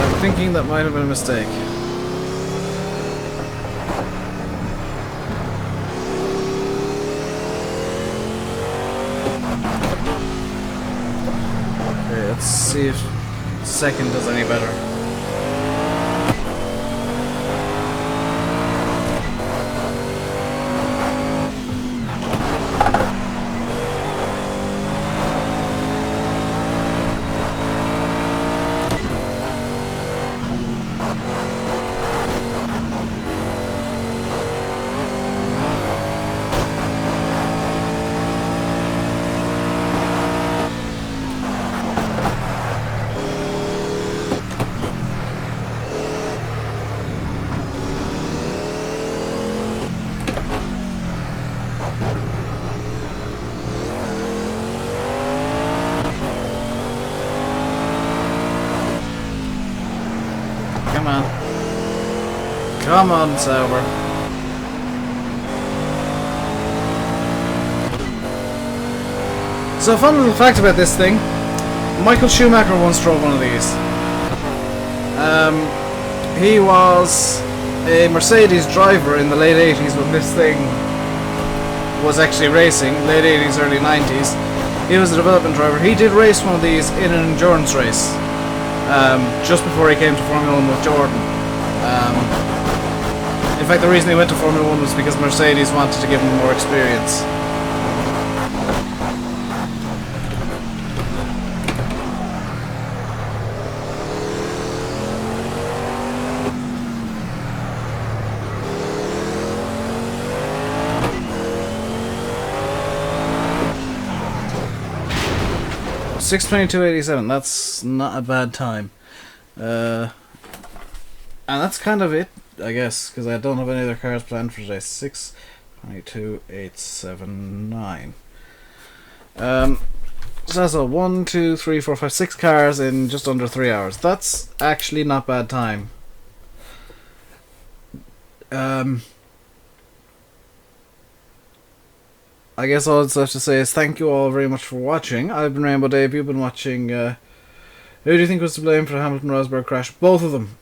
I'm thinking that might have been a mistake. Okay, let's see if second does any better. Come on, Sauber. So, a fun little fact about this thing. Michael Schumacher once drove one of these. He was a Mercedes driver in the late 80s when this thing was actually racing. Late 80s, early 90s. He was a development driver. He did race one of these in an endurance race. Just before he came to Formula 1 with Jordan. In fact, the reason he went to Formula 1 was because Mercedes wanted to give him more experience. $6:22.87. That's not a bad time. And that's kind of it, I guess, because I don't have any other cars planned for today. 6:22.879. So that's a 1, 2, 3, 4, 5, 6 cars in just under 3 hours. That's actually not bad time. I guess all I'd have to say is thank you all very much for watching. I've been RainbowDave. You've been watching. Who do you think was to blame for the Hamilton-Rosberg crash? Both of them.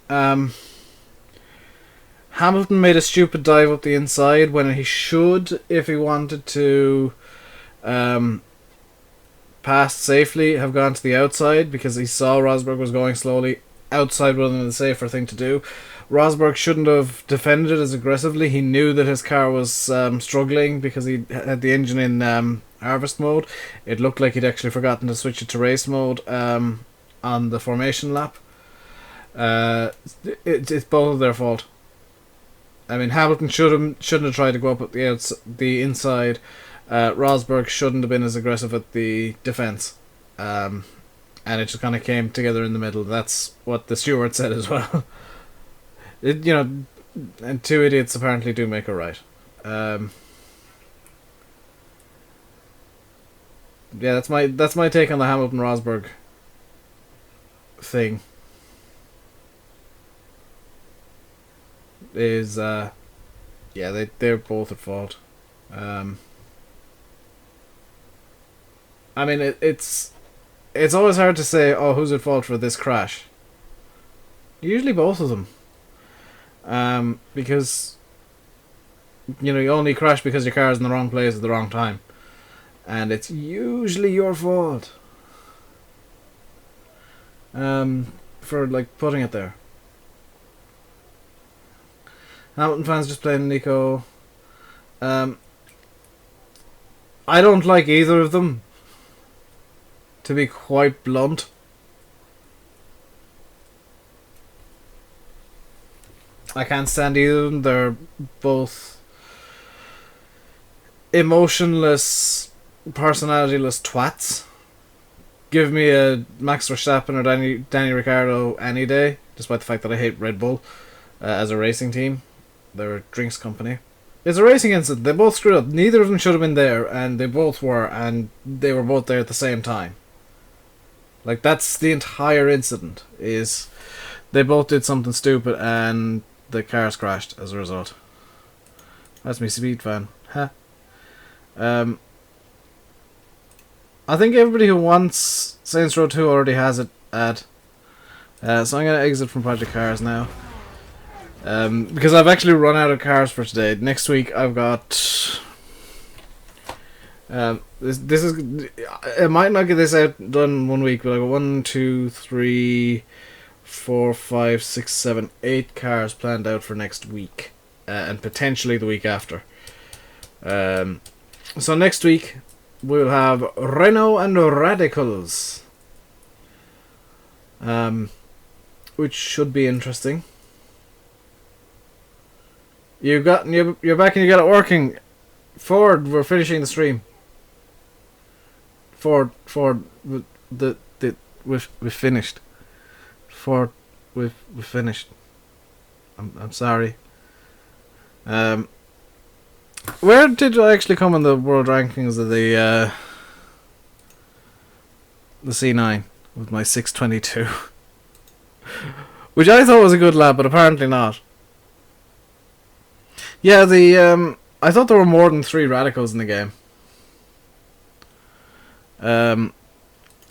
Hamilton made a stupid dive up the inside when he should, if he wanted to pass safely, have gone to the outside because he saw Rosberg was going slowly. Outside would have been the safer thing to do. Rosberg shouldn't have defended it as aggressively. He knew that his car was struggling because he had the engine in harvest mode. It looked like he'd actually forgotten to switch it to race mode on the formation lap. It's both of their fault. I mean, Hamilton shouldn't have tried to go up at the inside. Rosberg shouldn't have been as aggressive at the defense. And it just kind of came together in the middle. That's what the steward said as well. And two idiots apparently do make a right. Yeah, that's my take on the Hamilton-Rosberg thing. Is yeah, they're both at fault. I mean, it's always hard to say, oh, who's at fault for this crash. Usually both of them. Because you only crash because your car's in the wrong place at the wrong time, and it's usually your fault. For like putting it there. Hamilton fans just playing Nico. I don't like either of them, to be quite blunt. I can't stand either of them. They're both emotionless, personalityless twats. Give me a Max Verstappen or Danny Ricciardo any day, despite the fact that I hate Red Bull as a racing team. They're a drinks company. It's a racing incident. They both screwed up. Neither of them should have been there, and they both were, and they were both there at the same time. Like, that's the entire incident, is they both did something stupid, and the cars crashed as a result. That's me, Speed fan. Huh. I think everybody who wants Saints Row 2 already has it at So I'm going to exit from Project Cars now. Because I've actually run out of cars for today. Next week I've got... this is... I might not get this out done 1 week, but I've got 1, 2, 3, 4, 5, 6, 7, 8 cars planned out for next week. And potentially the week after. So next week we'll have Renault and Radicals. Which should be interesting. You're back and you got it working. Ford, we're finishing the stream. Ford, we've finished. Ford, we've finished. I'm sorry. Where did I actually come in the world rankings of the C9 with my 622? Which I thought was a good lap, but apparently not. Yeah, I thought there were more than 3 radicals in the game. I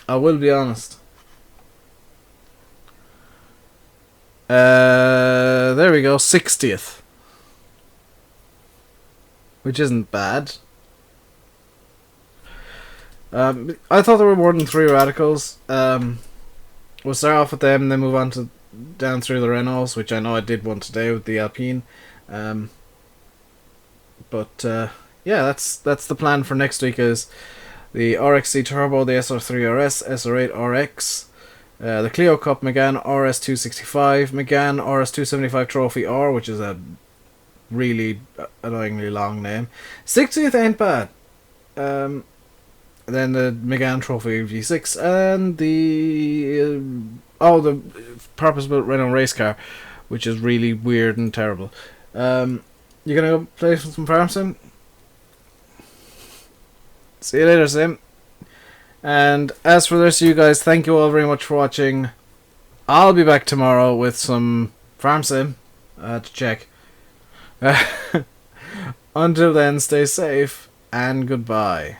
will be honest. There we go, 60th. Which isn't bad. I thought there were more than 3 radicals. We'll start off with them and then move on to down through the Renaults, which I know I did one today with the Alpine. Yeah, that's the plan for next week. Is the RXC Turbo, the SR3 RS, SR8 RX, the Clio Cup Megane RS265, Megane RS275 Trophy R, which is a really annoyingly long name. 60th ain't bad. Then the Megane Trophy V6 and the purpose-built Renault race car, which is really weird and terrible. You gonna go play some Farm Sim? See you later, Sim. And as for the rest of you guys, thank you all very much for watching. I'll be back tomorrow with some Farm Sim to check. Until then, stay safe and goodbye.